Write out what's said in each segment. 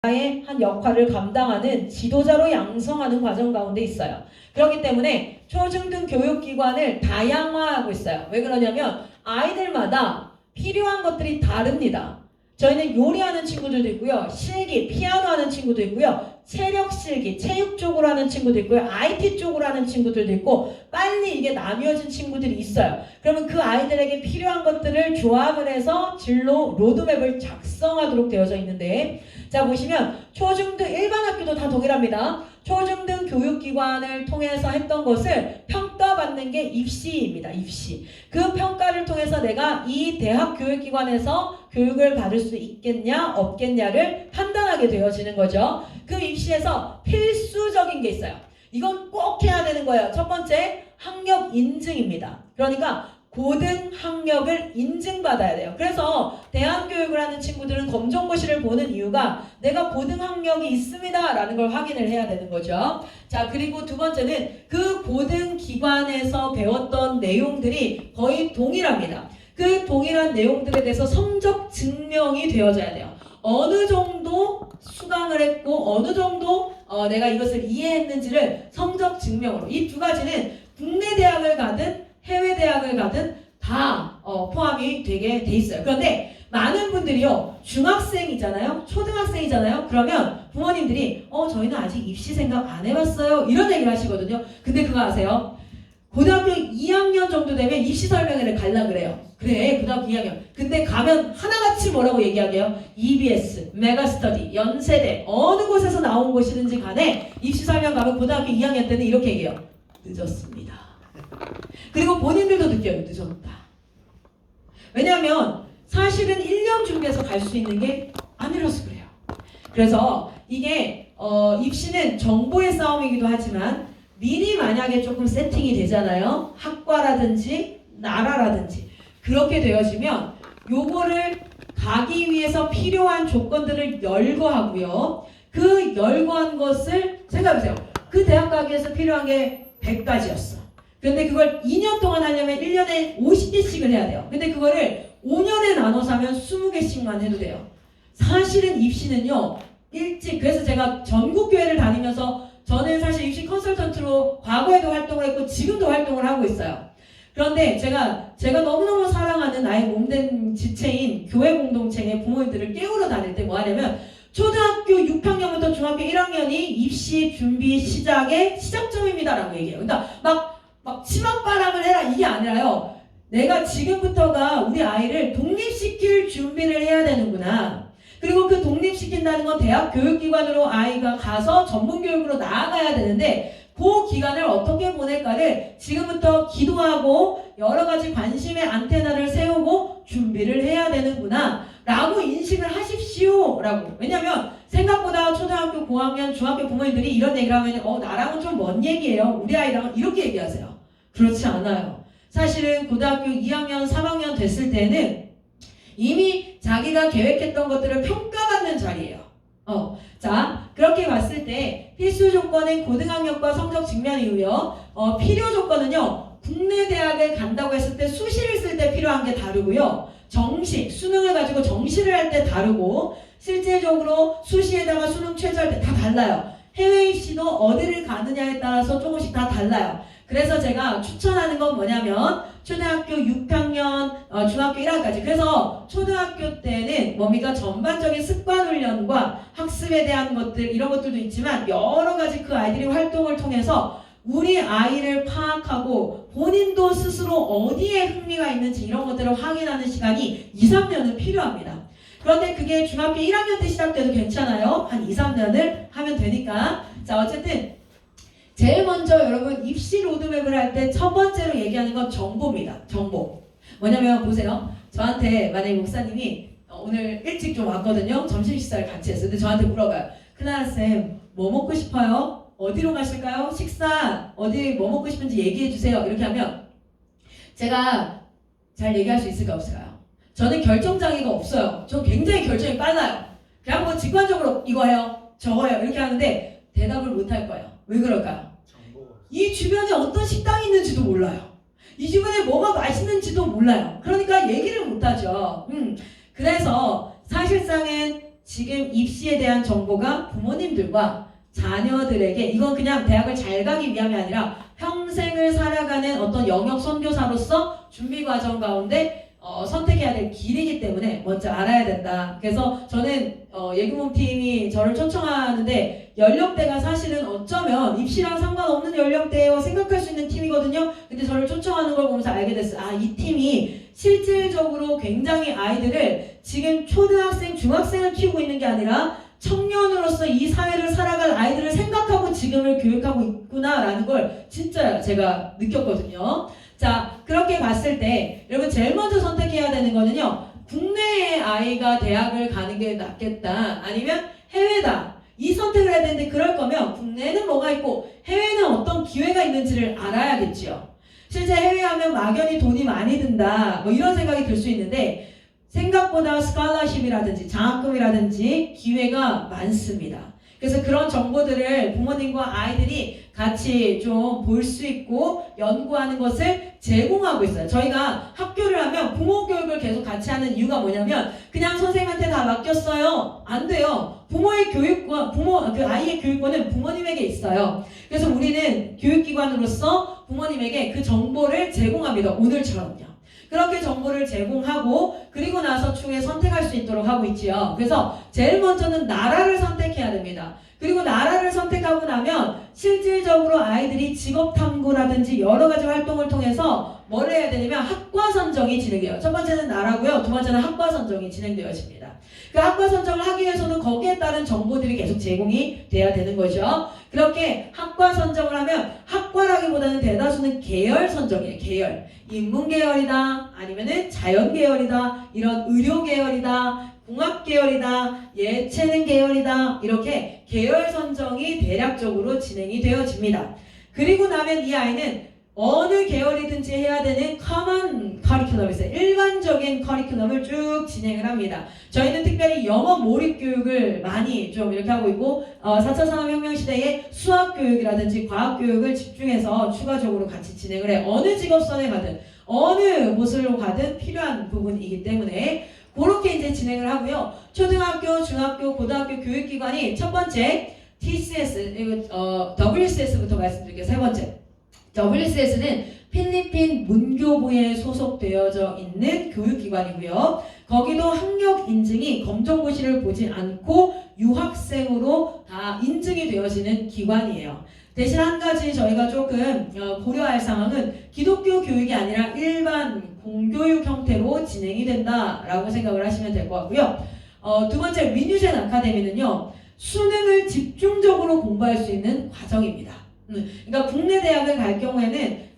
의 한 역할을 감당하는 지도자로 양성하는 과정 가운데 있어요. 그렇기 때문에 초중등 교육기관을 다양화하고 있어요. 왜 그러냐면 아이들마다 필요한 것들이 다릅니다. 저희는 요리하는 친구들도 있고요. 실기, 피아노 하는 친구도 있고요. 체력 실기, 체육 쪽으로 하는 친구도 있고요. IT 쪽으로 하는 친구들도 있고 빨리 이게 나뉘어진 친구들이 있어요. 그러면 그 아이들에게 필요한 것들을 조합을 해서 진로 로드맵을 작성하도록 되어져 있는데 자 보시면 초중등 일반 학교도 다 동일합니다. 초중등 교육기관을 통해서 했던 것을 평가받는 게 입시입니다. 입시. 그 평가를 통해서 내가 이 대학 교육기관에서 교육을 받을 수 있겠냐 없겠냐를 판단하게 되어지는 거죠. 그 입시에서 필수적인 게 있어요. 이건 꼭 해야 되는 거예요. 첫 번째 학력 인증입니다. 그러니까 고등학력을 인증받아야 돼요. 그래서 대안교육을 하는 친구들은 검정고시를 보는 이유가 내가 고등학력이 있습니다 라는 걸 확인을 해야 되는 거죠. 자 그리고 두 번째는 그 고등기관에서 배웠던 내용들이 거의 동일합니다. 그 동일한 내용들에 대해서 성적 증명이 되어져야 돼요. 어느 정도 수강을 했고 어느 정도 내가 이것을 이해했는지를 성적 증명으로 이 두 가지는 국내 대학을 가든 해외 대학을 가든 다 포함이 되게 돼 있어요. 그런데 많은 분들이요 중학생이잖아요 초등학생이잖아요 그러면 부모님들이 저희는 아직 입시 생각 안 해봤어요 이런 얘기를 하시거든요. 근데 그거 아세요? 고등학교 2학년 정도 되면 입시 설명회를 갈라 그래요. 그래 고등학교 2학년. 근데 가면 하나같이 뭐라고 얘기하게요? EBS, 메가스터디, 연세대 어느 곳에서 나온 곳이든지 간에 입시 설명 가면 고등학교 2학년 때는 이렇게 얘기해요. 늦었습니다. 그리고 본인들도 느껴요. 늦었다. 왜냐하면 사실은 1년 준비해서 갈 수 있는 게 아니라서 그래요. 그래서 이게 입시는 정보의 싸움이기도 하지만 미리 만약에 조금 세팅이 되잖아요. 학과라든지 나라라든지 그렇게 되어지면 요거를 가기 위해서 필요한 조건들을 열거하고요. 그 열거한 것을 생각해보세요. 그 대학 가기 위해서 필요한 게 100가지였어. 근데 그걸 2년 동안 하려면 1년에 50개씩을 해야 돼요. 근데 그거를 5년에 나눠서 하면 20개씩만 해도 돼요. 사실은 입시는요. 일찍 그래서 제가 전국교회를 다니면서 저는 사실 입시 컨설턴트로 과거에도 활동을 했고 지금도 활동을 하고 있어요. 그런데 제가 너무너무 사랑하는 나의 몸된 지체인 교회 공동체의 부모님들을 깨우러 다닐 때 뭐 하냐면 초등학교 6학년부터 중학교 1학년이 입시 준비 시작의 시작점입니다 라고 얘기해요. 그러니까 막 치맛바람을 해라 이게 아니라요. 내가 지금부터가 우리 아이를 독립시킬 준비를 해야 되는구나. 그리고 그 독립시킨다는 건 대학 교육기관으로 아이가 가서 전문교육으로 나아가야 되는데 그 기간을 어떻게 보낼까를 지금부터 기도하고 여러가지 관심의 안테나를 세우고 준비를 해야 되는구나 라고 인식을 하십시오 라고. 왜냐면 생각보다 초등학교 고학년 중학교 부모님들이 이런 얘기를 하면 나랑은 좀 먼 얘기예요. 우리 아이랑은 이렇게 얘기하세요. 그렇지 않아요. 사실은 고등학교 2학년 3학년 됐을 때는 이미 자기가 계획했던 것들을 평가받는 자리예요. 자 그렇게 봤을 때 필수 조건은 고등학력과 성적 증명이고요. 필요 조건은요. 국내 대학을 간다고 했을 때 수시를 쓸 때 필요한 게 다르고요. 정시, 수능을 가지고 정시를 할 때 다르고 실제적으로 수시에다가 수능 최저할 때 다 달라요. 해외 입시도 어디를 가느냐에 따라서 조금씩 다 달라요. 그래서 제가 추천하는 건 뭐냐면 초등학교 6학년, 중학교 1학년까지 그래서 초등학교 때는 뭡니까 전반적인 습관 훈련과 학습에 대한 것들 이런 것들도 있지만 여러 가지 그 아이들이 활동을 통해서 우리 아이를 파악하고 본인도 스스로 어디에 흥미가 있는지 이런 것들을 확인하는 시간이 2, 3년은 필요합니다. 그런데 그게 중학교 1학년 때 시작돼도 괜찮아요. 한 2, 3년을 하면 되니까. 자 어쨌든 제일 먼저 여러분 입시 로드맵을 할 때 첫 번째로 얘기하는 건 정보입니다. 정보. 뭐냐면 보세요. 저한테 만약에 목사님이 오늘 일찍 좀 왔거든요. 점심 식사를 같이 했어요. 근데 저한테 물어봐요. 클라라쌤 뭐 먹고 싶어요? 어디로 가실까요? 식사 어디 뭐 먹고 싶은지 얘기해 주세요. 이렇게 하면 제가 잘 얘기할 수 있을까 없을까요? 저는 결정장애가 없어요. 저 굉장히 결정이 빨라요. 그냥 뭐 직관적으로 이거 해요. 저거 해요. 이렇게 하는데 대답을 못 할 거예요. 왜 그럴까요? 이 주변에 어떤 식당이 있는지도 몰라요. 이 주변에 뭐가 맛있는지도 몰라요. 그러니까 얘기를 못하죠. 그래서 사실상은 지금 입시에 대한 정보가 부모님들과 자녀들에게 이건 그냥 대학을 잘 가기 위함이 아니라 평생을 살아가는 어떤 영역 선교사로서 준비 과정 가운데 선택해야 될 길이기 때문에 먼저 알아야 된다. 그래서 저는 예비모팀이 저를 초청하는데 연령대가 사실은 어쩌면 입시랑 상관없는 연령대와 생각할 수 있는 팀이거든요. 근데 저를 초청하는 걸 보면서 알게 됐어요. 아, 이 팀이 실질적으로 굉장히 아이들을 지금 초등학생, 중학생을 키우고 있는 게 아니라 청년으로서 이 사회를 살아갈 아이들을 생각하고 지금을 교육하고 있구나라는 걸 진짜 제가 느꼈거든요. 자, 그렇게 봤을 때 여러분 제일 먼저 선택해야 되는 거는요. 국내의 아이가 대학을 가는 게 낫겠다. 아니면 해외다. 이 선택을 해야 되는데 그럴 거면 국내에는 뭐가 있고 해외는 어떤 기회가 있는지를 알아야겠죠. 실제 해외 하면 막연히 돈이 많이 든다. 뭐 이런 생각이 들 수 있는데 생각보다 스칼러십이라든지 장학금이라든지 기회가 많습니다. 그래서 그런 정보들을 부모님과 아이들이 같이 좀 볼 수 있고 연구하는 것을 제공하고 있어요. 저희가 학교를 하면 부모 교육을 계속 같이 하는 이유가 뭐냐면 그냥 선생님한테 다 맡겼어요. 안 돼요. 부모의 교육권, 그 아이의 교육권은 부모님에게 있어요. 그래서 우리는 교육기관으로서 부모님에게 그 정보를 제공합니다. 오늘처럼요. 그렇게 정보를 제공하고 그리고 나서 추후에 선택할 수 있도록 하고 있지요. 그래서 제일 먼저는 나라를 선택해야 됩니다. 그리고 나라를 선택하고 나면 실질적으로 아이들이 직업탐구라든지 여러 가지 활동을 통해서 뭘 해야 되냐면 학과 선정이 진행돼요. 첫 번째는 나라고요. 두 번째는 학과 선정이 진행되어집니다. 그 학과 선정을 하기 위해서는 거기에 따른 정보들이 계속 제공이 돼야 되는 거죠. 그렇게 학과 선정을 하면 학과라기보다는 대다수는 계열 선정이에요. 계열. 인문 계열이다. 아니면은 자연 계열이다. 이런 의료 계열이다. 공학 계열이다. 예체능 계열이다. 이렇게 계열 선정이 대략적으로 진행이 되어집니다. 그리고 나면 이 아이는 어느 계열이든지 해야 되는 커먼 커리큘럼이 있어요. 일반적인 커리큘럼을 쭉 진행을 합니다. 저희는 특별히 영어 몰입 교육을 많이 좀 이렇게 하고 있고 4차 산업혁명 시대에 수학 교육이라든지 과학 교육을 집중해서 추가적으로 같이 진행을 해요. 어느 직업선에 가든 어느 곳으로 가든 필요한 부분이기 때문에 그렇게 이제 진행을 하고요. 초등학교, 중학교, 고등학교 교육기관이 첫 번째 TCS, WCS부터 말씀드릴게요. 세 번째. WCS는 필리핀 문교부에 소속되어져 있는 교육기관이고요. 거기도 학력 인증이 검정고시를 보지 않고 유학생으로 다 인증이 되어지는 기관이에요. 대신 한 가지 저희가 조금 고려할 상황은 기독교 교육이 아니라 일반 공교육 형태로 진행이 된다라고 생각을 하시면 될 것 같고요. 두 번째 리뉴젠 아카데미는요. 수능을 집중적으로 공부할 수 있는 과정입니다. 그러니까 국내 대학을 갈 경우에는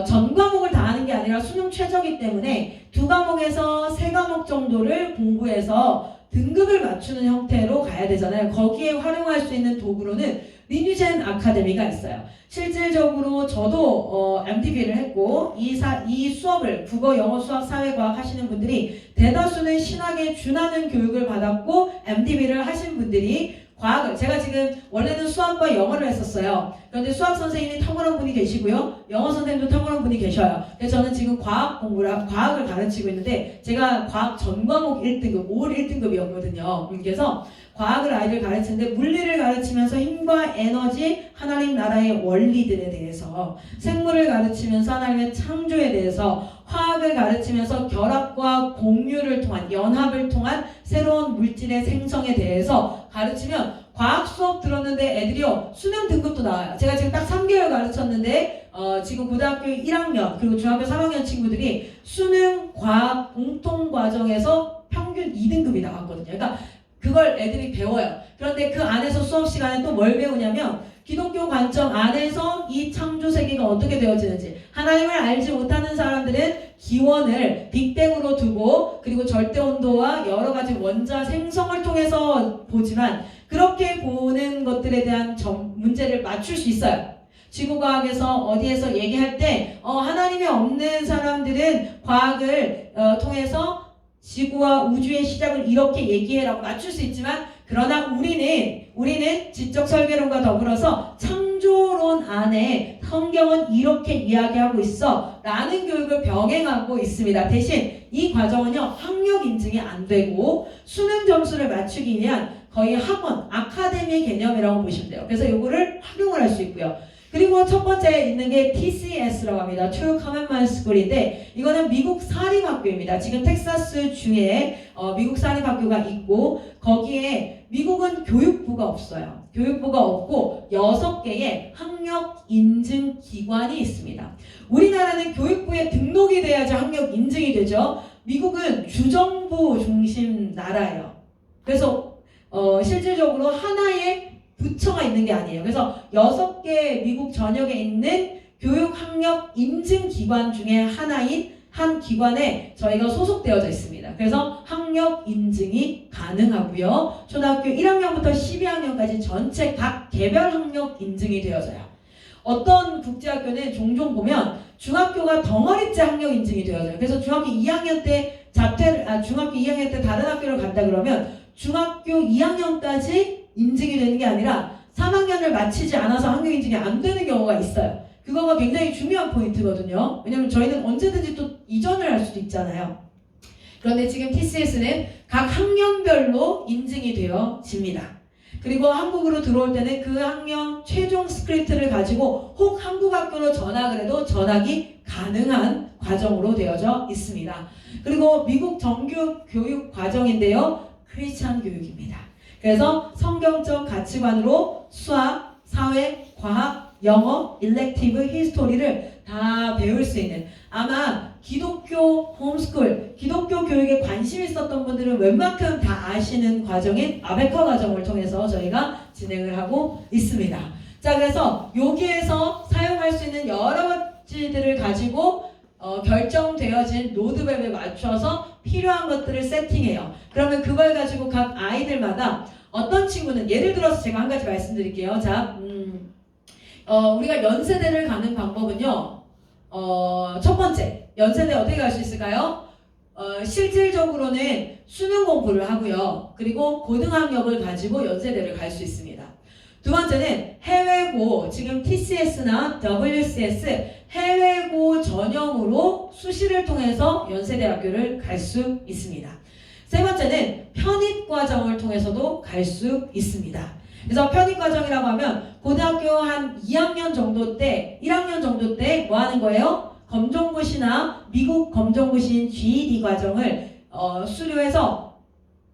전 과목을 다 하는 게 아니라 수능 최저이기 때문에 두 과목에서 세 과목 정도를 공부해서 등급을 맞추는 형태로 가야 되잖아요. 거기에 활용할 수 있는 도구로는 리뉴젠 아카데미가 있어요. 실질적으로 저도 MDB를 했고 이 수업을 국어, 영어, 수학, 사회과학 하시는 분들이 대다수는 신학에 준하는 교육을 받았고 MDB를 하신 분들이 과학을 제가 지금 원래는 수학과 영어를 했었어요. 그런데 수학 선생님이 탁월한 분이 계시고요. 영어 선생님도 탁월한 분이 계셔요. 그래서 저는 지금 과학을 가르치고 있는데 제가 과학 전 과목 1등급, 5월 1등급이었거든요. 그래서 과학을 아이들 가르치는데 물리를 가르치면서 힘과 에너지, 하나님 나라의 원리들에 대해서 생물을 가르치면서 하나님의 창조에 대해서 화학을 가르치면서 결합과 공유를 통한 연합을 통한 새로운 물질의 생성에 대해서 가르치면 과학 수업 들었는데 애들이요 수능 등급도 나와요. 제가 지금 딱 3개월 가르쳤는데 지금 고등학교 1학년 그리고 중학교 3학년 친구들이 수능 과학 공통 과정에서 평균 2등급이 나왔거든요. 그러니까 그걸 애들이 배워요. 그런데 그 안에서 수업 시간에 또 뭘 배우냐면 기독교 관점 안에서 이 창조 세계가 어떻게 되어지는지 하나님을 알지 못하는 사람들은 기원을 빅뱅으로 두고 그리고 절대온도와 여러 가지 원자 생성을 통해서 보지만 그렇게 보는 것들에 대한 문제를 맞출 수 있어요. 지구과학에서 어디에서 얘기할 때 하나님이 없는 사람들은 과학을 통해서 지구와 우주의 시작을 이렇게 얘기해라고 맞출 수 있지만 그러나 우리는 지적 설계론과 더불어서 창조론 안에 성경은 이렇게 이야기하고 있어 라는 교육을 병행하고 있습니다. 대신 이 과정은요 학력 인증이 안 되고 수능 점수를 맞추기 위한 거의 학원, 아카데미 개념이라고 보시면 돼요. 그래서 요거를 활용을 할 수 있고요. 그리고 첫 번째 있는 게 TCS라고 합니다. True Commandment School인데 이거는 미국 사립학교입니다. 지금 텍사스 주에 미국 사립학교가 있고 거기에 미국은 교육부가 없어요. 교육부가 없고 6개의 학력 인증 기관이 있습니다. 우리나라는 교육부에 등록이 돼야지 학력 인증이 되죠. 미국은 주정부 중심 나라예요. 그래서 실질적으로 하나의 부처가 있는 게 아니에요. 그래서 6개 미국 전역에 있는 교육학력 인증기관 중에 하나인 한 기관에 저희가 소속되어져 있습니다. 그래서 학력 인증이 가능하고요. 초등학교 1학년부터 12학년까지 전체 각 개별 학력 인증이 되어져요. 어떤 국제학교는 종종 보면 중학교가 덩어리째 학력 인증이 되어져요. 그래서 중학교 2학년 때 중학교 2학년 때 다른 학교를 간다 그러면 중학교 2학년까지 인증이 되는 게 아니라 3학년을 마치지 않아서 학력 인증이 안 되는 경우가 있어요. 그거가 굉장히 중요한 포인트거든요. 왜냐면 저희는 언제든지 또 이전을 할 수도 있잖아요. 그런데 지금 TCS는 각 학년별로 인증이 되어집니다. 그리고 한국으로 들어올 때는 그 학년 최종 스크립트를 가지고 혹 한국 학교로 전학을 해도 전학이 가능한 과정으로 되어져 있습니다. 그리고 미국 정규 교육 과정인데요. 크리스찬 교육입니다. 그래서 성경적 가치관으로 수학, 사회, 과학, 영어, 일렉티브, 히스토리를 다 배울 수 있는 아마 기독교 홈스쿨, 기독교 교육에 관심 있었던 분들은 웬만큼 다 아시는 과정인 아베카 과정을 통해서 저희가 진행을 하고 있습니다. 자, 그래서 여기에서 사용할 수 있는 여러 가지들을 가지고 결정되어진 로드맵에 맞춰서 필요한 것들을 세팅해요. 그러면 그걸 가지고 각 아이들마다 어떤 친구는 예를 들어서 제가 한 가지 말씀드릴게요. 자, 우리가 연세대를 가는 방법은요. 첫 번째, 연세대 어떻게 갈 수 있을까요? 실질적으로는 수능 공부를 하고요. 그리고 고등학력을 가지고 연세대를 갈 수 있습니다. 두 번째는 해외고, 지금 TCS나 WCS 해외고 전형으로 수시를 통해서 연세대학교를 갈 수 있습니다. 세 번째는 편입과정을 통해서도 갈 수 있습니다. 그래서 편입과정이라고 하면 고등학교 한 2학년 정도 때, 1학년 정도 때 뭐 하는 거예요? 검정고시나 미국 검정고시인 GED 과정을 수료해서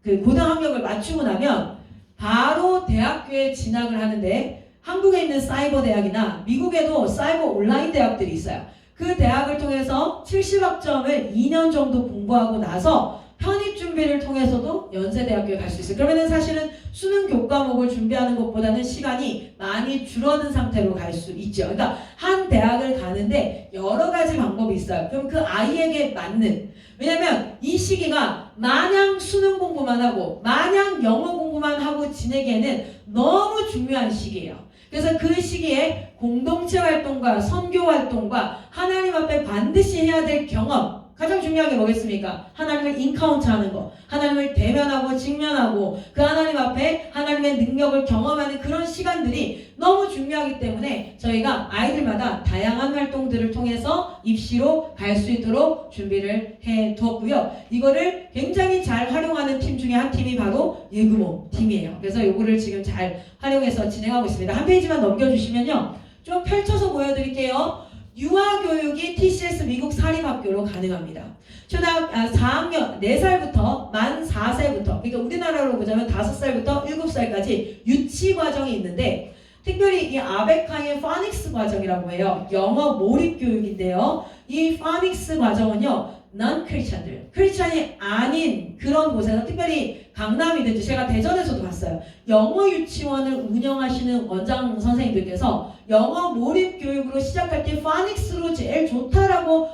그 고등학력을 맞추고 나면 바로 대학교에 진학을 하는데 한국에 있는 사이버 대학이나 미국에도 사이버 온라인 대학들이 있어요. 그 대학을 통해서 70학점을 2년 정도 공부하고 나서 편입 준비를 통해서도 연세대학교에 갈 수 있어요. 그러면은 사실은 수능 교과목을 준비하는 것보다는 시간이 많이 줄어든 상태로 갈 수 있죠. 그러니까 한 대학을 가는데 여러 가지 방법이 있어요. 그럼 그 아이에게 맞는, 왜냐면 이 시기가 마냥 수능 공부만 하고 마냥 영어 공부만 하고 지내기에는 너무 중요한 시기예요. 그래서 그 시기에 공동체 활동과 선교 활동과 하나님 앞에 반드시 해야 될 경험, 가장 중요한 게 뭐겠습니까? 하나님을 인카운트하는 거, 하나님을 대면하고 직면하고 그 하나님 앞에 하나님의 능력을 경험하는 그런 시간들이 너무 중요하기 때문에 저희가 아이들마다 다양한 활동들을 통해서 입시로 갈 수 있도록 준비를 해두었고요. 이거를 굉장히 잘 활용하는 팀 중에 한 팀이 바로 예금호 팀이에요. 그래서 이거를 지금 잘 활용해서 진행하고 있습니다. 한 페이지만 넘겨주시면요. 좀 펼쳐서 보여드릴게요. 유아교육이 TCS 미국 사립학교로 가능합니다. 초등학교 4학년 4살부터 만 4세부터, 그러니까 우리나라로 보자면 5살부터 7살까지 유치 과정이 있는데 특별히 이 아베카의 파닉스 과정이라고 해요. 영어 몰입 교육인데요. 이 파닉스 과정은요. 넌 크리스찬들, 크리스찬이 아닌 그런 곳에서, 특별히 강남이든지 제가 대전에서도 봤어요. 영어 유치원을 운영하시는 원장 선생님들께서 영어 몰입 교육으로 시작할 때 파닉스로 제일 좋다라고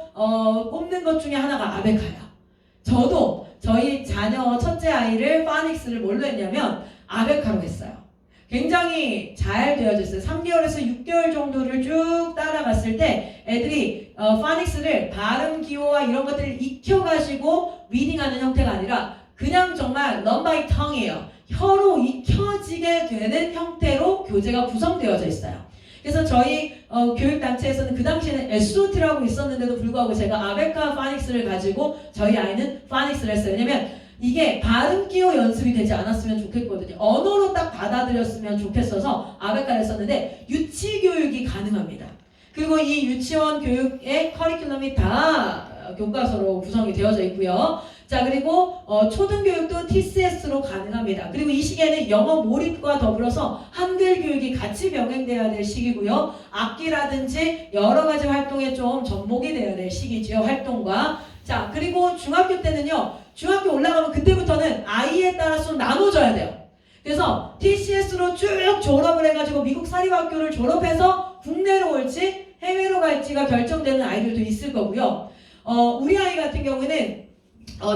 꼽는 것 중에 하나가 아베카야. 저도 저희 자녀 첫째 아이를 파닉스를 뭘로 했냐면 아베카로 했어요. 굉장히 잘 되어져 있어요. 3개월에서 6개월 정도를 쭉 따라갔을 때 애들이 파닉스를 발음 기호와 이런 것들을 익혀가지고 리딩하는 형태가 아니라 그냥 정말 learn by tongue이에요. 혀로 익혀지게 되는 형태로 교재가 구성되어져 있어요. 그래서 저희 교육단체에서는 그 당시에는 SOT라고 있었는데도 불구하고 제가 아베카 파닉스를 가지고 저희 아이는 파닉스를 했어요. 왜냐면 이게 발음 기호 연습이 되지 않았으면 좋겠거든요. 언어로 딱 받아들였으면 좋겠어서 아베카를 했었는데 유치 교육이 가능합니다. 그리고 이 유치원 교육의 커리큘럼이 다 교과서로 구성이 되어져 있고요. 자, 그리고 초등교육도 TCS로 가능합니다. 그리고 이 시기에는 영어 몰입과 더불어서 한글 교육이 같이 병행돼야 될 시기고요. 악기라든지 여러 가지 활동에 좀 접목이 돼야 될 시기지요. 활동과. 자, 그리고 중학교 때는요. 중학교 올라가면 그때부터는 아이에 따라서 나눠져야 돼요. 그래서 TCS로 쭉 졸업을 해가지고 미국 사립학교를 졸업해서 국내로 올지 해외로 갈지가 결정되는 아이들도 있을 거고요. 우리 아이 같은 경우는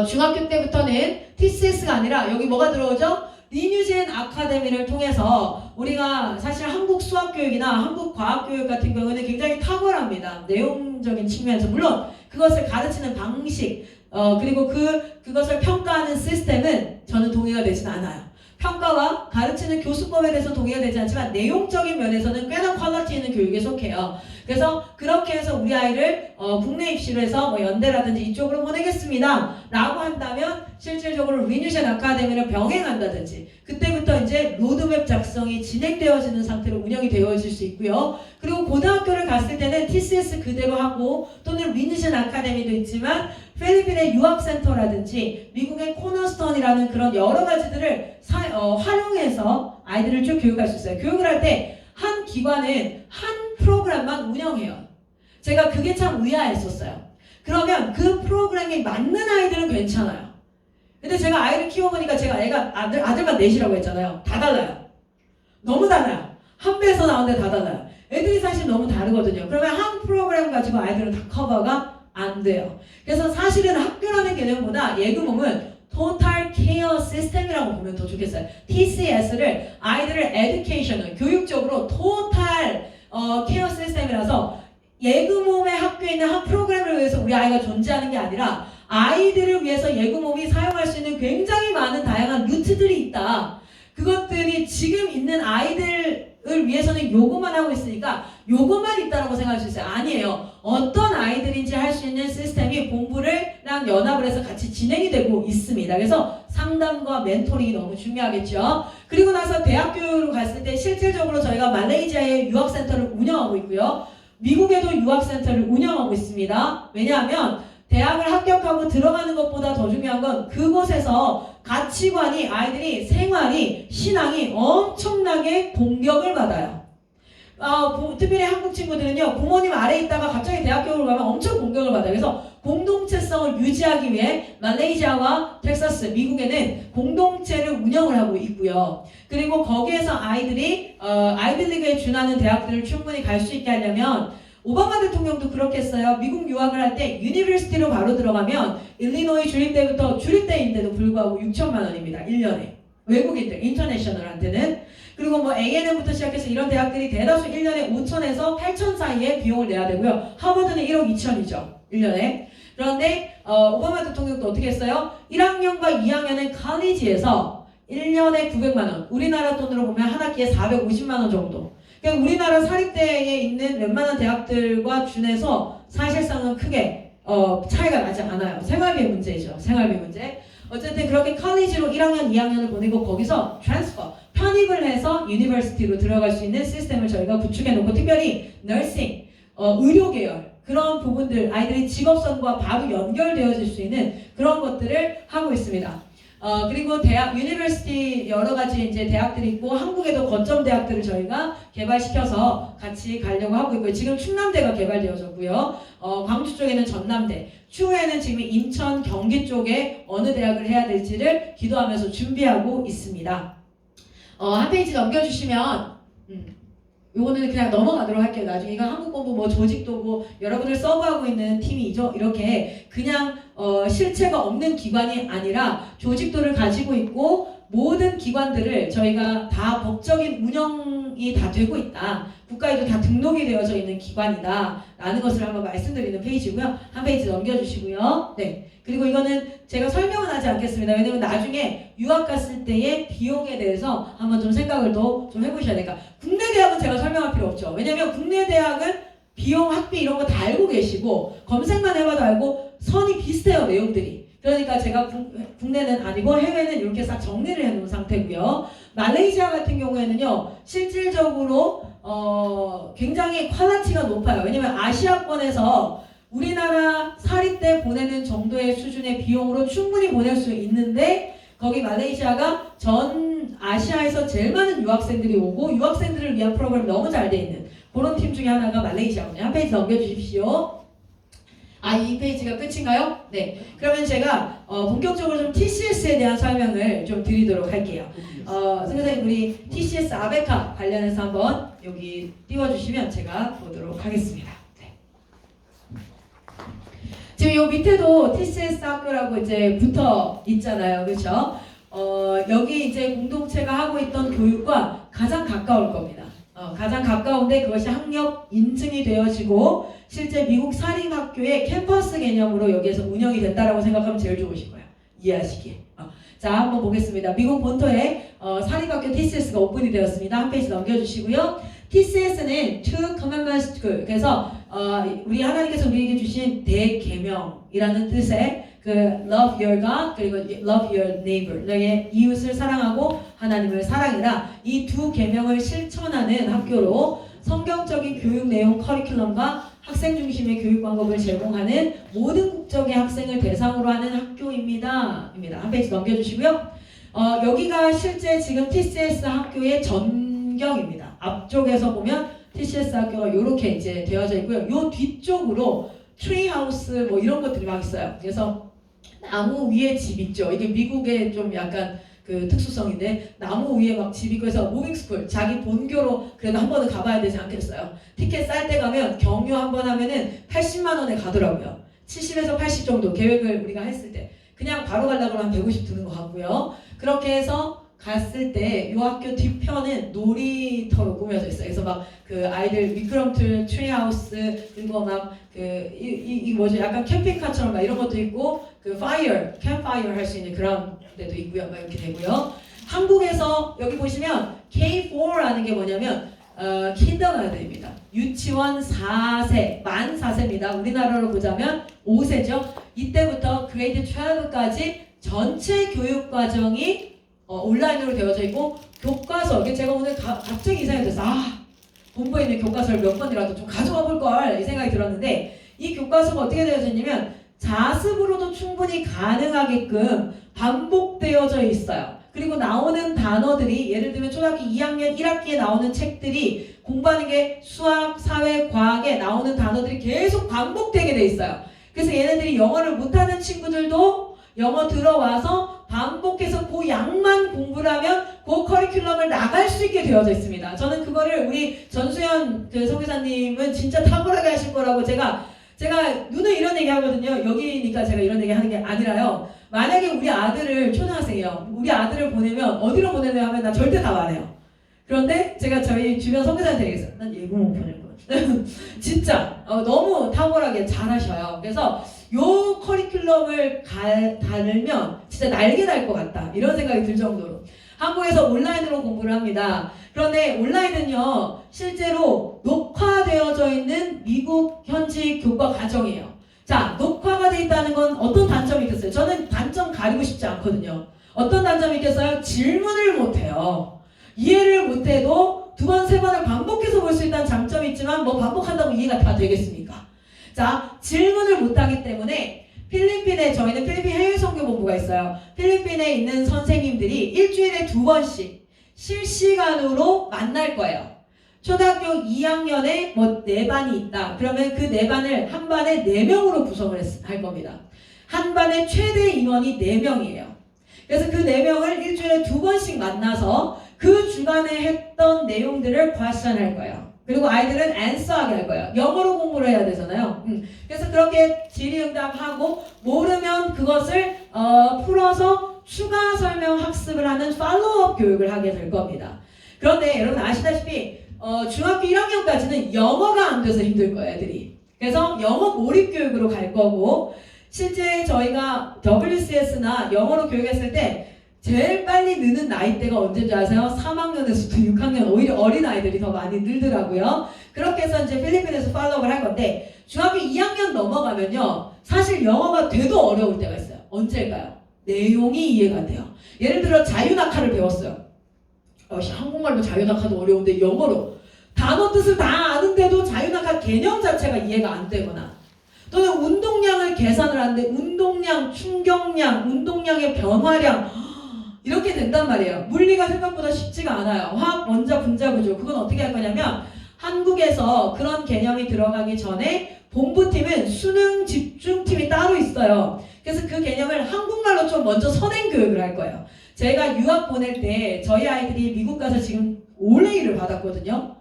중학교 때부터는 TCS가 아니라 여기 뭐가 들어오죠? 리뉴젠 아카데미를 통해서 우리가 사실 한국 수학교육이나 한국 과학교육 같은 경우는 굉장히 탁월합니다. 내용적인 측면에서 물론 그것을 가르치는 방식 그리고 그것을 평가하는 시스템은 저는 동의가 되진 않아요. 평가와 가르치는 교수법에 대해서 동의가 되지 않지만 내용적인 면에서는 꽤나 퀄리티 있는 교육에 속해요. 그래서 그렇게 해서 우리 아이를 국내 입시를 해서 뭐 연대라든지 이쪽으로 보내겠습니다 라고 한다면 실질적으로 리뉴젠 아카데미를 병행한다든지 그때부터 이제 로드맵 작성이 진행되어지는 상태로 운영이 되어질 수 있고요. 그리고 고등학교를 갔을 때는 TCS 그대로 하고 또는 리뉴젠 아카데미도 있지만 필리핀의 유학센터라든지 미국의 코너스톤이라는 그런 여러 가지들을 활용해서 아이들을 쭉 교육할 수 있어요. 교육을 할 때 한 기관은 한 프로그램만 운영해요. 제가 그게 참 의아했었어요. 그러면 그 프로그램이 맞는 아이들은 괜찮아요. 근데 제가 아이를 키워보니까 제가 애가 아들만 넷이라고 했잖아요. 다 달라요. 너무 달라요. 한 배에서 나오는데 다 달라요. 애들이 사실 너무 다르거든요. 그러면 한 프로그램 가지고 아이들은 다 커버가 안 돼요. 그래서 사실은 학교라는 개념보다 예금홈은 Total Care System이라고 보면 더 좋겠어요. TCS를 아이들을 educational, 교육적으로 Total Care System이라서 예금홈의 학교에 있는 한 프로그램을 위해서 우리 아이가 존재하는 게 아니라 아이들을 위해서 예금홈이 사용할 수 있는 굉장히 많은 다양한 루트들이 있다. 그것들이 지금 있는 아이들을 위해서는 요것만 하고 있으니까 요것만 있다라고 생각할 수 있어요. 아니에요. 어떤 아이들인지 할 수 있는 시스템이 공부랑 연합을 해서 같이 진행이 되고 있습니다. 그래서 상담과 멘토링이 너무 중요하겠죠. 그리고 나서 대학교로 갔을 때 실질적으로 저희가 말레이시아에 유학센터를 운영하고 있고요. 미국에도 유학센터를 운영하고 있습니다. 왜냐하면 대학을 합격하고 들어가는 것보다 더 중요한 건 그곳에서 가치관이 아이들이 생활이 신앙이 엄청나게 공격을 받아요. 특별히 한국 친구들은요 부모님 아래에 있다가 갑자기 대학교로 가면 엄청 공격을 받아요. 그래서 공동체성을 유지하기 위해 말레이시아와 텍사스, 미국에는 공동체를 운영을 하고 있고요. 그리고 거기에서 아이들이 아이비리그에 준하는 대학들을 충분히 갈 수 있게 하려면 오바마 대통령도 그렇게 했어요. 미국 유학을 할 때 유니버시티로 바로 들어가면 일리노이 주립대부터 주립대인데도 불구하고 6천만 원입니다. 1년에. 외국인들, 인터내셔널한테는. 그리고 뭐 A&M부터 시작해서 이런 대학들이 대다수 1년에 5천에서 8천 사이에 비용을 내야 되고요. 하버드는 1억 2천이죠. 1년에. 그런데 오바마 대통령도 어떻게 했어요? 1학년과 2학년은 칼리지에서 1년에 900만 원. 우리나라 돈으로 보면 한 학기에 450만 원 정도. 그러니까 우리나라 사립대에 있는 웬만한 대학들과 준해서 사실상은 크게 차이가 나지 않아요. 생활비 문제죠. 생활비 문제. 어쨌든 그렇게 컬리지로 1학년, 2학년을 보내고 거기서 트랜스퍼, 편입을 해서 유니버시티로 들어갈 수 있는 시스템을 저희가 구축해 놓고 특별히 너싱, 의료 계열 그런 부분들 아이들이 직업선과 바로 연결되어질 수 있는 그런 것들을 하고 있습니다. 그리고 대학, 유니버시티 여러 가지 이제 대학들이 있고 한국에도 거점 대학들을 저희가 개발시켜서 같이 가려고 하고 있고요. 지금 충남대가 개발되어졌고요. 광주 쪽에는 전남대, 추후에는 지금 인천, 경기 쪽에 어느 대학을 해야 될지를 기도하면서 준비하고 있습니다. 한 페이지 넘겨주시면 요거는 그냥 넘어가도록 할게요. 나중에 이거 한국공부 뭐 조직도 뭐 여러분을 서브하고 있는 팀이죠. 이렇게 그냥 실체가 없는 기관이 아니라 조직도를 가지고 있고 모든 기관들을 저희가 다 법적인 운영이 다 되고 있다. 국가에도 다 등록이 되어져 있는 기관이다. 라는 것을 한번 말씀드리는 페이지고요. 한 페이지 넘겨주시고요. 네. 그리고 이거는 제가 설명은 하지 않겠습니다. 왜냐면 나중에 유학 갔을 때의 비용에 대해서 한번 좀 생각을 더 좀 해보셔야 되니까. 국내 대학은 제가 설명할 필요 없죠. 왜냐면 국내 대학은 비용, 학비 이런 거 다 알고 계시고 검색만 해봐도 알고 선이 비슷해요. 내용들이. 그러니까 제가 국내는 아니고 해외는 이렇게 싹 정리를 해놓은 상태고요. 말레이시아 같은 경우에는요. 실질적으로 굉장히 퀄리티가 높아요. 왜냐면 아시아권에서 우리나라 사립 때 보내는 정도의 수준의 비용으로 충분히 보낼 수 있는데 거기 말레이시아가 전 아시아에서 제일 많은 유학생들이 오고 유학생들을 위한 프로그램이 너무 잘 돼 있는 그런 팀 중에 하나가 말레이시아거든요. 한 페이지 넘겨주십시오. 이 페이지가 끝인가요? 네. 그러면 제가 본격적으로 좀 TCS에 대한 설명을 좀 드리도록 할게요. 선생님 우리 TCS 아베카 관련해서 한번 여기 띄워주시면 제가 보도록 하겠습니다. 네. 지금 요 밑에도 TCS 학교라고 이제 붙어 있잖아요. 그렇죠? 여기 이제 공동체가 하고 있던 교육과 가장 가까울 겁니다. 가장 가까운데 그것이 학력 인증이 되어지고 실제 미국 사립학교의 캠퍼스 개념으로 여기에서 운영이 된다라고 생각하면 제일 좋으실 거예요. 이해하시기에. 자, 한번 보겠습니다. 미국 본토에 사립학교 TCS가 오픈이 되었습니다. 한 페이지 넘겨주시고요. TCS는 Two Commandments School. 그래서 우리 하나님께서 우리에게 주신 대계명이라는 뜻의 그 love your God 그리고 love your neighbor 너의 이웃을 사랑하고 하나님을 사랑해라 이 두 계명을 실천하는 학교로 성경적인 교육 내용 커리큘럼과 학생 중심의 교육 방법을 제공하는 모든 국적의 학생을 대상으로 하는 학교입니다. 한 페이지 넘겨주시고요. 여기가 실제 지금 TCS 학교의 전경입니다. 앞쪽에서 보면 TCS 학교가 이렇게 이제 되어져 있고요. 요 뒤쪽으로 트리하우스 뭐 이런 것들이 막 있어요. 그래서 나무 위에 집 있죠. 이게 미국의 좀 약간 그 특수성인데 나무 위에 막 집 있고 해서 무빙스쿨 자기 본교로 그래도 한 번은 가봐야 되지 않겠어요. 티켓 쌀 때 가면 경유 한 번 하면은 80만 원에 가더라고요. 70에서 80 정도 계획을 우리가 했을 때 그냥 바로 가려고 하면 150 드는 것 같고요. 그렇게 해서 갔을 때 이 학교 뒤편은 놀이터로 꾸며져 있어요. 그래서 막 그 아이들 미끄럼틀, 트리하우스 그리고 막 이 뭐지 약간 캠핑카처럼 막 이런 것도 있고 그 캠파이어 할 수 있는 그런 데도 있고요. 막 이렇게 되고요. 한국에서 여기 보시면 K4라는 게 뭐냐면 킨더가든입니다. 유치원 4세, 만 4세입니다. 우리나라로 보자면 5세죠. 이때부터 그레이드 12까지 전체 교육 과정이 온라인으로 되어져 있고 교과서 이게 제가 오늘 갑자기 이 생각이 들었어요. 본부에 있는 교과서를 몇 번이라도 좀 가져와 볼걸 이 생각이 들었는데 이 교과서가 어떻게 되어져 있냐면 자습으로도 충분히 가능하게끔 반복되어져 있어요. 그리고 나오는 단어들이 예를 들면 초등학교 2학년 1학기에 나오는 책들이 공부하는 게 수학, 사회, 과학에 나오는 단어들이 계속 반복되게 돼 있어요. 그래서 얘네들이 영어를 못하는 친구들도 영어 들어와서 반복해서 그 양만 공부를 하면 그 커리큘럼을 나갈 수 있게 되어져 있습니다. 저는 그거를 우리 전수연 그 선교사님은 진짜 탁월하게 하실 거라고 제가 눈을 이런 얘기 하거든요. 여기니까 제가 이런 얘기 하는 게 아니라요. 만약에 우리 아들을 초등학생이에요. 우리 아들을 보내면 어디로 보내냐 하면 나 절대 답 안 해요. 그런데 제가 저희 주변 선교사한테 얘기했어요. 난 예고문 보낼 거야. 진짜 너무 탁월하게 잘하셔요. 그래서 요 커리큘럼을 달면 진짜 날개 달 것 같다 이런 생각이 들 정도로 한국에서 온라인으로 공부를 합니다. 그런데 온라인은요 실제로 녹화되어져 있는 미국 현지 교과 과정이에요. 자, 녹화가 돼 있다는 건 어떤 단점이 있겠어요? 저는 단점 가리고 싶지 않거든요. 어떤 단점이 있겠어요? 질문을 못해요. 이해를 못해도 두 번, 세 번을 반복해서 볼 수 있다는 장점이 있지만 뭐 반복한다고 이해가 다 되겠습니까? 자, 질문을 못하기 때문에 저희는 필리핀 해외선교본부가 있어요. 필리핀에 있는 선생님들이 일주일에 2번씩 실시간으로 만날 거예요. 초등학교 2학년에 뭐 4반이 있다. 그러면 그 4반을 한 반에 4명으로 구성을 할 겁니다. 한 반에 최대 인원이 4명이에요. 그래서 그 4명을 일주일에 2번씩 만나서 그 주간에 했던 내용들을 과시할 거예요. 그리고 아이들은 answer하게 할 거예요. 영어로 공부를 해야 되잖아요. 그래서 그렇게 질의응답하고 모르면 그것을 풀어서 추가 설명 학습을 하는 팔로우업 교육을 하게 될 겁니다. 그런데 여러분 아시다시피 중학교 1학년까지는 영어가 안 돼서 힘들 거예요, 애들이. 그래서 영어 몰입 교육으로 갈 거고, 실제 저희가 WCS나 영어로 교육했을 때 제일 빨리 느는 나이대가 언제인지 아세요? 3학년에서부터 6학년, 오히려 어린 아이들이 더 많이 늘더라고요. 그렇게 해서 이제 필리핀에서 팔로우를 할 건데, 중학교 2학년 넘어가면요, 사실 영어가 돼도 어려울 때가 있어요. 언제일까요? 내용이 이해가 안 돼요. 예를 들어 자유낙하를 배웠어요. 한국말로 자유낙하도 어려운데 영어로 단어 뜻을 다 아는데도 자유낙하 개념 자체가 이해가 안 되거나, 또는 운동량을 계산을 하는데 운동량, 충격량, 운동량의 변화량 이렇게 된단 말이에요. 물리가 생각보다 쉽지가 않아요. 화학, 원자, 분자 구조. 그건 어떻게 할 거냐면 한국에서 그런 개념이 들어가기 전에 본부팀은 수능 집중팀이 따로 있어요. 그래서 그 개념을 한국말로 좀 먼저 선행 교육을 할 거예요. 제가 유학 보낼 때 저희 아이들이 미국 가서 지금 올레이를 받았거든요.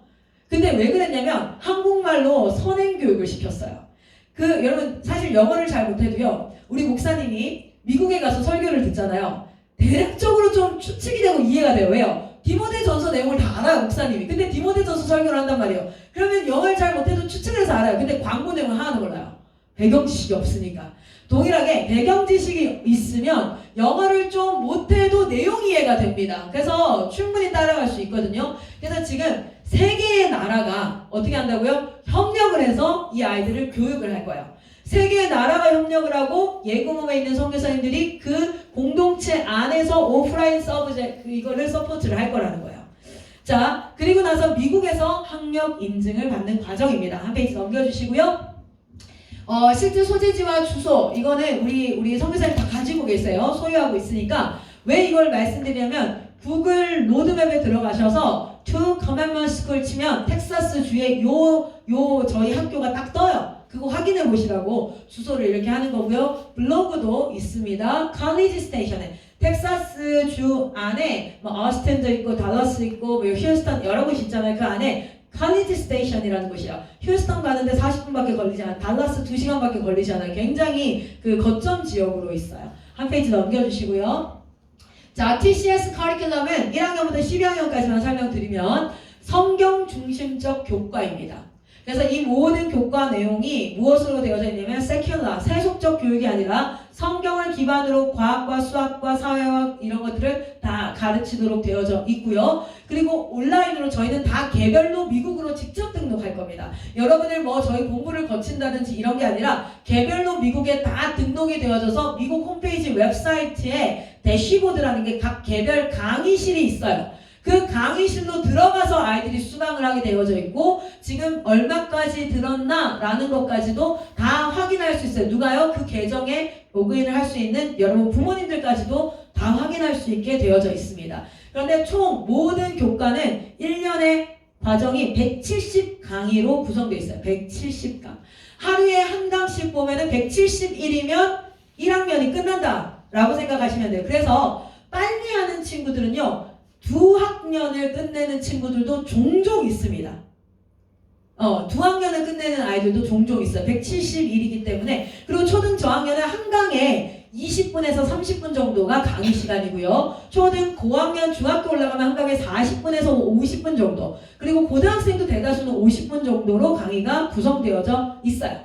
근데 왜 그랬냐면 한국말로 선행 교육을 시켰어요. 여러분 사실 영어를 잘 못해도요, 우리 목사님이 미국에 가서 설교를 듣잖아요. 대략적으로 좀 추측이 되고 이해가 돼요. 왜요? 디모데전서 내용을 다 알아요, 목사님이. 근데 디모데전서 설교를 한단 말이에요. 그러면 영어를 잘 못해도 추측해서 알아요. 근데 광고 내용을 하나도 몰라요. 배경 지식이 없으니까. 동일하게 배경 지식이 있으면 영어를 좀 못해도 내용 이해가 됩니다. 그래서 충분히 따라갈 수 있거든요. 그래서 지금 세 개의 나라가 어떻게 한다고요? 협력을 해서 이 아이들을 교육을 할 거예요. 세 개의 나라가 협력을 하고 예금홈에 있는 선교사님들이 그 공동체 안에서 오프라인 이거를 서포트를 할 거라는 거예요. 자, 그리고 나서 미국에서 학력 인증을 받는 과정입니다. 한 페이지 넘겨주시고요. 실제 소재지와 주소, 이거는 우리 선교사님 다 가지고 계세요. 소유하고 있으니까. 왜 이걸 말씀드리냐면 구글 로드맵에 들어가셔서 To Commandment School 치면 텍사스 주에 저희 학교가 딱 떠요. 그거 확인해 보시라고 주소를 이렇게 하는 거고요. 블로그도 있습니다. 칼리지 스테이션에 텍사스 주 안에 어스틴도 있고 달러스 있고 휴스턴 여러 곳이 있잖아요. 그 안에 칼리지 스테이션이라는 곳이에요. 휴스턴 가는데 40분밖에 걸리지 않아요. 달러스 2시간밖에 걸리지 않아요. 굉장히 그 거점 지역으로 있어요. 한 페이지 넘겨주시고요. 자, TCS 커리큘럼은 1학년부터 12학년까지만 설명드리면 성경 중심적 교과입니다. 그래서 이 모든 교과 내용이 무엇으로 되어져 있냐면 세큘러, 세속적 교육이 아니라 성경을 기반으로 과학과 수학과 사회학 이런 것들을 다 가르치도록 되어져 있고요. 그리고 온라인으로 저희는 다 개별로 미국으로 직접 등록할 겁니다. 여러분들 저희 공부를 거친다든지 이런 게 아니라 개별로 미국에 다 등록이 되어져서 미국 홈페이지 웹사이트에 대시보드라는 게 각 개별 강의실이 있어요. 그 강의실로 들어가서 아이들이 수강을 하게 되어져 있고 지금 얼마까지 들었나 라는 것까지도 다 확인할 수 있어요. 누가요? 그 계정에 로그인을 할 수 있는 여러분 부모님들까지도 다 확인할 수 있게 되어져 있습니다. 그런데 총 모든 교과는 1년의 과정이 170강의로 구성되어 있어요. 170강. 하루에 한 강씩 보면은 171이면 1학년이 끝난다 라고 생각하시면 돼요. 그래서 빨리 하는 친구들은요, 2학년을 끝내는 친구들도 종종 있습니다. 2학년을 끝내는 아이들도 종종 있어요. 171이기 때문에. 그리고 초등 저학년은 한 강에 20분에서 30분 정도가 강의 시간이고요. 초등 고학년 중학교 올라가면 한 강에 40분에서 50분 정도. 그리고 고등학생도 대다수는 50분 정도로 강의가 구성되어져 있어요.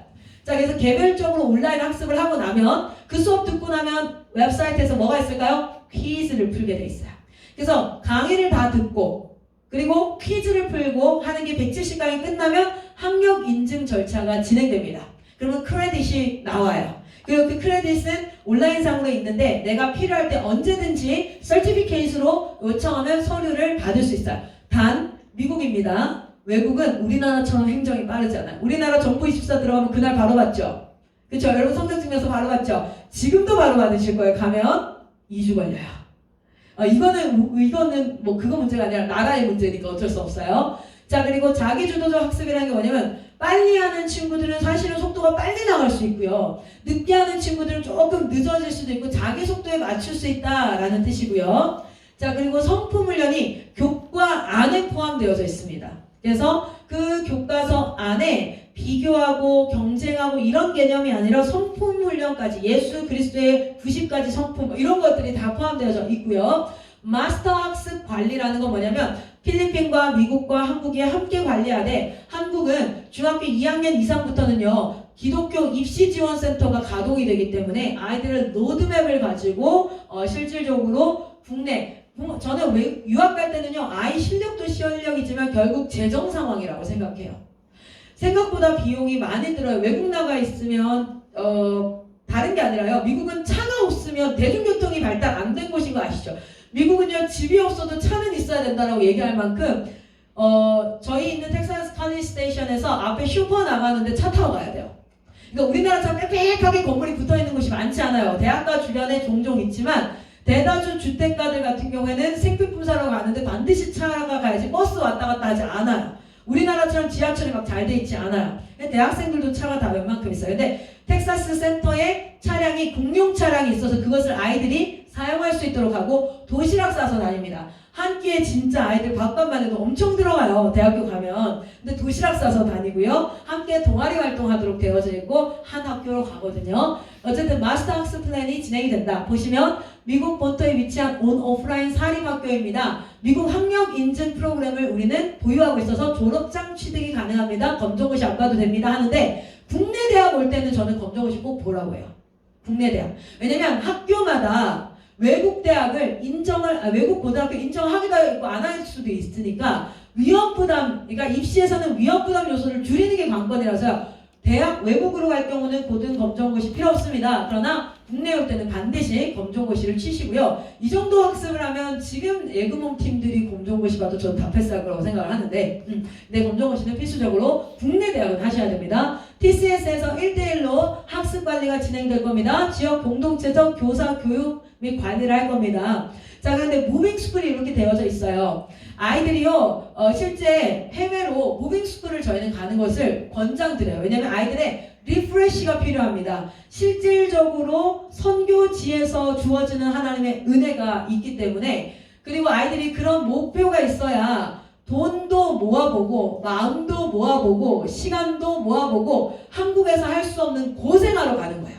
자, 그래서 개별적으로 온라인 학습을 하고 나면 그 수업 듣고 나면 웹사이트에서 뭐가 있을까요? 퀴즈를 풀게 돼 있어요. 그래서 강의를 다 듣고 그리고 퀴즈를 풀고 하는 게 170강이 끝나면 학력 인증 절차가 진행됩니다. 그러면 크레딧이 나와요. 그리고 그 크레딧은 온라인상으로 있는데 내가 필요할 때 언제든지 서티피케이트로 요청하면 서류를 받을 수 있어요. 단 미국입니다. 외국은 우리나라처럼 행정이 빠르지 않아요. 우리나라 정부24 들어가면 그날 바로 받죠. 그렇죠? 여러분 성적증명서 바로 받죠? 지금도 바로 받으실 거예요. 가면 2주 걸려요. 이거는 그거 문제가 아니라 나라의 문제니까 어쩔 수 없어요. 자, 그리고 자기주도적 학습이라는 게 뭐냐면 빨리 하는 친구들은 사실은 속도가 빨리 나갈 수 있고요. 늦게 하는 친구들은 조금 늦어질 수도 있고 자기 속도에 맞출 수 있다라는 뜻이고요. 자, 그리고 성품훈련이 교과 안에 포함되어져 있습니다. 그래서 그 교과서 안에 비교하고 경쟁하고 이런 개념이 아니라 성품 훈련까지 예수 그리스도의 90가지 성품 이런 것들이 다 포함되어 있고요. 마스터 학습 관리라는 건 뭐냐면 필리핀과 미국과 한국이 함께 관리하되 한국은 중학교 2학년 이상부터는요. 기독교 입시지원센터가 가동이 되기 때문에 아이들은 로드맵을 가지고 실질적으로 국내 저는 유학 갈 때는요. 아이 실력도 실력이지만 결국 재정 상황이라고 생각해요. 생각보다 비용이 많이 들어요. 외국 나가 있으면 다른 게 아니라요. 미국은 차가 없으면 대중교통이 발달 안 된 곳인 거 아시죠? 미국은요. 집이 없어도 차는 있어야 된다라고 얘기할 만큼 저희 있는 텍사스 칼리지 스테이션에서 앞에 슈퍼 나가는데 차 타고 가야 돼요. 그러니까 우리나라처럼 빽빽하게 건물이 붙어있는 곳이 많지 않아요. 대학가 주변에 종종 있지만 대다수 주택가들 같은 경우에는 생필품 사러 가는데 반드시 차가 가야지 버스 왔다 갔다 하지 않아요. 우리나라처럼 지하철이 막 잘 돼 있지 않아요. 대학생들도 차가 다 웬만큼 있어요. 근데 텍사스 센터에 차량이 공용 차량이 있어서 그것을 아이들이 사용할 수 있도록 하고 도시락 싸서 다닙니다. 한 끼에 진짜 아이들 밥값만 해도 엄청 들어가요. 대학교 가면. 근데 도시락 싸서 다니고요. 함께 동아리 활동하도록 되어져 있고 한 학교로 가거든요. 어쨌든 마스터 학습 플랜이 진행이 된다. 보시면 미국 본토에 위치한 온 오프라인 사립학교입니다. 미국 학력 인증 프로그램을 우리는 보유하고 있어서 졸업장 취득이 가능합니다. 검정고시 안 봐도 됩니다 하는데 국내 대학 올 때는 저는 검정고시 꼭 보라고 해요. 국내 대학. 왜냐면 학교마다 외국 대학을 외국 고등학교 인정하기도 있고 안 할 수도 있으니까 위험부담, 그러니까 입시에서는 위험부담 요소를 줄이는 게 관건이라서요. 대학 외국으로 갈 경우는 고등 검정고시 필요 없습니다. 그러나 국내 올 때는 반드시 검정고시를 치시고요. 이 정도 학습을 하면 지금 예금홈 팀들이 검정고시 봐도 저는 다 패스할 거라고 생각을 하는데 네, 검정고시는 필수적으로 국내 대학은 하셔야 됩니다. TCS에서 1대1로 학습 관리가 진행될 겁니다. 지역 공동체적 교사 교육 및 관리를 할 겁니다. 자, 그런데 무빙스쿨이 이렇게 되어져 있어요. 아이들이요, 실제 해외로 무빙스쿨을 저희는 가는 것을 권장드려요. 왜냐면 아이들의 리프레시가 필요합니다. 실질적으로 선교지에서 주어지는 하나님의 은혜가 있기 때문에 그리고 아이들이 그런 목표가 있어야 돈도 모아보고 마음도 모아보고 시간도 모아보고 한국에서 할 수 없는 고생하러 가는 거예요.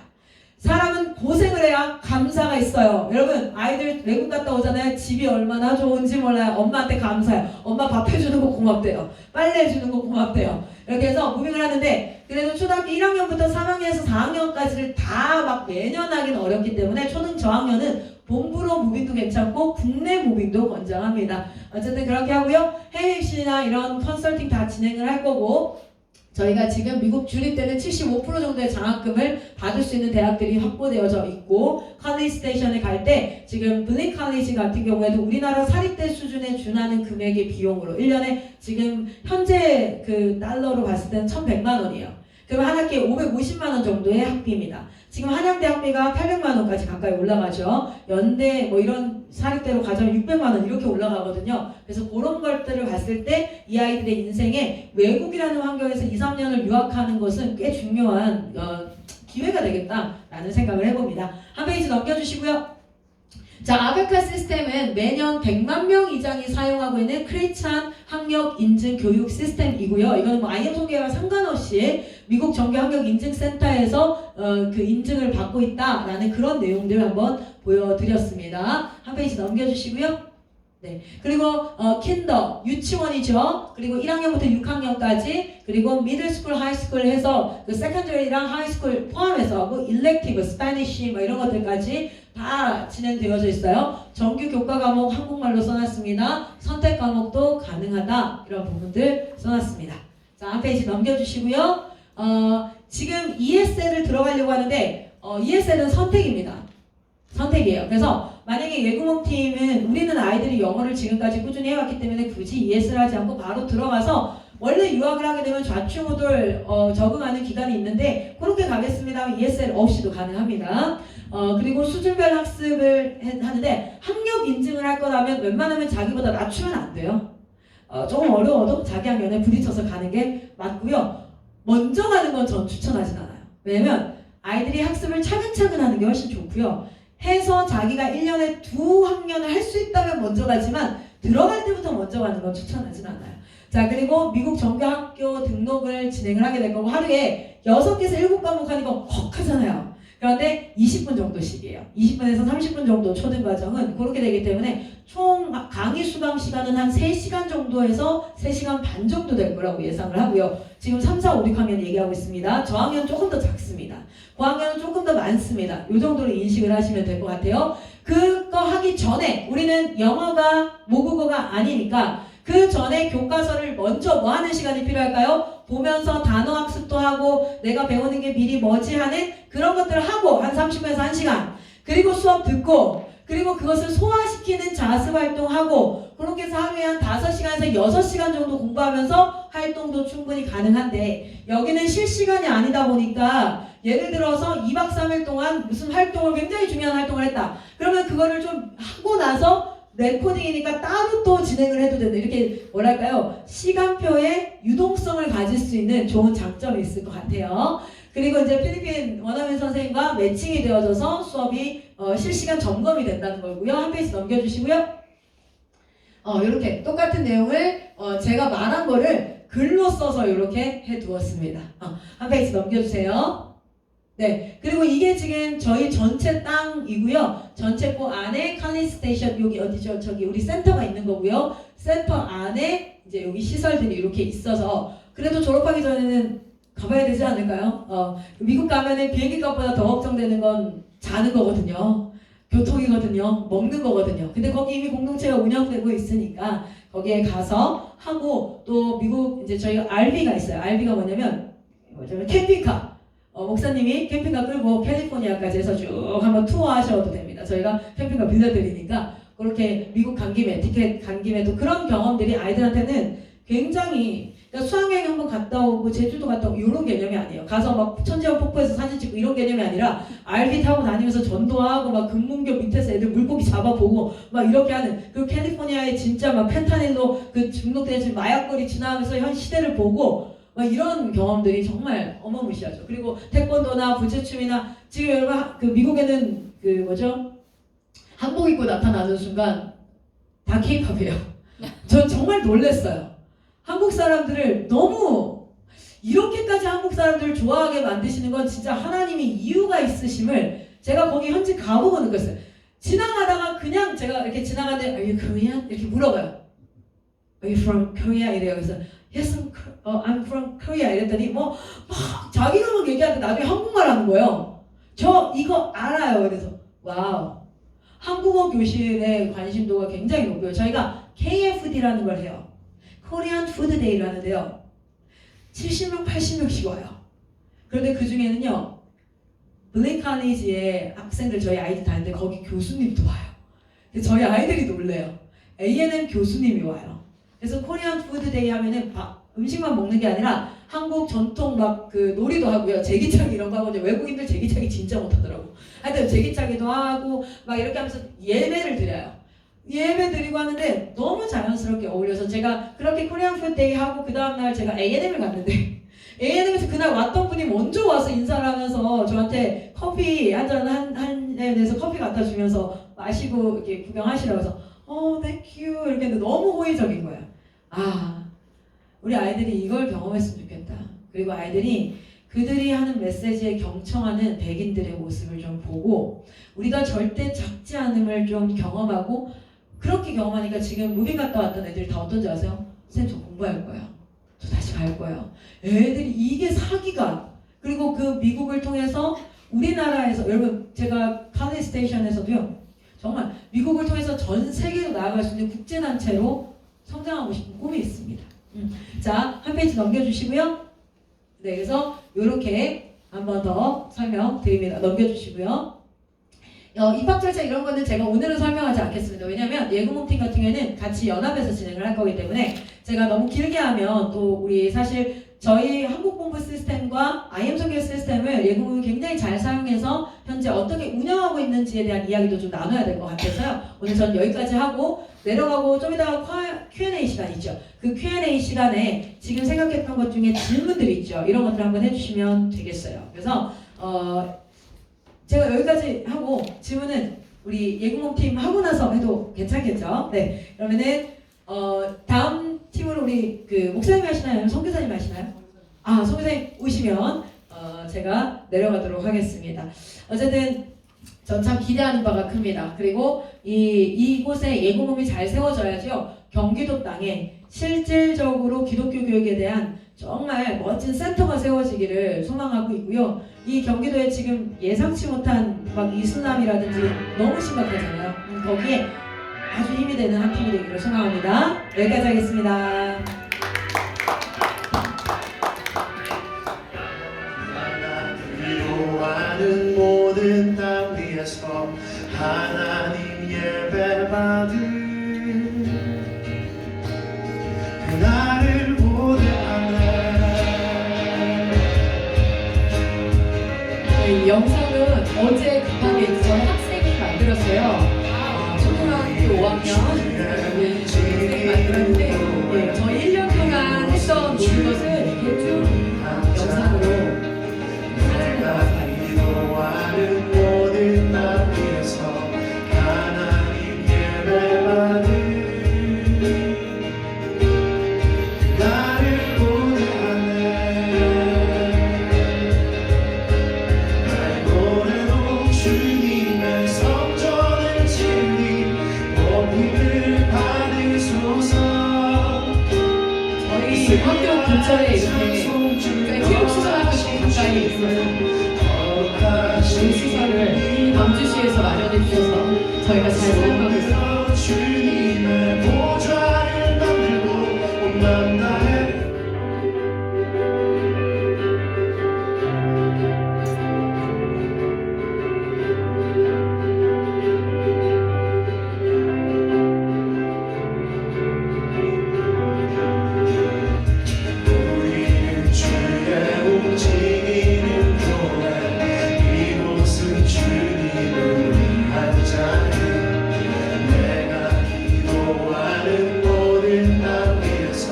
사람은 고생을 해야 감사가 있어요. 여러분 아이들 외국 갔다 오잖아요. 집이 얼마나 좋은지 몰라요. 엄마한테 감사해요. 엄마 밥 해주는 거 고맙대요. 빨래 해주는 거 고맙대요. 이렇게 해서 무빙을 하는데 그래도 초등학교 1학년부터 3학년에서 4학년까지를 다 막 매년 하기는 어렵기 때문에 초등 저학년은 본부로 무빙도 괜찮고 국내 무빙도 권장합니다. 어쨌든 그렇게 하고요. 해외 입시나 이런 컨설팅 다 진행을 할 거고 저희가 지금 미국 주립 때는 75% 정도의 장학금을 받을 수 있는 대학들이 확보되어져 있고 칼리지 스테이션에 갈 때 지금 블링 칼리지 같은 경우에도 우리나라 사립대 수준에 준하는 금액의 비용으로 1년에 지금 현재 그 달러로 봤을 때는 1,100만 원이에요. 그럼 한 학기에 550만 원 정도의 학비입니다. 지금 한양대 학비가 800만 원까지 가까이 올라가죠. 연대 뭐 이런 사립대로 가자면 600만 원 이렇게 올라가거든요. 그래서 그런 것들을 봤을 때 이 아이들의 인생에 외국이라는 환경에서 2, 3년을 유학하는 것은 꽤 중요한 기회가 되겠다라는 생각을 해봅니다. 한 페이지 넘겨주시고요. 자, 아베카 시스템은 매년 100만 명 이상이 사용하고 있는 크리스찬 학력 인증 교육 시스템이고요. 이거는 뭐 IM 통계와 상관없이 미국 정규 학력 인증 센터에서 그 인증을 받고 있다라는 그런 내용들을 한번 보여드렸습니다. 한 페이지 넘겨주시고요. 네. 그리고 킨더 유치원이죠. 그리고 1학년부터 6학년까지 그리고 미들스쿨, 하이스쿨 해서 그 세컨더리랑 하이스쿨 포함해서 뭐 일렉티브, 스파니쉬 뭐 이런 것들까지 다 진행되어져 있어요. 정규 교과 과목 한국말로 써놨습니다. 선택 과목도 가능하다. 이런 부분들 써놨습니다. 자, 한 페이지 넘겨주시고요. 지금 ESL을 들어가려고 하는데 ESL은 선택입니다. 선택이에요. 그래서 만약에 예금홈 팀은 우리는 아이들이 영어를 지금까지 꾸준히 해왔기 때문에 굳이 ESL 하지 않고 바로 들어가서 원래 유학을 하게 되면 좌충우돌 적응하는 기간이 있는데 그렇게 가겠습니다 하면 ESL 없이도 가능합니다. 그리고 수준별 학습을 하는데 학력 인증을 할 거라면 웬만하면 자기보다 낮추면 안 돼요. 조금 어려워도 자기 학년에 부딪혀서 가는 게 맞고요. 먼저 가는 건 전 추천하진 않아요. 왜냐면 아이들이 학습을 차근차근 하는 게 훨씬 좋고요. 해서 자기가 1년에 2학년을 할 수 있다면 먼저 가지만 들어갈 때부터 먼저 가는 건 추천하진 않아요. 자, 그리고 미국 정규학교 등록을 진행을 하게 될 거고 하루에 6개에서 7과목 하니까 헉 하잖아요. 그런데 20분 정도씩이에요. 20분에서 30분 정도 초등과정은 그렇게 되기 때문에 총 강의 수강 시간은 한 3시간 정도에서 3시간 반 정도 될 거라고 예상을 하고요. 지금 3, 4, 5, 6학년 얘기하고 있습니다. 저학년 조금 더 작습니다. 고학년은 조금 더 많습니다. 이 정도로 인식을 하시면 될 것 같아요. 그거 하기 전에 우리는 영어가 모국어가 아니니까 그 전에 교과서를 먼저 뭐 하는 시간이 필요할까요? 보면서 단어 학습도 하고 내가 배우는 게 미리 뭐지 하는 그런 것들을 하고 한 30분에서 1시간 그리고 수업 듣고 그리고 그것을 소화시키는 자습 활동하고 그렇게 해서 하루에 한 5시간에서 6시간 정도 공부하면서 활동도 충분히 가능한데 여기는 실시간이 아니다 보니까 예를 들어서 2박 3일 동안 무슨 활동을 굉장히 중요한 활동을 했다. 그러면 그거를 좀 하고 나서 레코딩이니까 따로 또 진행을 해도 된다. 이렇게 뭐랄까요? 시간표에 유동성을 가질 수 있는 좋은 장점이 있을 것 같아요. 그리고 이제 필리핀 원어민 선생님과 매칭이 되어져서 수업이 실시간 점검이 된다는 거고요. 한 페이지 넘겨주시고요. 이렇게 똑같은 내용을 제가 말한 거를 글로 써서 이렇게 해두었습니다. 한 페이지 넘겨주세요. 네, 그리고 이게 지금 저희 전체 땅이고요. 전체 그 안에 컬리지 스테이션 여기 어디죠? 저기 우리 센터가 있는 거고요. 센터 안에 이제 여기 시설들이 이렇게 있어서 그래도 졸업하기 전에는 가봐야 되지 않을까요? 미국 가면은 비행기 값보다 더 걱정되는 건 자는 거거든요. 교통이거든요. 먹는 거거든요. 근데 거기 이미 공동체가 운영되고 있으니까 거기에 가서 하고 또 미국 이제 저희가 RV가 있어요. RV가 뭐냐면 캠핑카. 목사님이 캠핑카 끌고 캘리포니아까지 해서 쭉 한번 투어 하셔도 됩니다. 저희가 캠핑카 빌려드리니까 그렇게 미국 간 김에 티켓 간 김에 또 그런 경험들이 아이들한테는 굉장히 그러니까 수학여행 한번 갔다 오고 제주도 갔다 오고 이런 개념이 아니에요. 가서 막 천지연 폭포에서 사진 찍고 이런 개념이 아니라 RV 타고 다니면서 전도하고 막 금문교 밑에서 애들 물고기 잡아보고 막 이렇게 하는 그 캘리포니아에 진짜 막 펜타닐로 그 중독된 마약거리 지나가면서 현 시대를 보고 막 이런 경험들이 정말 어마무시하죠. 그리고 태권도나 부채춤이나 지금 여러분 그 미국에는 그 뭐죠? 한복 입고 나타나는 순간 다 케이팝이에요. 전 정말 놀랐어요. 한국 사람들을 너무 이렇게까지 한국 사람들을 좋아하게 만드시는 건 진짜 하나님이 이유가 있으심을 제가 거기 현지 가보고 느꼈어요. 지나가다가 그냥 제가 이렇게 지나가는데 Are you Korean? 이렇게 물어봐요. Are you from Korea? 이래요. 그래서 Yes, I'm from Korea. 이랬더니 막 자기가 막 얘기하는데 나중에 한국말 하는 거예요. 저 이거 알아요. 그래서 와우. 한국어 교실에 관심도가 굉장히 높고요. 저희가 KFD라는 걸 해요. Korean Food Day를 하는데요. 70명, 80명씩 와요. 그런데 그 중에는요. 블레이크 칼리지의 학생들 저희 아이들 다니는데 거기 교수님도 와요. 저희 아이들이 놀래요. A&M 교수님이 와요. 그래서 코리안 푸드 데이 하면은 음식만 먹는 게 아니라 한국 전통 막 그 놀이도 하고요. 제기차기 이런 거 하고 이제 외국인들 제기차기 진짜 못하더라고. 하여튼 제기차기도 하고 막 이렇게 하면서 예배를 드려요. 예배 드리고 하는데 너무 자연스럽게 어울려서 제가 그렇게 코리안 푸드 데이 하고 그 다음날 제가 A&M을 갔는데 A&M에서 그날 왔던 분이 먼저 와서 인사를 하면서 저한테 커피 한잔 한에서 커피 갖다 주면서 마시고 이렇게 구경하시라고 해서 thank you 이렇게 했는데 너무 호의적인 거예요. 우리 아이들이 이걸 경험했으면 좋겠다. 그리고 아이들이 그들이 하는 메시지에 경청하는 백인들의 모습을 좀 보고 우리가 절대 작지 않음을 좀 경험하고 그렇게 경험하니까 지금 무빙 갔다 왔던 애들이 다 어떤지 아세요? 선생님 저 공부할 거예요. 저 다시 갈 거예요. 애들이 이게 사기가 그리고 그 미국을 통해서 우리나라에서 여러분 제가 카네디 스테이션에서도요. 정말 미국을 통해서 전 세계로 나아갈 수 있는 국제단체로 성장하고 싶은 꿈이 있습니다. 자, 한 페이지 넘겨주시고요. 네, 그래서 이렇게 한 번 더 설명드립니다. 넘겨주시고요. 입학 절차 이런 거는 제가 오늘은 설명하지 않겠습니다. 왜냐하면 예금홈팀 같은 경우에는 같이 연합해서 진행을 할 거기 때문에 제가 너무 길게 하면 또 우리 사실 저희 한국 공부 시스템과 IM소교 시스템을 예금홈이 굉장히 잘 사용해서 현재 어떻게 운영하고 있는지에 대한 이야기도 좀 나눠야 될 것 같아서요. 오늘 전 여기까지 하고 내려가고 좀 이따가 Q&A 시간 있죠. 그 Q&A 시간에 지금 생각했던 것 중에 질문들이 있죠. 이런 것들 한번 해주시면 되겠어요. 그래서 제가 여기까지 하고 질문은 우리 예공팀 하고 나서 해도 괜찮겠죠? 네, 그러면은 다음 팀으로 우리 그 목사님 하시나요? 아니면 선교사님 하시나요? 아, 선교사님 오시면 제가 내려가도록 하겠습니다. 어쨌든 전 참 기대하는 바가 큽니다. 그리고 이곳에 예공홈이 잘 세워져야죠. 경기도 땅에 실질적으로 기독교 교육에 대한 정말 멋진 센터가 세워지기를 소망하고 있고요. 이 경기도에 지금 예상치 못한 막 이슬람이라든지 너무 심각하잖아요. 거기에 아주 힘이 되는 한 팀이 되기를 소망합니다. 여기까지 하겠습니다. 위로하는 모든 땅 위에서 하나님 예배받은 그날을 보내하네. 이 영상은 어제 급하게 저희 학생이 만들었어요. 초등학교 5학년 학생이 만들었는데 저희 1년 동안 했던 모든 것을 이렇게 쭉 영상으로 기도하는 모든 땅 위에서 하나님 예배받은 나를 보내하네. 날고래로 주님의 성전을 지으니 복음을 받으소서. 저희 학교 근처에 이렇게 체육시설하고 가까이 있어요. 이 시설을 광주시에서 마련해 주셔서 저희가 잘 사용하고 있습니다. 주님의 보좌를 만들고 온맘 다해 우리는 주의 움직이는 교회 이곳은 주님을 위한 자리 내가 기도하는 모든 땅 위에서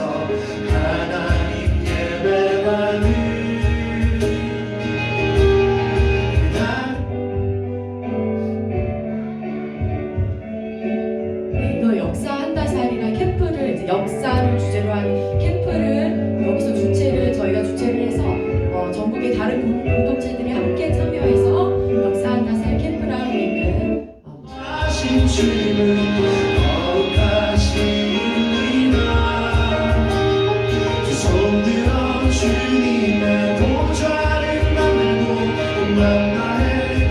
하나님 예배받는 이거 역사 한다살이랑 캠프를 이제 역사를 주제로 한 캠프를 여기서 저희가 주최를 해서 전국의 다른 공동체들이 함께 참여해서 역사 한다살 캠프를 하고 있는 하신 주님은 거룩하십니다. 두 손 들어 주님의 보좌를 만들고 온맘 다해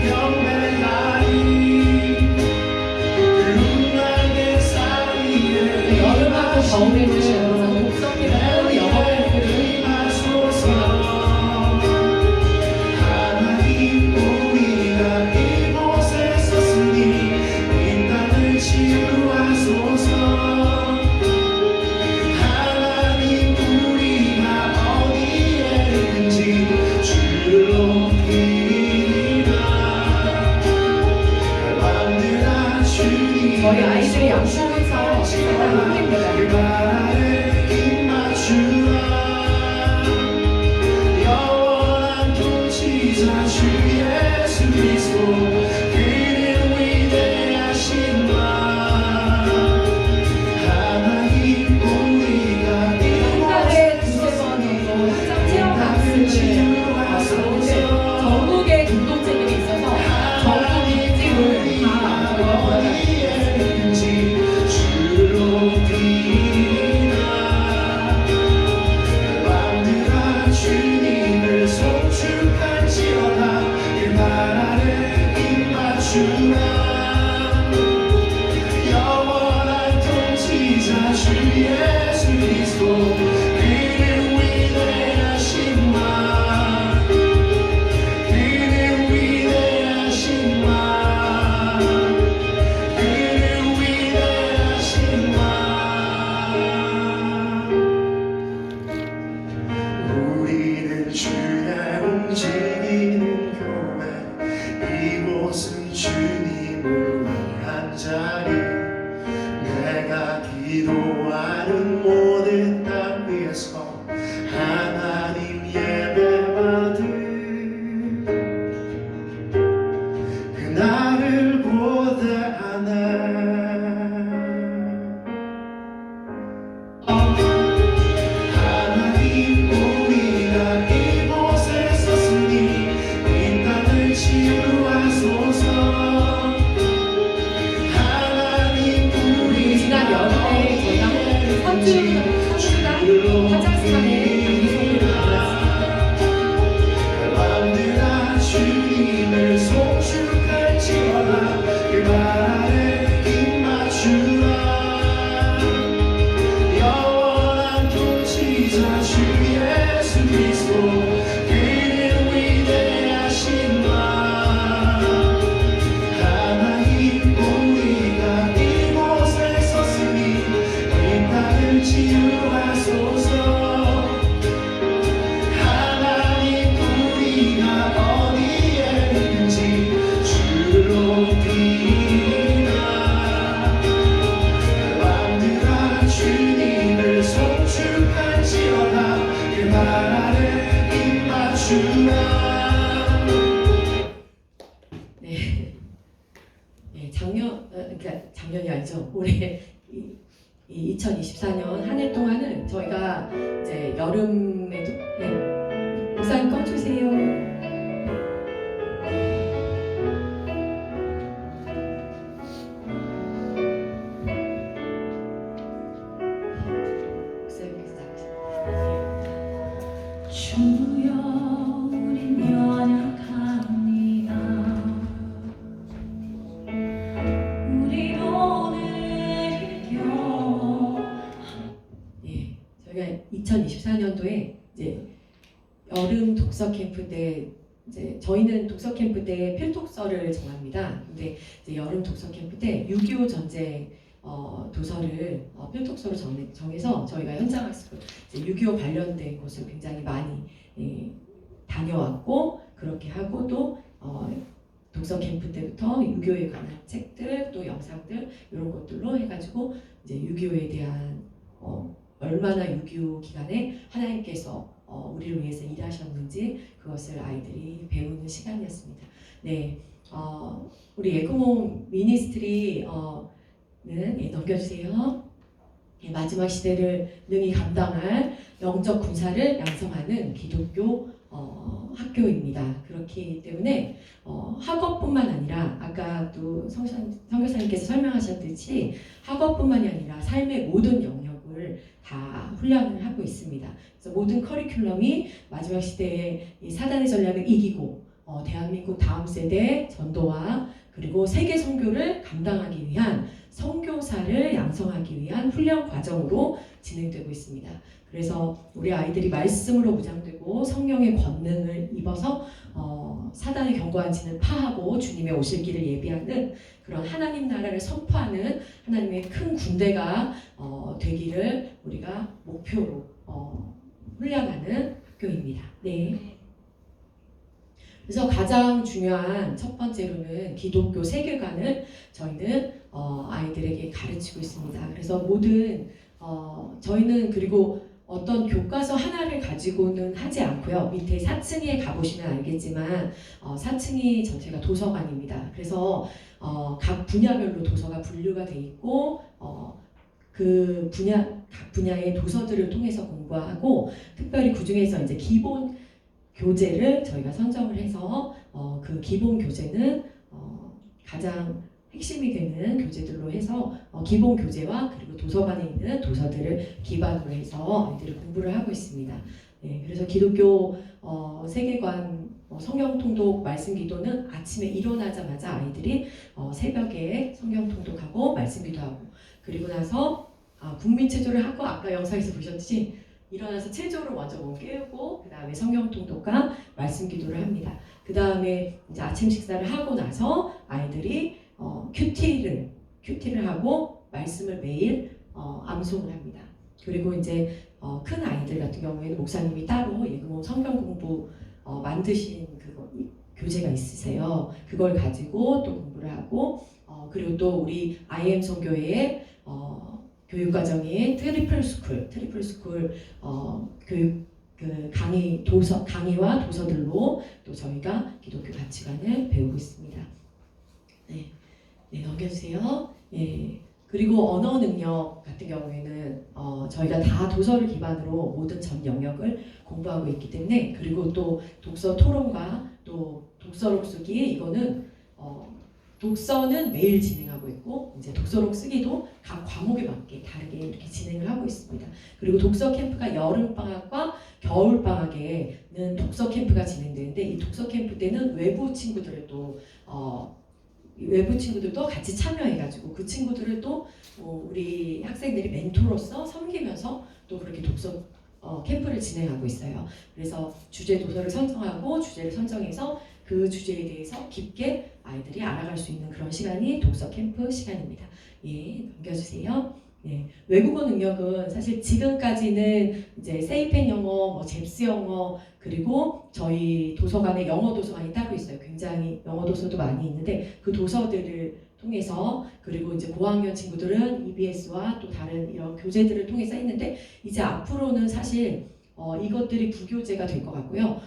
경배하리. 그 날개 사이에 여름하고 겨울에는 항상 독서기를 하고 영어 공부를 임하소서. 하나님 우리가 이곳에 섰으니 이 땅을 치유하소서. 하나님 우리가 어디에 있는지 주를 높이리라. 열방들아 주님 저희 아이들이 양수하면서 정말 힘듭니다. 그 말에 입 맞추라. 영원한 통치자 주 예수 그리스도 그는 위대하신 분. 하나님 우리가 한 달에 두세 번 정도 현장 체험 학습을 하는데 전국에 공동체들이 있어서 전국 일지를 다 저희가 돌아다니고 주를 높이라. 열방들아 주님을 송축할지어다. 그 말 아래 입 맞추라. 영원한 통치자 주 예수 그리스도 그는 위대하신 분. 그는 위대하신 분. 그는 위대하신 분. 우리는 주의 움직이는 교회 이곳은 주님을 위한 자리 내가 기도하는 모든 땅 위에서 하나님 예배받은 그날을 보다 우리가 이곳에 섰으니 이 땅을 치유하소서. 하나님 우리 지난 여름에 저희가 선주가 화장시간에 강의송을 마음들아 주님을 송축할지어다. 그 말 아래 입 맞추라. 영원한 통치자 주 예수 그리스도 그는 위대하신 바. 하나님 우리가 이곳에 섰으니 이 땅을 치유하소서. 하나님 우리가 어디에 있는지 주를 높이라. 마음들아 주님을 송축할지어다. 그 말 아래 입 맞추라. 네. 네, 그러니까 작년이 아니죠. 올해 2024년 한 해 동안은 저희가 이제 여름에도 목사님 꺼주세요. 목사님께서 나가시죠. 주여 우린 연약합니다. 우리로 내리켜. 예, 저희가 2024년도에 이제 여름 독서 캠프 때 이제 저희는 독서 캠프 때 필독서를 정합니다. 근데 이제 여름 독서 캠프 때 6.25 전쟁 도서를 필독서로 정해서 저희가 현장학습을 6.25 관련된 곳을 굉장히 많이 다녀왔고 그렇게 하고 또 독서 캠프 때부터 6.25에 관한 책들 또 영상들 이런 것들로 해가지고 이제 6.25에 대한 얼마나 6.25 기간에 하나님께서 우리를 위해서 일하셨는지 그것을 아이들이 배우는 시간이었습니다. 네, 우리 에그몽 미니스트리 는 넘겨주세요. 마지막 시대를 능히 감당할 영적 군사를 양성하는 기독교 학교입니다. 그렇기 때문에 학업뿐만 아니라 아까 또 선교사님께서 설명하셨듯이 학업뿐만이 아니라 삶의 모든 영역을 다 훈련을 하고 있습니다. 그래서 모든 커리큘럼이 마지막 시대의 이 사단의 전략을 이기고 대한민국 다음 세대 전도와 그리고 세계 선교를 감당하기 위한 선교사를 양성하기 위한 훈련 과정으로 진행되고 있습니다. 그래서 우리 아이들이 말씀으로 무장되고 성령의 권능을 입어서 사단의 견고한 진을 파하고 주님의 오실 길을 예비하는 그런 하나님 나라를 선포하는 하나님의 큰 군대가 되기를 우리가 목표로 훈련하는 학교입니다. 네. 그래서 가장 중요한 첫 번째로는 기독교 세계관을 저희는 아이들에게 가르치고 있습니다. 그래서 모든 저희는 그리고 어떤 교과서 하나를 가지고는 하지 않고요. 밑에 4층에 가보시면 알겠지만 4층이 전체가 도서관입니다. 그래서 각 분야별로 도서가 분류가 돼 있고 그 각 분야의 도서들을 통해서 공부하고 특별히 그 중에서 이제 기본 교재를 저희가 선정을 해서 그 기본 교재는 가장 핵심이 되는 교재들로 해서 기본 교재와 그리고 도서관에 있는 도서들을 기반으로 해서 아이들이 공부를 하고 있습니다. 네, 그래서 기독교 세계관 성경 통독 말씀 기도는 아침에 일어나자마자 아이들이 새벽에 성경 통독하고 말씀 기도하고 그리고 나서 국민 체조를 하고 아까 영상에서 보셨듯이 일어나서 체조를 먼저 몸 깨우고 그 다음에 성경 통독과 말씀 기도를 합니다. 그 다음에 이제 아침 식사를 하고 나서 아이들이 큐티를 하고 말씀을 매일 암송을 합니다. 그리고 이제 큰 아이들 같은 경우에는 목사님이 따로 예금원 성경 공부 만드신 그거 교재가 있으세요. 그걸 가지고 또 공부를 하고 그리고 또 우리 IM 선교회의 교육과정인 트리플 스쿨 교육 그 강의와 도서들로 또 저희가 기독교 가치관을 배우고 있습니다. 네, 넘겨주세요. 예, 그리고 언어 능력 같은 경우에는 저희가 다 도서를 기반으로 모든 전 영역을 공부하고 있기 때문에, 그리고 또 독서 토론과 또 독서록 쓰기, 이거는 독서는 매일 진행하고 있고, 이제 독서록 쓰기도 각 과목에 맞게 다르게 이렇게 진행을 하고 있습니다. 그리고 독서 캠프가 여름 방학과 겨울 방학에는 독서 캠프가 진행되는데, 이 독서 캠프 때는 외부 친구들을 또 외부 친구들도 같이 참여해가지고 그 친구들을 또 우리 학생들이 멘토로서 섬기면서 또 그렇게 독서 캠프를 진행하고 있어요. 그래서 주제 도서를 선정하고 주제를 선정해서 그 주제에 대해서 깊게 아이들이 알아갈 수 있는 그런 시간이 독서 캠프 시간입니다. 예, 넘겨주세요. 네, 외국어 능력은 사실 지금까지는 이제 세이펜 영어, 뭐 잽스 영어, 그리고 저희 도서관에 영어 도서관이 따로 있어요. 굉장히 영어 도서도 많이 있는데 그 도서들을 통해서, 그리고 이제 고학년 친구들은 EBS와 또 다른 이런 교재들을 통해서 했는데, 이제 앞으로는 사실 이것들이 부교재가 될 것 같고요.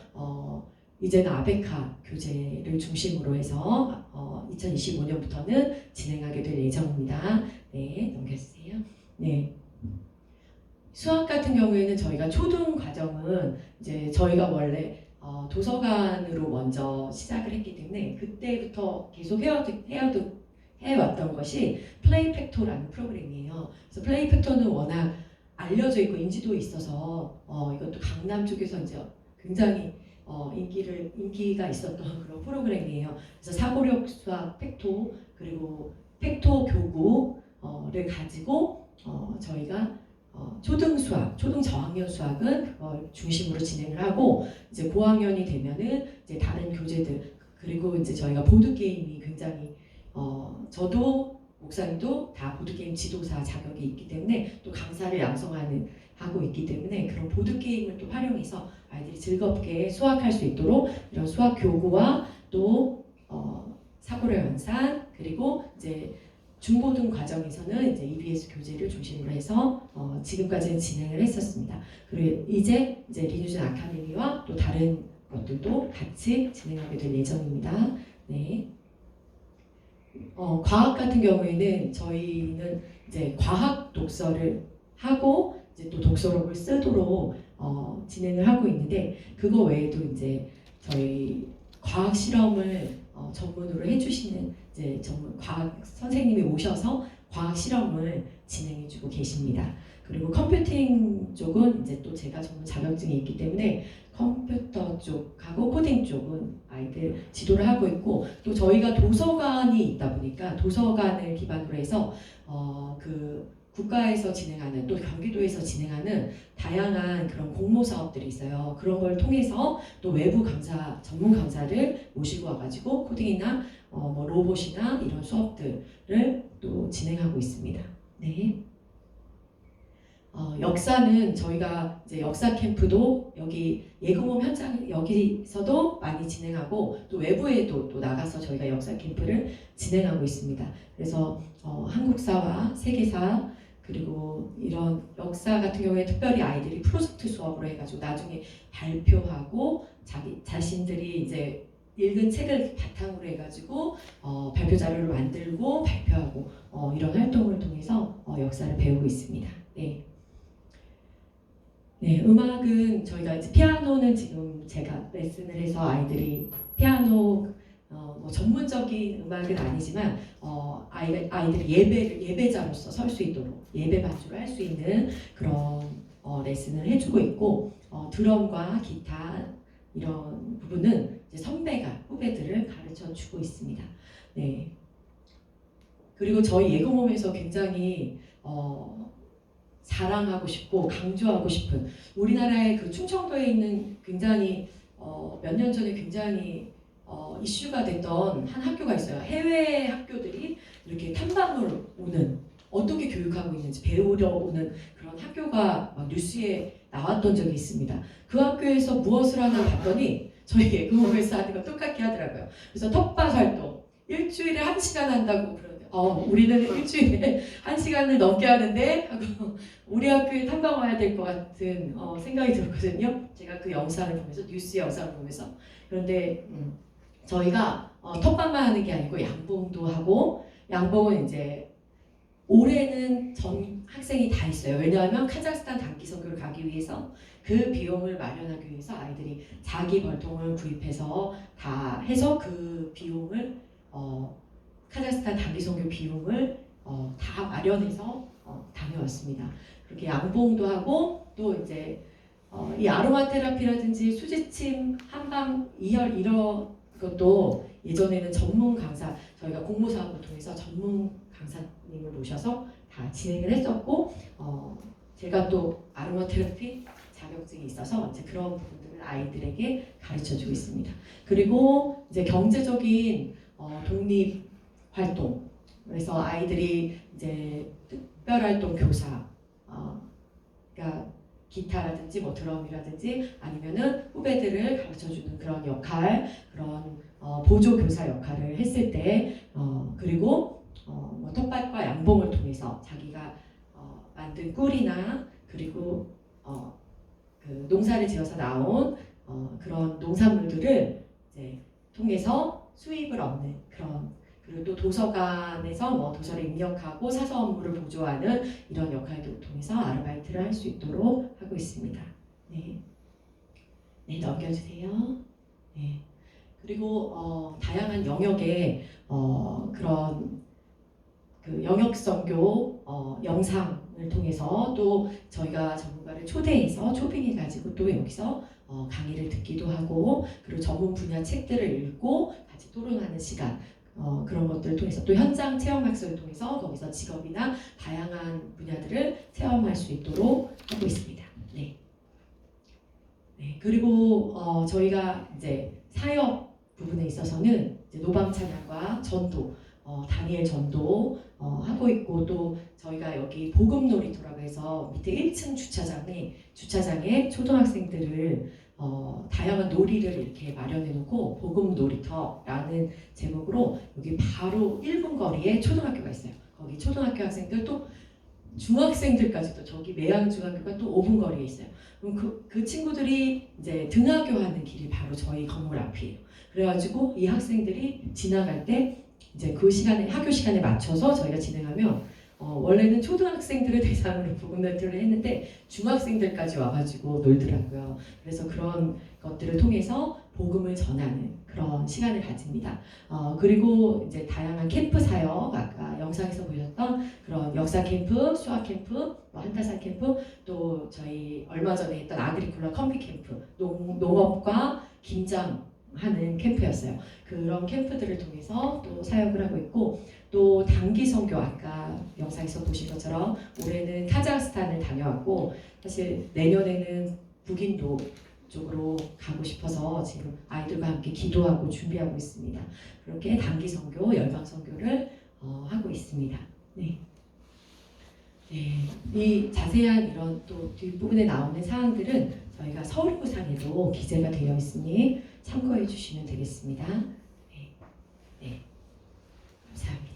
이제는 아베카 교재를 중심으로 해서 2025년부터는 진행하게 될 예정입니다. 네, 넘겨주세요. 네. 수학 같은 경우에는 저희가 초등 과정은 이제 저희가 원래 도서관으로 먼저 시작을 했기 때문에 그때부터 계속 해왔던 것이 플레이팩토라는 프로그램이에요. 그래서 플레이팩토는 워낙 알려져 있고 인지도에 있어서 이것도 강남 쪽에서 이제 굉장히 인기가 있었던 그런 프로그램이에요. 그래서 사고력 수학 팩토, 그리고 팩토 교구를 가지고 저희가 초등 수학, 초등 저학년 수학은 그걸 중심으로 진행을 하고, 이제 고학년이 되면은 이제 다른 교재들, 그리고 이제 저희가 보드 게임이 굉장히 저도 목사님도 다 보드 게임 지도사 자격이 있기 때문에 또 강사를 하고 있기 때문에 그런 보드 게임을 또 활용해서 아이들이 즐겁게 수학할 수 있도록 이런 수학 교구와 또 사고력 연산, 그리고 이제 중고등 과정에서는 이제 EBS 교재를 중심으로 해서 지금까지는 진행을 했었습니다. 그리고 이제 리뉴전 아카데미와 또 다른 것들도 같이 진행하게 될 예정입니다. 네. 과학 같은 경우에는 저희는 이제 과학 독서를 하고 이제 또 독서록을 쓰도록 진행을 하고 있는데, 그거 외에도 이제 저희 과학 실험을 전문으로 해주시는 이제 전문 과학 선생님이 오셔서 과학 실험을 진행해주고 계십니다. 그리고 컴퓨팅 쪽은 이제 또 제가 전문 자격증이 있기 때문에 컴퓨터 쪽하고 코딩 쪽은 아이들 지도를 하고 있고, 또 저희가 도서관이 있다 보니까 도서관을 기반으로 해서 그 국가에서 진행하는, 또 경기도에서 진행하는 다양한 그런 공모 사업들이 있어요. 그런 걸 통해서 또 외부 강사, 전문 강사를 모시고 와가지고 코딩이나 뭐 로봇이나 이런 수업들을 또 진행하고 있습니다. 네. 역사는 저희가 이제 역사 캠프도 여기 예금홈 현장 여기서도 많이 진행하고, 또 외부에도 또 나가서 저희가 역사 캠프를 진행하고 있습니다. 그래서 한국사와 세계사, 그리고 이런 역사 같은 경우에 특별히 아이들이 프로젝트 수업으로 해가지고 나중에 발표하고 자신들이 이제 읽은 책을 바탕으로 해가지고 발표 자료를 만들고 발표하고 이런 활동을 통해서 역사를 배우고 있습니다. 네. 네, 음악은 저희가 이제 피아노는 지금 제가 레슨을 해서 아이들이 피아노 뭐 전문적인 음악은 아니지만 아이들이 예배자로서 설 수 있도록 예배 반주를 할 수 있는 그런 레슨을 해주고 있고, 드럼과 기타 이런 부분은 이제 선배가 후배들을 가르쳐 주고 있습니다. 네. 그리고 저희 예금홈에서 굉장히 자랑하고 싶고 강조하고 싶은, 우리나라의 그 충청도에 있는 굉장히 몇 년 전에 굉장히 이슈가 됐던 한 학교가 있어요. 해외 학교들이 이렇게 탐방을 오는, 어떻게 교육하고 있는지 배우러 오는 그런 학교가 막 뉴스에 나왔던 적이 있습니다. 그 학교에서 무엇을 하나 봤더니 저희 예금홈에서 하는 거 똑같게 하더라고요. 그래서 텃밭 활동 일주일에 1시간 한다고 그러는데 우리는 일주일에 1시간을 넘게 하는데 하고 우리 학교에 탐방 와야 될 것 같은 생각이 들었거든요. 제가 그 영상을 보면서, 뉴스 영상을 보면서. 그런데 저희가 텃밭만 하는 게 아니고 양봉도 하고, 양봉은 이제 올해는 전 학생이 다 있어요. 왜냐하면 카자흐스탄 단기 선교를 가기 위해서 그 비용을 마련하기 위해서 아이들이 자기 벌통을 구입해서 다 해서 그 비용을 카자흐스탄 단기 선교 비용을 다 마련해서 다녀왔습니다. 그렇게 양봉도 하고 또 이제 이 아로마 테라피라든지 수지침, 한방 이열 이런 것도 예전에는 전문 강사 저희가 공모사업을 통해서 전문 강사님을 모셔서 다 진행을 했었고 제가 또 아로마 테라피 자격증이 있어서 이제 그런 부분들을 아이들에게 가르쳐 주고 있습니다. 그리고 이제 경제적인 독립 활동 그래서 아이들이 이제 특별활동 교사 그러니까 기타라든지 뭐 드럼이라든지 아니면은 후배들을 가르쳐주는 그런 역할, 그런 보조 교사 역할을 했을 때 그리고 뭐 텃밭과 양봉을 통해서 자기가 만든 꿀이나 그리고 그 농사를 지어서 나온 그런 농산물들을 이제 통해서 수입을 얻는 그런 그리고 또 도서관에서 뭐 도서를 입력하고 사서 업무를 보조하는 이런 역할도 통해서 아르바이트를 할 수 있도록 하고 있습니다. 네, 네 넘겨주세요. 네, 그리고 다양한 영역의 그런 그 영역 선교 영상을 통해서 또 저희가 전문가를 초대해서 초빙해가지고 또 여기서 강의를 듣기도 하고 그리고 전문 분야 책들을 읽고 같이 토론하는 시간. 그런 것들을 통해서 또 현장 체험 학습을 통해서 거기서 직업이나 다양한 분야들을 체험할 수 있도록 하고 있습니다. 네. 네. 그리고 저희가 이제 사역 부분에 있어서는 이제 노방 찬양과 전도, 다니엘 전도 하고 있고 또 저희가 여기 복음 놀이터라고 해서 밑에 1층 주차장에 초등학생들을 다양한 놀이를 이렇게 마련해 놓고 복음 놀이터라는 제목으로 여기 바로 1분 거리에 초등학교가 있어요. 거기 초등학교 학생들 또 중학생들까지도 저기 매양 중학교가 또 5분 거리에 있어요. 그럼 그 친구들이 이제 등하교하는 길이 바로 저희 건물 앞이에요. 그래가지고 이 학생들이 지나갈 때 이제 그 시간에 학교 시간에 맞춰서 저희가 진행하면 원래는 초등학생들을 대상으로 복음 놀이터를 했는데 중학생들까지 와가지고 놀더라고요. 그래서 그런 것들을 통해서 복음을 전하는 그런 시간을 가집니다. 그리고 이제 다양한 캠프 사역, 아까 영상에서 보셨던 그런 역사 캠프, 수학 캠프, 뭐 한타산 캠프, 또 저희 얼마 전에 했던 아그리콜라 컴비 캠프, 농업과 김장하는 캠프였어요. 그런 캠프들을 통해서 또 사역을 하고 있고 또 단기 선교 아까 영상에서 보신 것처럼 올해는 카자흐스탄을 다녀왔고 사실 내년에는 북인도 쪽으로 가고 싶어서 지금 아이들과 함께 기도하고 준비하고 있습니다. 그렇게 단기 선교, 열방 선교를 하고 있습니다. 네. 네. 이 자세한 이런 또 뒷부분에 나오는 사항들은 저희가 서울구상에도 기재가 되어 있으니 참고해 주시면 되겠습니다. 네. 네. 감사합니다.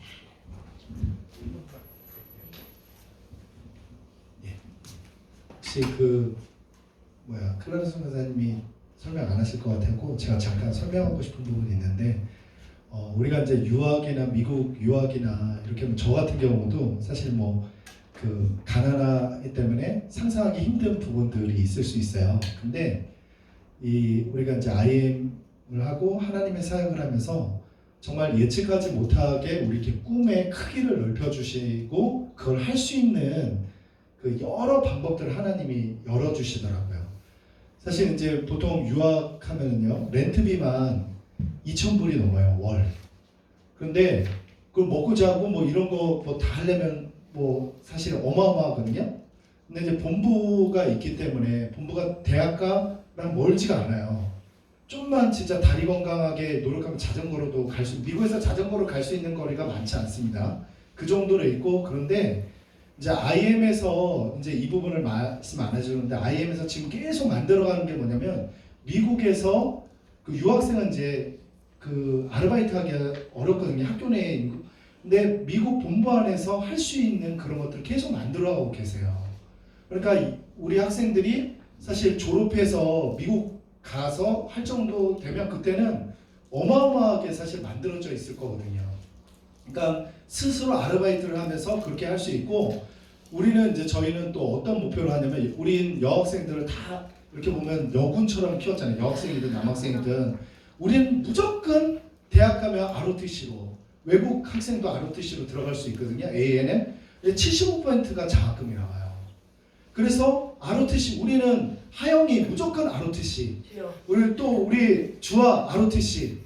혹시 클라라 선교사님이 설명 안 하실 것 같고 제가 잠깐 설명하고 싶은 부분이 있는데 우리가 이제 유학이나 미국 유학이나 이렇게 하면 저 같은 경우도 사실 그 가난하기 때문에 상상하기 힘든 부분들이 있을 수 있어요. 근데 우리가 이제 IM을 하고 하나님의 사역을 하면서 정말 예측하지 못하게 우리 이렇게 꿈의 크기를 넓혀주시고 그걸 할 수 있는 그 여러 방법들을 하나님이 열어주시더라고요. 사실 이제 보통 유학하면은요 렌트비만 2,000불이 넘어요 월. 그런데 그걸 먹고 자고 뭐 이런 거 뭐 다 하려면 뭐 사실 어마어마하거든요. 근데 이제 본부가 있기 때문에 본부가 대학가랑 멀지가 않아요. 좀만 진짜 다리 건강하게 노력하면 자전거로도 미국에서 자전거로 갈 수 있는 거리가 많지 않습니다. 그 정도로 있고 그런데 이제 IM에서 이제 이 부분을 말씀 안 해주는데 IM에서 지금 계속 만들어가는 게 뭐냐면 미국에서 그 유학생은 이제 그 아르바이트 하기 어렵거든요. 학교 내에. 근데 미국 본부 안에서 할 수 있는 그런 것들을 계속 만들어가고 계세요. 그러니까 우리 학생들이 사실 졸업해서 미국 가서 할 정도 되면 그때는 어마어마하게 사실 만들어져 있을 거거든요. 그러니까 스스로 아르바이트를 하면서 그렇게 할 수 있고 우리는 이제 저희는 또 어떤 목표를 하냐면 우린 여학생들을 다 이렇게 보면 여군처럼 키웠잖아요. 여학생이든 남학생이든 우리는 무조건 대학 가면 ROTC로 외국 학생도 ROTC로 들어갈 수 있거든요. ANM 75%가 장학금이 나와요. 그래서 ROTC 우리는 하영이 무조건 ROTC 우리 주아 ROTC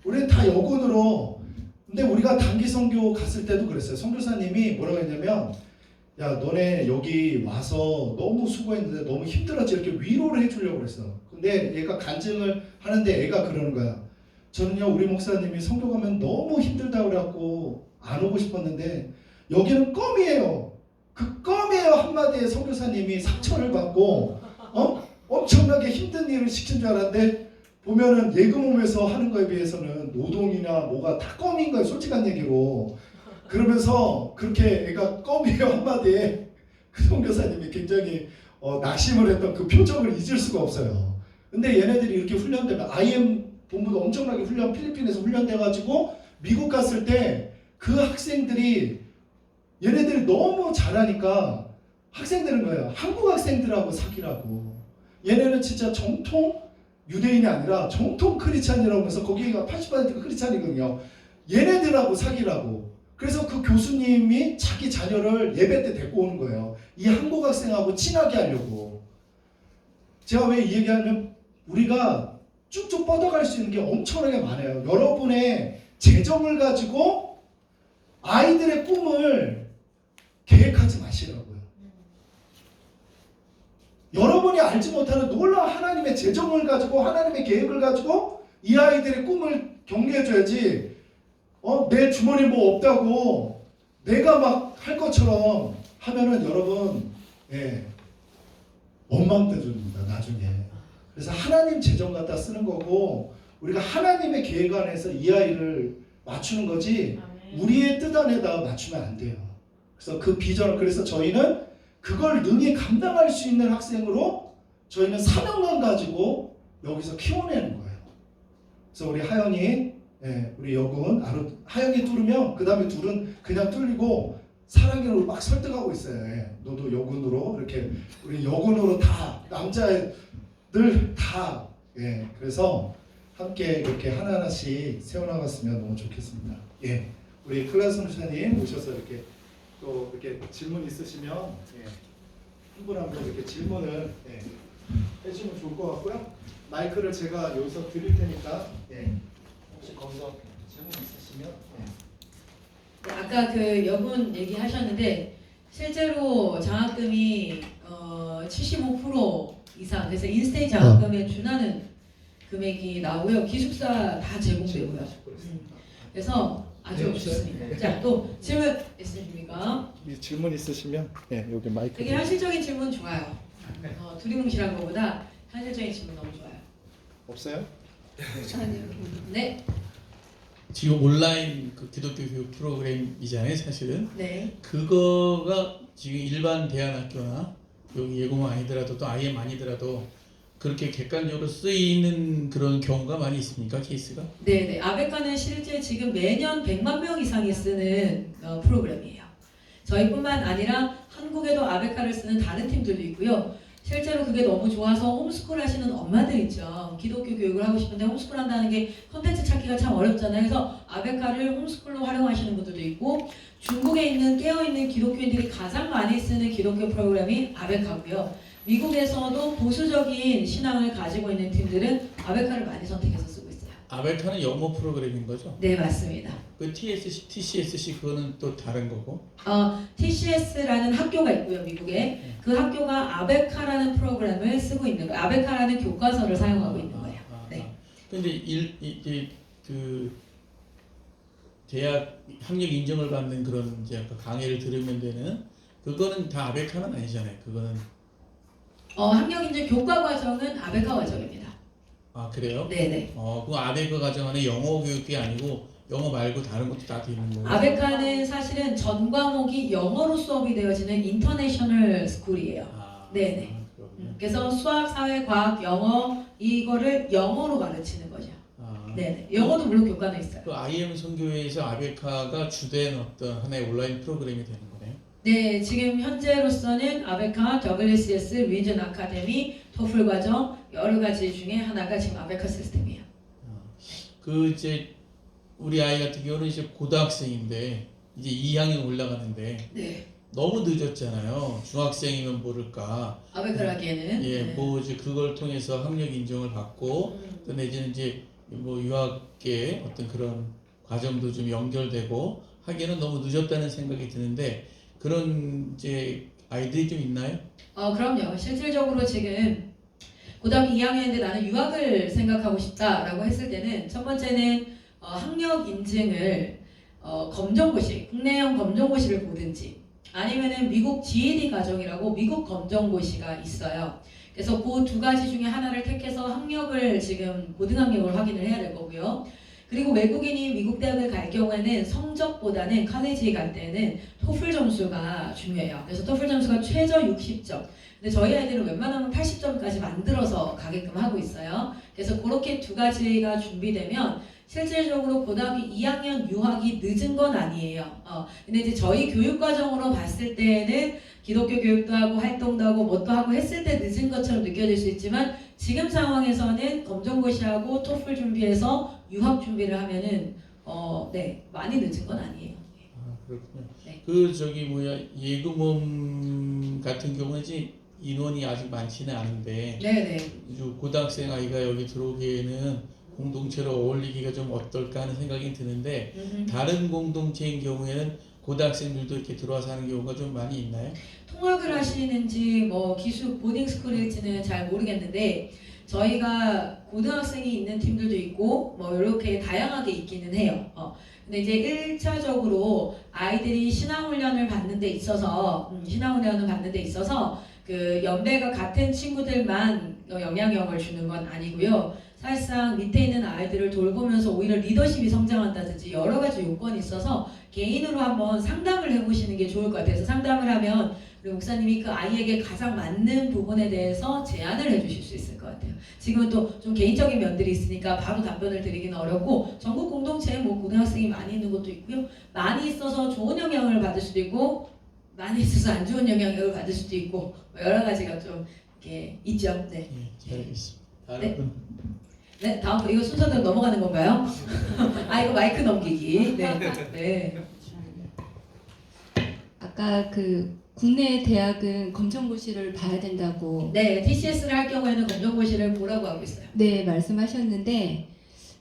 우리는 다 여군으로 근데 우리가 단기 선교 갔을 때도 그랬어요. 선교사님이 뭐라고 했냐면 야 너네 여기 와서 너무 수고했는데 너무 힘들었지 이렇게 위로를 해주려고 그랬어. 근데 얘가 간증을 하는데 애가 그러는 거야. 저는요 우리 목사님이 선교 가면 너무 힘들다 그래갖고 안 오고 싶었는데 여기는 껌이에요. 그 껌이에요 한마디에 선교사님이 상처를 받고 엄청나게 힘든 일을 시킨 줄 알았는데 보면은 예금홈에서 하는 거에 비해서는 노동이나 뭐가 다 껌인 거예요. 솔직한 얘기로. 그러면서 그렇게 애가 껌이에요 한마디에 그 선교사님이 굉장히 낙심을 했던 그 표정을 잊을 수가 없어요. 근데 얘네들이 이렇게 훈련되면 IM 본부도 엄청나게 필리핀에서 훈련돼가지고 미국 갔을 때 그 학생들이 얘네들이 너무 잘하니까 학생들은 거예요. 한국 학생들하고 사귀라고. 얘네는 진짜 정통 유대인이 아니라 정통 크리스찬이라고 해서 거기가 80%가 크리스찬이거든요. 얘네들하고 사귀라고. 그래서 그 교수님이 자기 자녀를 예배 때 데리고 오는 거예요. 이 한국 학생하고 친하게 하려고. 제가 왜 이 얘기하면 우리가 쭉쭉 뻗어갈 수 있는 게 엄청나게 많아요. 여러분의 재정을 가지고 아이들의 꿈을 계획하지 마시라고요. 여러분이 알지 못하는 놀라운 하나님의 재정을 가지고 하나님의 계획을 가지고 이 아이들의 꿈을 격려해줘야지 내 주머니 뭐 없다고 내가 막 할 것처럼 하면은 여러분 원망대줍니다 나중에. 그래서 하나님 재정 갖다 쓰는 거고 우리가 하나님의 계획 안에서 이 아이를 맞추는 거지 우리의 뜻 안에다 맞추면 안 돼요. 그래서 그 비전을 그래서 저희는 그걸 능히 감당할 수 있는 학생으로 저희는 사명감 가지고 여기서 키워내는 거예요. 그래서 우리 하영이 우리 여군 하영이 뚫으면 그 다음에 둘은 그냥 뚫리고 사랑으로 막 설득하고 있어요. 너도 여군으로 이렇게 우리 여군으로 다 남자들 다 그래서 함께 이렇게 하나하나씩 세워나갔으면 너무 좋겠습니다. 우리 클라스 선생님 오셔서 이렇게 또 이렇게 질문 있으시면 한 분 한 분 이렇게 질문을 해주시면 좋을 것 같고요. 마이크를 제가 여기서 드릴 테니까 혹시 거기서 질문 있으시면 아까 그 여군 얘기하셨는데 실제로 장학금이 75% 이상 그래서 인스테이 장학금에 준하는 금액이 나오고요. 기숙사 다 제공되고요. 그래서 아주 좋습니다. 자, 또 질문 있으십니까? 질문 있으시면 여기 마이크. 되게 현실적인 질문 좋아요. 두리뭉실한 것보다 현실적인 질문 너무 좋아요. 없어요? 네. 지금 온라인 그 기독교 교육 프로그램이잖아요, 사실은. 네. 그거가 지금 일반 대안학교나 여기 예공 아니더라도 또 IM 아니더라도 그렇게 객관적으로 쓰이는 그런 경우가 많이 있습니까, 케이스가? 네네. 아베카는 실제 지금 매년 100만 명 이상이 쓰는 프로그램이에요. 저희뿐만 아니라 한국에도 아베카를 쓰는 다른 팀들도 있고요. 실제로 그게 너무 좋아서 홈스쿨 하시는 엄마들 있죠. 기독교 교육을 하고 싶은데 홈스쿨 한다는 게 컨텐츠 찾기가 참 어렵잖아요. 그래서 아베카를 홈스쿨로 활용하시는 분들도 있고 중국에 있는 깨어있는 기독교인들이 가장 많이 쓰는 기독교 프로그램이 아베카고요. 미국에서도 보수적인 신앙을 가지고 있는 팀들은 아베카를 많이 선택해서 쓰고 있어요. 아베카는 영어 프로그램인 거죠? 네, 맞습니다. 그 TCSC 그거는 또 다른 거고? TCS라는 학교가 있고요, 미국에. 그 학교가 아베카라는 프로그램을 쓰고 있는 거예요. 아베카라는 교과서를 사용하고 있는 거예요. 네. 근데 그 대학 학력 인정을 받는 그런 이제 아까 강의를 들으면 되는 그거는 다 아베카는 아니잖아요. 그거는 학력 인증 교과 과정은 아베카 과정입니다. 아 그래요? 네네. 그 아베카 과정 안에 영어 교육이 아니고 영어 말고 다른 것도 다 있는 거예요? 아베카는 사실은 전 과목이 영어로 수업이 되어지는 인터내셔널 스쿨이에요. 네네. 그렇군요. 그래서 수학, 사회, 과학, 영어 이거를 영어로 가르치는 거죠. 네, 영어도 물론 교과는 있어요. 그 IM 선교회에서 아베카가 주된 어떤 하나의 온라인 프로그램이 되는 거네요. 네, 지금 현재로서는 아베카, WCS, 리전 아카데미, 토플 과정 여러 가지 중에 하나가 지금 아베카 시스템이에요. 그 이제 우리 아이 같은 경우는 이제 고등학생인데 이제 2학년 올라가는데 네, 너무 늦었잖아요. 중학생이면 모를까. 아베카를 하기에는. 예, 네. 뭐 이제 그걸 통해서 학력 인정을 받고 또 내지는 이제 뭐 유학계 어떤 그런 과정도 좀 연결되고 하기에는 너무 늦었다는 생각이 드는데 그런 이제 아이들이 좀 있나요? 그럼요. 실질적으로 지금 고등학교 2학년인데 나는 유학을 생각하고 싶다라고 했을 때는 첫 번째는 학력 인증을 검정고시, 국내형 검정고시를 보든지 아니면은 미국 GED 과정이라고 미국 검정고시가 있어요. 그래서 그 두 가지 중에 하나를 택해서 학력을 지금 고등학력을 확인을 해야 될 거고요. 그리고 외국인이 미국 대학을 갈 경우에는 성적보다는 칼리지 갈 때는 토플 점수가 중요해요. 그래서 토플 점수가 최저 60점. 근데 저희 아이들은 웬만하면 80점까지 만들어서 가게끔 하고 있어요. 그래서 그렇게 두 가지가 준비되면 실질적으로 고등학교 2학년 유학이 늦은 건 아니에요. 근데 이제 저희 교육 과정으로 봤을 때는 기독교 교육도 하고 활동도 하고 뭣도 하고 했을 때 늦은 것처럼 느껴질 수 있지만 지금 상황에서는 검정고시하고 토플 준비해서 유학 준비를 하면은 네, 많이 늦은 건 아니에요. 아, 그렇군요. 네. 그 저기 뭐야 예금원 같은 경우는 이제 인원이 아직 많지는 않은데 네네. 고등학생 아이가 여기 들어오기에는 공동체로 어울리기가 좀 어떨까 하는 생각이 드는데 다른 공동체인 경우에는 고등학생들도 이렇게 들어와서 하는 경우가 좀 많이 있나요? 통학을 하시는지 뭐 기숙 보딩 스쿨일지는 잘 모르겠는데 저희가 고등학생이 있는 팀들도 있고 뭐 이렇게 다양하게 있기는 해요. 근데 이제 1차적으로 아이들이 신앙훈련을 받는 데 있어서 그 연배가 같은 친구들만 영향력을 주는 건 아니고요. 사실상 밑에 있는 아이들을 돌보면서 오히려 리더십이 성장한다든지 여러 가지 요건이 있어서 개인으로 한번 상담을 해보시는 게 좋을 것 같아요. 그래서 상담을 하면 우리 목사님이 그 아이에게 가장 맞는 부분에 대해서 제안을 해주실 수 있을 것 같아요. 지금은 또 좀 개인적인 면들이 있으니까 바로 답변을 드리기는 어렵고 전국 공동체에 뭐 고등학생이 많이 있는 것도 있고요. 많이 있어서 좋은 영향을 받을 수도 있고 많이 있어서 안 좋은 영향을 받을 수도 있고 뭐 여러 가지가 좀 이렇게 있죠. 네. 예, 잘 알겠습니다. 다른 네. 분? 네, 다음 이거 순서대로 넘어가는 건가요? 이거 마이크 넘기기. 네. 네. 아까 그 국내 대학은 검정고시를 봐야 된다고 네, TCS를 할 경우에는 검정고시를 보라고 하고 있어요. 네 말씀하셨는데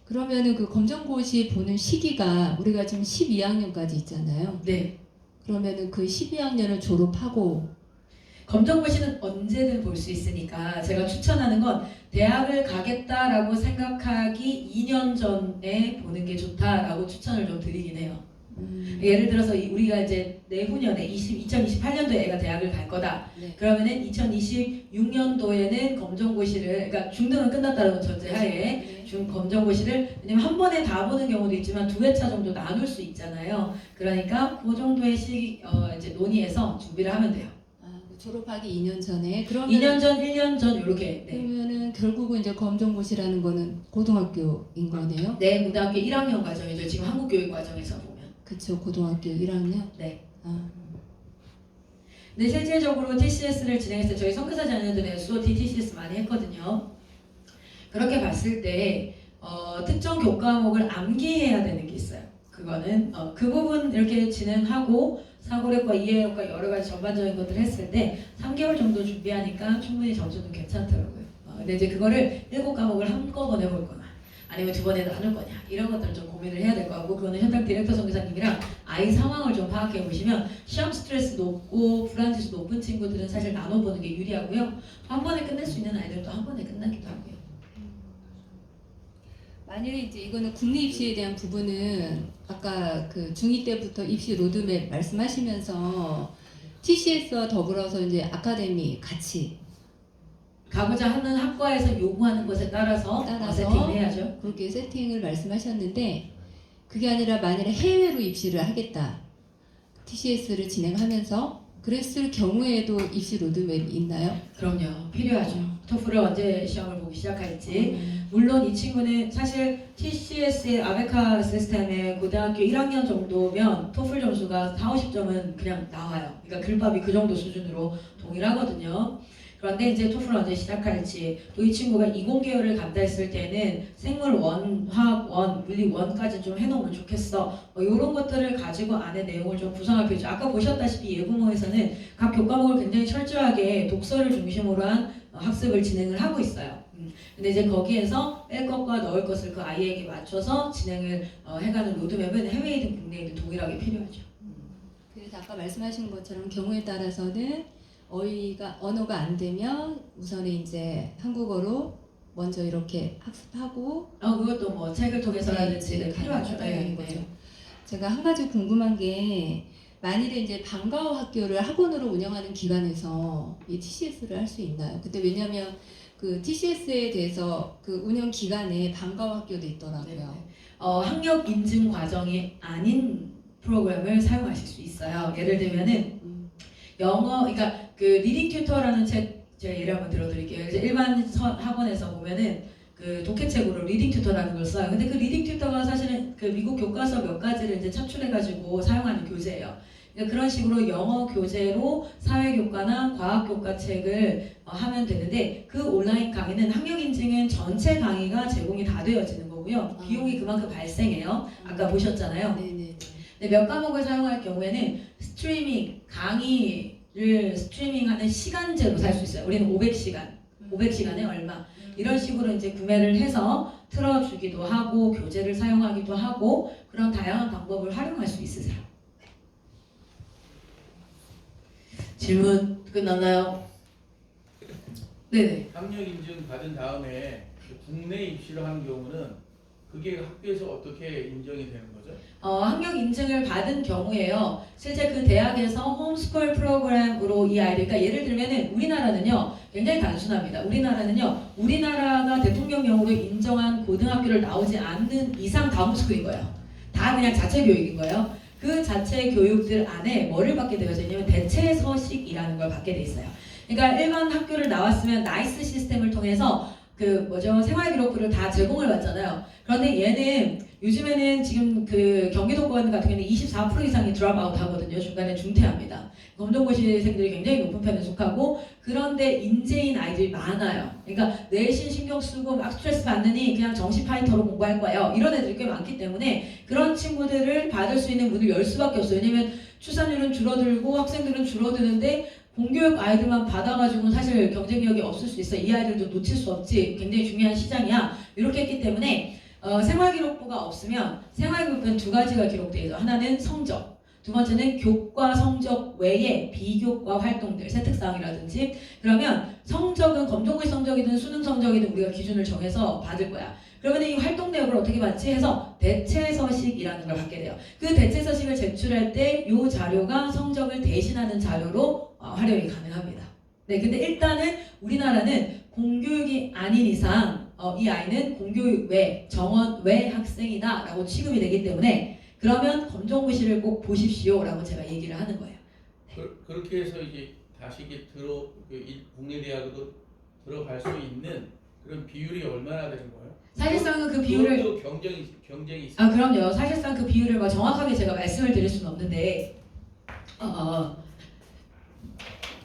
그러면은 그 검정고시 보는 시기가 우리가 지금 12학년까지 있잖아요. 네. 그러면은 그 12학년을 졸업하고 검정고시는 언제든 볼 수 있으니까 제가 추천하는 건 대학을 가겠다라고 생각하기 2년 전에 보는 게 좋다라고 추천을 좀 드리긴 해요. 예를 들어서 우리가 이제 내후년에 2028년도에 애가 대학을 갈 거다. 네. 그러면은 2026년도에는 검정고시를 그러니까 중등은 끝났다는 건 전제하에 네. 검정고시를 왜냐면 한 번에 다 보는 경우도 있지만 두 회차 정도 나눌 수 있잖아요. 그러니까 그 정도의 시기 이제 논의해서 준비를 하면 돼요. 졸업하기 2년 전에 그러면 2년 전, 1년 전 이렇게. 네. 그러면은 결국은 이제 검정고시라는 거는 고등학교인 거네요. 네, 고등학교 1학년 과정이죠. 지금 한국교육 과정에서 보면. 그쵸, 고등학교 1학년. 네. 아, 근데 실질적으로 TCS를 진행했을 때 저희 선교사 자녀들은 SOT, TCS 많이 했거든요. 그렇게 봤을 때 특정 교과목을 암기해야 되는 게 있어요. 그거는 그 부분 이렇게 진행하고 사고력과 이해력과 여러 가지 전반적인 것들을 했을 때 3개월 정도 준비하니까 충분히 점수는 괜찮더라고요. 근데 이제 그거를 7과목을 한꺼번에 볼 거나 아니면 두 번에 나눌 거냐 이런 것들을 좀 고민을 해야 될 것 같고 그거는 현장 디렉터 선교사님이랑 아이 상황을 좀 파악해 보시면 시험 스트레스 높고 불안지수 높은 친구들은 사실 나눠보는 게 유리하고요. 한 번에 끝낼 수 있는 아이들도 한 번에 끝나기도 하고요. 만일에 이제 이거는 국내 입시에 대한 부분은 아까 그 중2 때부터 입시 로드맵 말씀하시면서 TCS와 더불어서 이제 아카데미 같이 가고자 하는 학과에서 요구하는 것에 따라서 세팅을 해야죠. 그렇게 세팅을 말씀하셨는데 그게 아니라 만일에 해외로 입시를 하겠다 TCS를 진행하면서 그랬을 경우에도 입시 로드맵이 있나요? 그럼요. 필요하죠. 토플을 언제 시험을 보기 시작할지. 물론 이 친구는 사실 TCS의 아베카 시스템의 고등학교 1학년 정도면 토플 점수가 4, 50점은 그냥 나와요. 그러니까 글밥이 그 정도 수준으로 동일하거든요. 그런데 이제 토플을 언제 시작할지, 또 이 친구가 이공계열을 간다 했을 때는 생물 1, 화학 1, 물리 1까지 좀 해놓으면 좋겠어. 이런 것들을 가지고 안에 내용을 좀 구성할 필요죠. 아까 보셨다시피 예부모에서는 각 교과목을 굉장히 철저하게 독서를 중심으로 한 학습을 진행을 하고 있어요. 근데 이제 거기에서 뺄 것과 넣을 것을 그 아이에게 맞춰서 진행을 해가는 로드맵은 해외이든 국내이든 동일하게 필요하죠. 그래서 아까 말씀하신 것처럼 경우에 따라서는 언어가 안 되면 우선은 이제 한국어로 먼저 이렇게 학습하고 그것도 뭐 책을 통해서라든지 네, 필요하죠. 가능하다는 거죠. 제가 한 가지 궁금한 게 만일에 이제 방과후 학교를 학원으로 운영하는 기관에서 이 TCS를 할 수 있나요? 그때 왜냐하면 그 TCS에 대해서 그 운영 기간에 방과후 학교도 있더라고요. 학력 인증 과정이 아닌 프로그램을 사용하실 수 있어요. 예를 들면은 영어, 그러니까 그 리딩 튜터라는 책 제가 예를 한번 들어드릴게요. 이제 일반 학원에서 보면은 그 독해책으로 리딩 튜터라는 걸 써요. 근데 그 리딩 튜터가 사실은 그 미국 교과서 몇 가지를 이제 첨출해가지고 사용하는 교재예요. 그러니까 그런 식으로 영어 교재로 사회교과나 과학교과 책을 하면 되는데, 그 온라인 강의는 학력 인증은 전체 강의가 제공이 다 되어지는 거고요. 비용이 그만큼 발생해요. 아까 보셨잖아요. 네네. 근데 몇 과목을 사용할 경우에는 스트리밍, 강의를 스트리밍하는 시간제로 살 수 있어요. 우리는 500시간, 500시간에 얼마 이런 식으로 이제 구매를 해서 틀어주기도 하고 교재를 사용하기도 하고 그런 다양한 방법을 활용할 수 있으세요. 질문 끝났나요? 네네. 학력 인증 받은 다음에 국내 입시를 한 경우는 그게 학교에서 어떻게 인정이 되는 거죠? 학력 인증을 받은 경우에요. 실제 그 대학에서 홈스쿨 프로그램으로 이 아이들, 그러니까 예를 들면은 우리나라는요 굉장히 단순합니다. 우리나라가 대통령령으로 인정한 고등학교를 나오지 않는 이상 다 홈스쿨인 거예요. 다 그냥 자체 교육인 거예요. 그 자체 교육들 안에 뭐를 받게 되어져 있냐면 대체 서식이라는 걸 받게 돼 있어요. 그러니까 일반 학교를 나왔으면 나이스 시스템을 통해서 생활기록부를 다 제공을 받잖아요. 그런데 얘는 요즘에는 지금 그 경기도권 같은 경우는 24% 이상이 드롭아웃 하거든요. 중간에 중퇴합니다. 검정고시생들이 굉장히 높은 편에 속하고, 그런데 인재인 아이들이 많아요. 그러니까 내신 신경 쓰고 막 스트레스 받느니 그냥 정시 파이터로 공부할 거예요. 이런 애들이 꽤 많기 때문에 그런 친구들을 받을 수 있는 문을 열 수밖에 없어요. 왜냐면 출산율은 줄어들고 학생들은 줄어드는데 공교육 아이들만 받아가지고는 사실 경쟁력이 없을 수 있어. 이 아이들도 놓칠 수 없지. 굉장히 중요한 시장이야. 이렇게 했기 때문에 생활기록부가 없으면 생활기록부는 두 가지가 기록되어 있어요. 하나는 성적, 두 번째는 교과 성적 외에 비교과 활동들, 세특사항이라든지. 그러면 성적은 검정고시 성적이든 수능 성적이든 우리가 기준을 정해서 받을 거야. 그러면 이 활동 내역을 어떻게 받지 해서 대체서식이라는 걸 받게 돼요. 그 대체서식을 제출할 때 이 자료가 성적을 대신하는 자료로 활용이 가능합니다. 네, 근데 일단은 우리나라는 공교육이 아닌 이상 이 아이는 공교육 외, 정원 외 학생이다 라고 취급이 되기 때문에 그러면 검정고시를 꼭 보십시오 라고 제가 얘기를 하는 거예요. 그렇게 해서 이제 다시 이게 국내 대학으로 들어갈 수 있는 그런 비율이 얼마나 되는 거예요? 사실상은 그 비율을 그것도 경쟁이 있어요. 그럼요. 사실상 그 비율을 정확하게 제가 말씀을 드릴 수는 없는데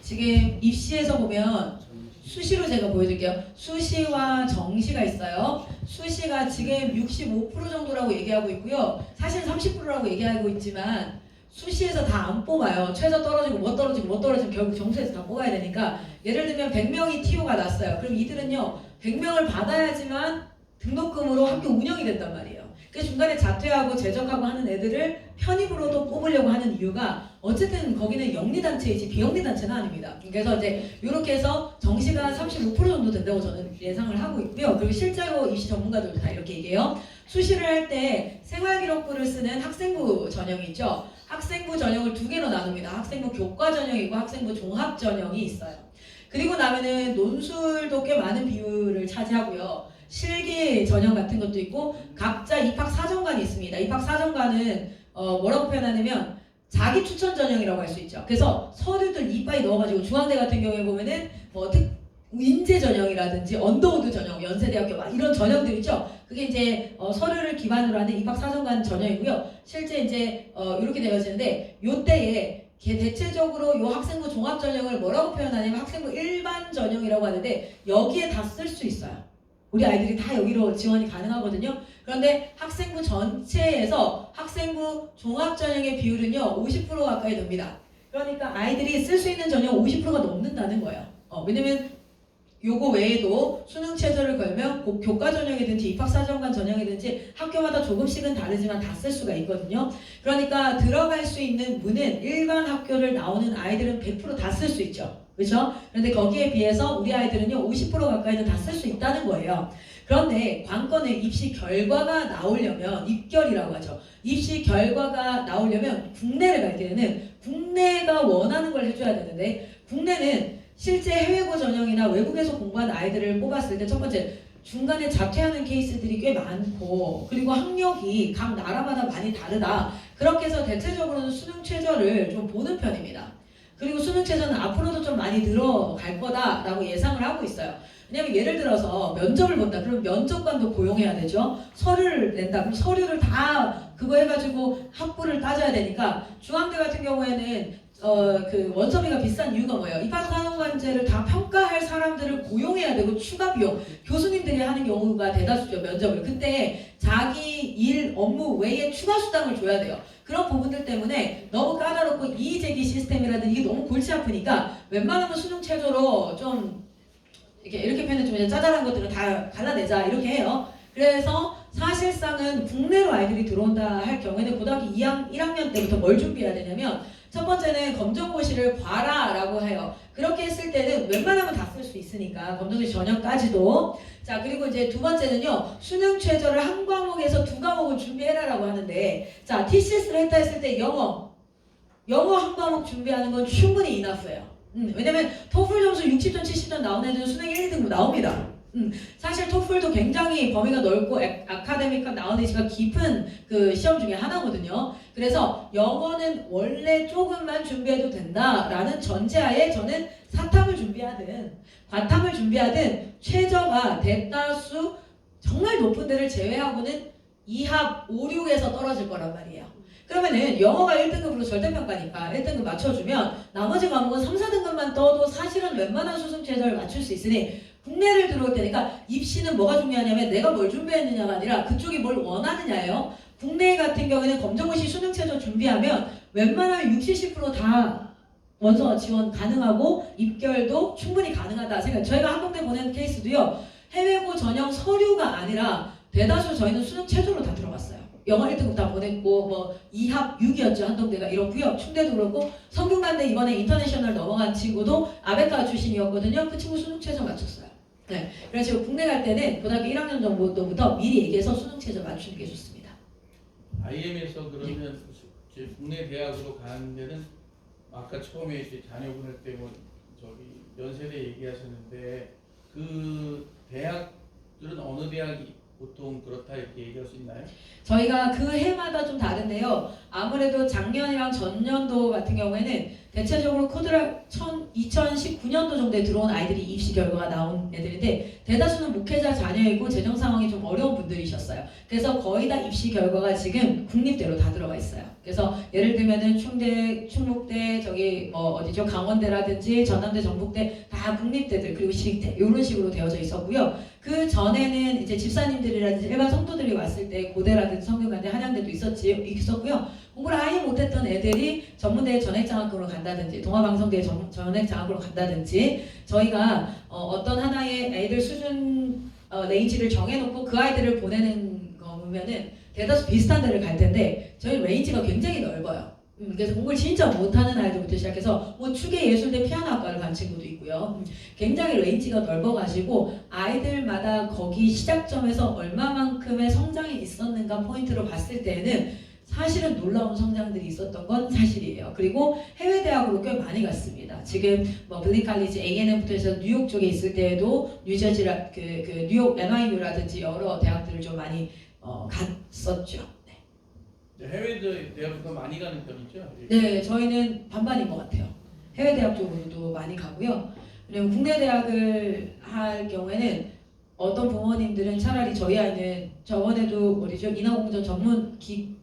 지금 입시에서 보면 수시로 제가 보여드릴게요. 수시와 정시가 있어요. 수시가 지금 65% 정도라고 얘기하고 있고요. 사실 30%라고 얘기하고 있지만 수시에서 다 안 뽑아요. 최저 떨어지고 뭐 떨어지면 결국 정시에서 다 뽑아야 되니까, 예를 들면 100명이 TO가 났어요. 그럼 이들은요 100명을 받아야지만 등록금으로 학교 운영이 된단 말이에요. 그 중간에 자퇴하고 재적하고 하는 애들을 편입으로도 뽑으려고 하는 이유가 어쨌든 거기는 영리단체이지 비영리단체는 아닙니다. 그래서 이제 이렇게 해서 정시가 35% 정도 된다고 저는 예상을 하고 있고요. 그리고 실제로 입시 전문가들도 다 이렇게 얘기해요. 수시를 할 때 생활기록부를 쓰는 학생부 전형이 있죠. 학생부 전형을 두 개로 나눕니다. 학생부 교과 전형이고 학생부 종합 전형이 있어요. 그리고 나면은 논술도 꽤 많은 비율을 차지하고요. 실기 전형 같은 것도 있고 각자 입학 사정관이 있습니다. 입학 사정관은 뭐라고 표현하냐면 자기 추천 전형이라고 할 수 있죠. 그래서 서류들 이빠이 넣어가지고 중앙대 같은 경우에 보면은 뭐 인재 전형이라든지 언더우드 전형, 연세대학교 막 이런 전형들 있죠. 그게 이제 서류를 기반으로 하는 입학사정관 전형이고요. 실제 이제 이렇게 되어지는데 요때에 대체적으로 요 학생부 종합 전형을 뭐라고 표현하냐면 학생부 일반 전형이라고 하는데 여기에 다 쓸 수 있어요. 우리 아이들이 다 여기로 지원이 가능하거든요. 그런데 학생부 전체에서 학생부 종합 전형의 비율은요 50% 가까이 됩니다. 그러니까 아이들이 쓸 수 있는 전형 50%가 넘는다는 거예요. 왜냐면 요거 외에도 수능 최저를 걸면 교과 전형이든지 입학사정관 전형이든지 학교마다 조금씩은 다르지만 다 쓸 수가 있거든요. 그러니까 들어갈 수 있는 문은 일반 학교를 나오는 아이들은 100% 다 쓸 수 있죠. 그렇죠? 그런데 거기에 비해서 우리 아이들은요 50% 가까이는 다 쓸 수 있다는 거예요. 그런데 관건은 입시 결과가 나오려면 입결이라고 하죠. 입시 결과가 나오려면 국내를 갈 때는 국내가 원하는 걸 해줘야 되는데 국내는 실제 해외고 전형이나 외국에서 공부한 아이들을 뽑았을 때 첫 번째 중간에 자퇴하는 케이스들이 꽤 많고 그리고 학력이 각 나라마다 많이 다르다. 그렇게 해서 대체적으로는 수능 최저를 좀 보는 편입니다. 그리고 수능 최저는 앞으로도 좀 많이 늘어갈 거다라고 예상을 하고 있어요. 왜냐면 예를 들어서 면접을 본다. 그럼 면접관도 고용해야 되죠. 서류를 낸다. 그럼 서류를 다 그거 해가지고 학부를 따져야 되니까 중앙대 같은 경우에는 그 원서비가 비싼 이유가 뭐예요? 입학사정관제를 다 평가할 사람들을 고용해야 되고 추가 비용 교수님들이 하는 경우가 대다수죠. 면접을. 근데 자기 일 업무 외에 추가 수당을 줘야 돼요. 그런 부분들 때문에 너무 까다롭고 이의제기 시스템이라든지 이게 너무 골치 아프니까 웬만하면 수능 최저로 좀 이렇게 표현해 좀 짜잘한 것들은 다 갈라내자 이렇게 해요. 그래서 사실상은 국내로 아이들이 들어온다 할 경우에는 고등학교 1학년 때부터 뭘 준비해야 되냐면 첫 번째는 검정고시를 봐라라고 해요. 그렇게 했을 때는 웬만하면 다 쓸 수 있으니까 검정고시 전형까지도. 자 그리고 이제 두 번째는요 수능 최저를 한 과목에서 두 과목을 준비해라라고 하는데 자 TCS를 했다 했을 때 영어 한 과목 준비하는 건 충분히 이나프예요. 왜냐면 토플 점수 60점 70점 나온 애들은 수능 1, 2등급 나옵니다. 사실 토플도 굉장히 범위가 넓고 아카데믹한 나우니지가 깊은 그 시험 중에 하나거든요. 그래서 영어는 원래 조금만 준비해도 된다라는 전제하에 저는 사탐을 준비하든 과탐을 준비하든 최저가 대다수 정말 높은 데를 제외하고는 2합 5, 6에서 떨어질 거란 말이에요. 그러면은 영어가 1등급으로 절대평가니까 1등급 맞춰주면 나머지 과목은 3, 4등급만 떠도 사실은 웬만한 수능 최저를 맞출 수 있으니 국내를 들어올 때니까 입시는 뭐가 중요하냐면 내가 뭘 준비했느냐가 아니라 그쪽이 뭘 원하느냐예요. 국내 같은 경우에는 검정고시 수능 최저 준비하면 웬만하면 60, 70%다 원서 지원 가능하고 입결도 충분히 가능하다 생각. 저희가 한동대 보낸 케이스도요. 해외고 전형 서류가 아니라 대다수 저희는 수능 최저로 다 들어갔어요. 영어 1등급 다 보냈고 뭐 2합 6이었죠. 한동대가 이렇고요. 충대도 그렇고 성균관대 이번에 인터내셔널 넘어간 친구도 아베카 출신이었거든요. 그 친구 수능 최저 맞췄어요. 네, 그래서 국내 갈 때는 고등학교 1학년 정도부터 미리 얘기해서 수능 최저 맞추는 게 좋습니다. IM에서 그러면 이제 국내 대학으로 가는 데는 아까 처음에 이제 자녀분할 때 뭐 저기 연세대 얘기하셨는데 그 대학들은 어느 대학이 보통 그렇다 이렇게 얘기할 수 있나요? 저희가 그 해마다 좀 다른데요. 아무래도 작년이랑 전년도 같은 경우에는 대체적으로 코드를 2019년도 정도에 들어온 아이들이 입시 결과가 나온 애들인데 대다수는 목회자 자녀이고 재정 상황이 좀 어려운 분들이셨어요. 그래서 거의 다 입시 결과가 지금 국립대로 다 들어가 있어요. 그래서 예를 들면은 충대, 충북대, 저기 뭐 어디죠? 강원대라든지 전남대, 전북대 다 국립대들 그리고 시립대 이런 식으로 되어져 있었고요. 그 전에는 이제 집사님들이라든지 일반 성도들이 왔을 때 고대라든지 성균관대, 한양대도 있었고요. 공부를 아예 못했던 애들이 전문대 전액장학금으로 간다든지 동아방송대 전액장학금으로 간다든지 저희가 어떤 하나의 애들 수준 레인지를 정해놓고 그 아이들을 보내는 거면은 대다수 비슷한 데를 갈 텐데 저희 레인지가 굉장히 넓어요. 그래서 공부를 진짜 못하는 아이들부터 시작해서 뭐 추계예술대 피아노학과를 간 친구도 있고요. 굉장히 레인지가 넓어가지고 아이들마다 거기 시작점에서 얼마만큼의 성장이 있었는가 포인트로 봤을 때는 사실은 놀라운 성장들이 있었던 건 사실이에요. 그리고 해외 대학으로 꽤 많이 갔습니다. 지금 뭐 블리칼리지 A&M부터 해서 뉴욕 쪽에 있을 때에도 뉴저지라 뉴욕 NYU라든지 여러 대학들을 좀 많이 갔었죠. 네. 해외 대학도 많이 가는 편이죠? 네, 저희는 반반인 것 같아요. 해외 대학 쪽으로도 많이 가고요. 왜냐면 국내 대학을 할 경우에는 어떤 부모님들은 차라리 저희 아이는 저번에도 뭐죠 인하공전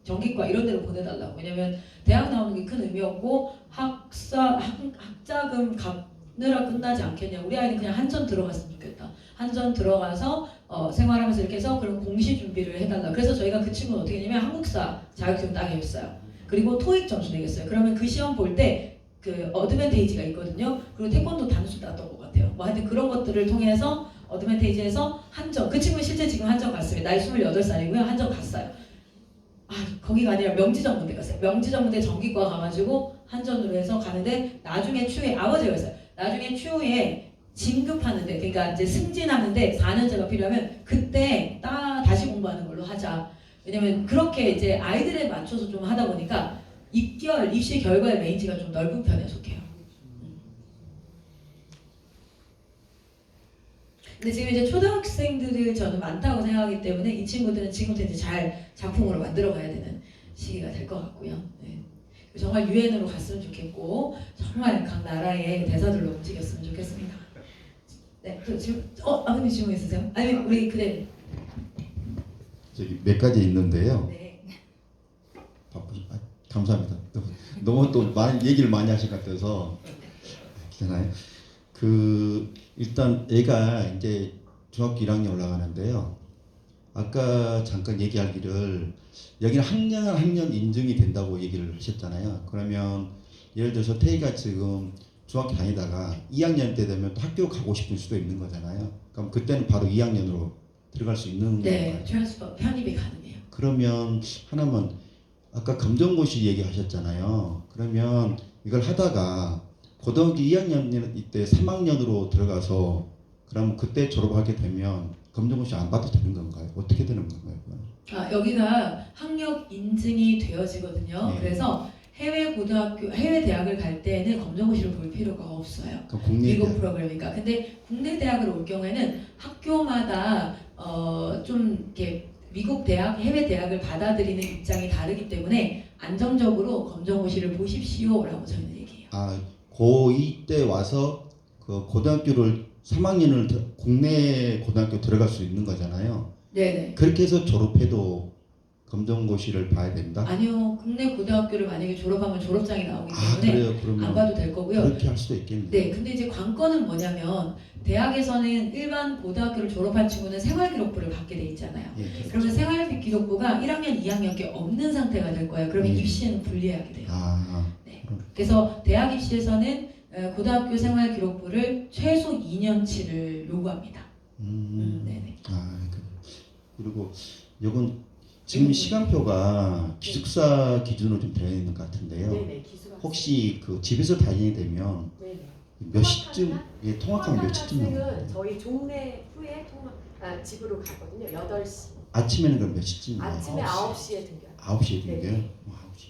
전기과 이런 데로 보내달라고. 왜냐면 대학 나오는 게 큰 의미 없고 학자금 갚느라 끝나지 않겠냐. 우리 아이는 그냥 한전 들어갔으면 좋겠다. 한전 들어가서 생활하면서 이렇게 해서 그런 공시 준비를 해달라. 그래서 저희가 그 친구는 어떻게 했냐면 한국사 자격증 따게 했어요. 그리고 토익 점수 내겠어요. 그러면 그 시험 볼 때 그 어드밴테이지가 있거든요. 그리고 태권도 단수 땄던 것 같아요. 뭐 하여튼 그런 것들을 통해서 어드밴테이지에서 한전, 그 친구는 실제 지금 한전 갔습니다. 나이 28살이고요. 한전 갔어요. 아, 거기가 아니라 명지전문대 갔어요. 명지전문대 전기과 가가지고 한전으로 해서 가는데 나중에 추후에 아버지가 있어요. 나중에 추후에 진급하는데, 그러니까 이제 승진하는데 4년제가 필요하면 그때 다시 공부하는 걸로 하자. 왜냐면 그렇게 이제 아이들에 맞춰서 좀 하다 보니까 입시 결과의 레인지가 좀 넓은 편에 속해요. 근데 지금 이제 초등학생들이 저는 많다고 생각하기 때문에 이 친구들은 지금부터 이제 잘 작품으로 만들어 가야 되는 시기가 될 것 같고요. 네. 정말 유엔으로 갔으면 좋겠고 정말 각 나라의 대사들로 움직였으면 좋겠습니다. 네, 또 질문, 아버님 질문 있으세요? 아니 우리 그래. 저기 몇 가지 있는데요. 네. 감사합니다. 너무 또 많이 얘기를 많이 하실 것 같아서 괜찮아요. 일단 애가 이제 중학교 1학년 올라가는데요. 아까 잠깐 얘기하기를 여기는 학년 인증이 된다고 얘기를 하셨잖아요. 그러면 예를 들어서 태희가 지금 중학교 다니다가 2학년 때 되면 또 학교 가고 싶을 수도 있는 거잖아요. 그럼 그때는 바로 2학년으로 들어갈 수 있는 네, 건가요? 트랜스퍼 편입이 가능해요. 그러면 하나만 아까 검정고시 얘기하셨잖아요. 그러면 이걸 하다가 고등학교 2학년 이때 3학년으로 들어가서 그러면 그때 졸업하게 되면 검정고시 안 봐도 되는 건가요? 어떻게 되는 건가요? 아, 여기가 학력 인증이 되어지거든요. 네. 그래서 해외 대학을 갈 때는 검정고시를 볼 필요가 없어요. 그럼 국내 미국 대학. 프로그램이니까. 근데 국내 대학을 올 경우에는 학교마다 좀 이렇게 미국 대학, 해외 대학을 받아들이는 입장이 다르기 때문에 안정적으로 검정고시를 보십시오라고 저희는 얘기해요. 고2 때 와서 그 고등학교를 3학년을 국내 고등학교 들어갈 수 있는 거잖아요. 네네. 그렇게 해서 졸업해도 검정고시를 봐야 된다? 아니요, 국내 고등학교를 만약에 졸업하면 졸업장이 나오기 때문에 그래요? 안 그러면 봐도 될 거고요. 그렇게 할 수도 있겠네요. 네, 근데 이제 관건은 뭐냐면 대학에서는 일반 고등학교를 졸업한 친구는 생활기록부를 받게 돼 있잖아요. 예. 그러면 생활기록부가 1학년, 2학년께 없는 상태가 될 거예요. 그러면 입시에는 불리하게 돼요. 네. 그래서 대학 입시에서는 고등학교 생활기록부를 최소 2년치를 요구합니다. 네네. 그리고 이건 지금 시간표가 기숙사 기준으로 좀 되어 있는 것 같은데요. 네네, 기수가. 혹시 그 집에서 다니게 되면 네네. 몇 시쯤 통학하면 몇 시쯤 학생은 나와요? 저희 종례 후에 집으로 가거든요. 8시. 아침에는 그럼 몇 시쯤 나와요? 아침에 9시에 등교해요. 9시에 네. 등교요? 9시.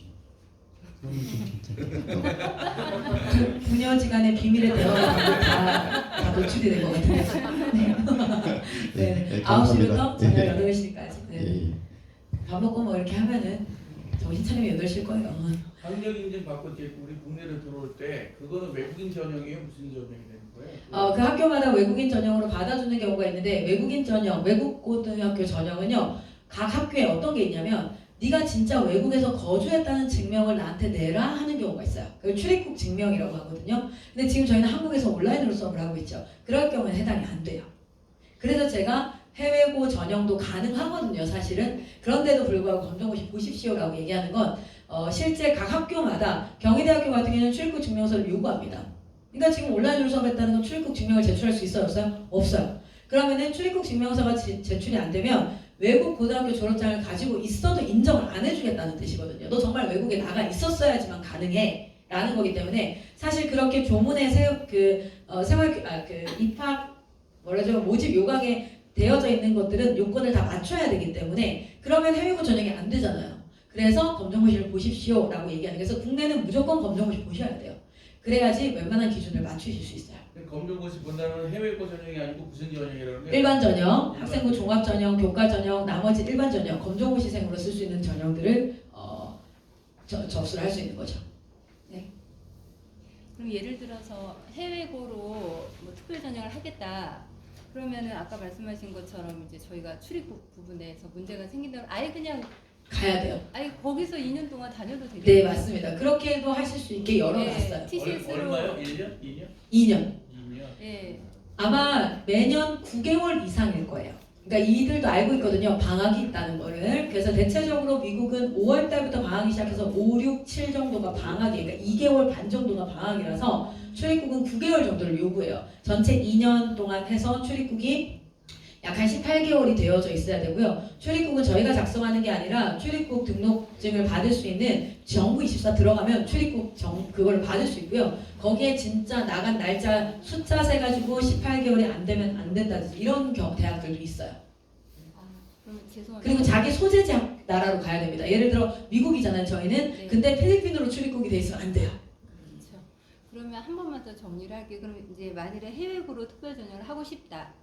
그러면 좀 괜찮겠다. 부녀지간의 비밀의 대화가 다 노출이 된 것 같은데. 네. 9시부터 저녁 8시까지. 네. 밥 먹고 뭐 이렇게 하면은 정신 차리면 8시일 거예요. 학력 인증 받고 이제 우리 국내를 들어올 때 그거는 외국인 전형이에요? 무슨 전형이 되는 거예요? 그 학교마다 외국인 전형으로 받아주는 경우가 있는데 외국인 전형, 외국 고등학교 전형은요. 각 학교에 어떤 게 있냐면 네가 진짜 외국에서 거주했다는 증명을 나한테 내라 하는 경우가 있어요. 그걸 출입국 증명이라고 하거든요. 근데 지금 저희는 한국에서 온라인으로 수업을 하고 있죠. 그럴 경우는 해당이 안 돼요. 그래서 제가 해외고 전형도 가능하거든요, 사실은. 그런데도 불구하고 검정고시 보십시오라고 얘기하는 건 실제 각 학교마다 경희대학교 같은 경우는 출입국 증명서를 요구합니다. 그러니까 지금 온라인으로 수업했다는 건 출입국 증명을 제출할 수 있어요, 없어요? 없어요. 그러면은 출입국 증명서가 제출이 안 되면 외국 고등학교 졸업장을 가지고 있어도 인정을 안 해주겠다는 뜻이거든요. 너 정말 외국에 나가 있었어야지만 가능해 라는 거기 때문에 사실 그렇게 조문에 입학 모집 요강에 되어져 있는 것들은 요건을 다 맞춰야 되기 때문에 그러면 해외고 전형이 안 되잖아요. 그래서 검정고시를 보십시오 라고 얘기하는 거예요. 그래서 국내는 무조건 검정고시 보셔야 돼요. 그래야지 웬만한 기준을 맞추실 수 있어요. 검정고시 본다는 해외고 전형이 아니고 무슨 전형이라는 게? 일반 전형, 학생부 종합 전형, 교과 전형, 나머지 일반 전형, 검정고시생으로 쓸 수 있는 전형들을 접수를 할 수 있는 거죠. 그럼 예를 들어서 해외고로 뭐 특별 전형을 하겠다. 그러면은 아까 말씀하신 것처럼 이제 저희가 출입국 부분에서 문제가 생긴다면 아예 그냥 가야 돼요. 아예 거기서 2년 동안 다녀도 되겠네요. 네, 맞습니다. 그렇게도 하실 수 있게 열어놨어요. TCS로 얼마요? 1년? 2년? 2년. 2년? 예. 아마 매년 9개월 이상일 거예요. 그러니까 이들도 알고 있거든요. 방학이 있다는 거를. 그래서 대체적으로 미국은 5월 달부터 방학이 시작해서 5, 6, 7 정도가 방학이에요. 그러니까 2개월 반 정도가 방학이라서 출입국은 9개월 정도를 요구해요. 전체 2년 동안 해서 출입국이 약 한 18개월이 되어져 있어야 되고요. 출입국은 저희가 작성하는 게 아니라 출입국 등록증을 받을 수 있는 정부24 들어가면 출입국 그걸 받을 수 있고요. 거기에 진짜 나간 날짜 숫자 세가지고 18개월이 안 되면 안 된다든지 이런 대학들도 있어요. 아, 그러면 죄송합니다. 그리고 자기 소재지 나라로 가야 됩니다. 예를 들어 미국이잖아요. 저희는. 네. 근데 필리핀으로 출입국이 돼 있으면 안 돼요. 그렇죠. 그러면 한 번만 더 정리를 할게요. 그럼 이제 만일에 해외고로 특별 전형을 하고 싶다.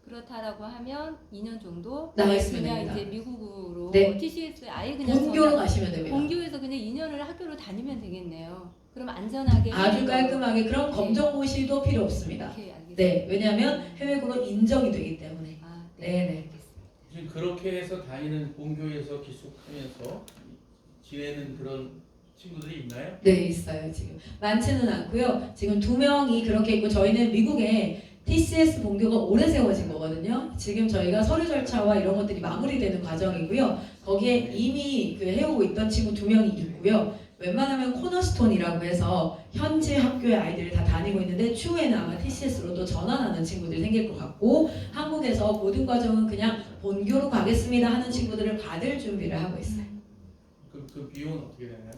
그렇다라고 하면 2년 정도 나와 있으면 그냥 됩니다. 이제 미국으로 네. TCS 아예 그냥 본교로 전혀 가시면 됩니다. 본교에서 그냥 2년을 학교를 다니면 되겠네요. 그럼 안전하게 아주 해외고로 깔끔하게 그런 네. 검정고시도 필요 없습니다. 이렇게 알겠습니다. 네, 왜냐하면 해외고로 인정이 되기 때문에. 아, 네. 네네. 알겠습니다. 지금 그렇게 해서 다니는 본교에서 기숙하면서 지내는 그런 친구들이 있나요? 네, 있어요. 지금 많지는 않고요. 지금 2명이 그렇게 있고 저희는 미국에 TCS 본교가 오래 세워진 거거든요. 지금 저희가 서류 절차와 이런 것들이 마무리되는 과정이고요. 거기에 이미 해오고 있던 친구 2명이 있고요. 웬만하면 코너스톤이라고 해서 현지 학교의 아이들이 다 다니고 있는데 추후에는 아마 TCS로도 전환하는 친구들이 생길 것 같고 한국에서 모든 과정은 그냥 본교로 가겠습니다 하는 친구들을 받을 준비를 하고 있어요. 그 비용은 어떻게 되나요?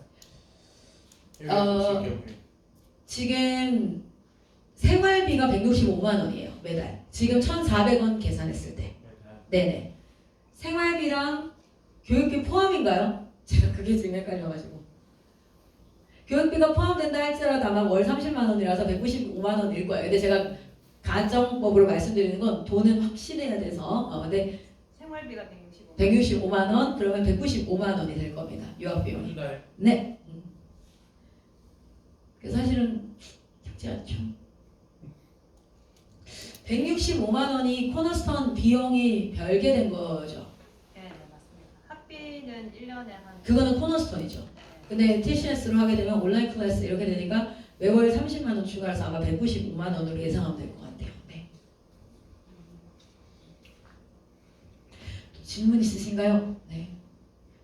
어, 해외 경우에. 지금 생활비가 165만 원이에요. 매달. 지금 1,400원 계산했을 때. 네네. 생활비랑 교육비 포함인가요? 제가 그게 지금 헷갈려가지고. 교육비가 포함된다 할지라도 아마 월 30만 원이라서 195만 원일 거예요. 근데 제가 가정법으로 말씀드리는 건 돈은 확실해야 돼서. 근데 생활비가 165. 165만 원 그러면 195만 원이 될 겁니다. 유학 비용이. 한 달. 네. 그래서 사실은 작지 않죠. 165만 원이 코너스톤 비용이 별개된 거죠. 네, 네, 맞습니다. 학비는 1년에 한 그거는 코너스톤이죠. 근데 TCS로 하게 되면 온라인 클래스 이렇게 되니까 매월 30만 원 추가해서 아마 195만 원으로 예상하면 될 것 같아요. 네. 또 질문 있으신가요? 네.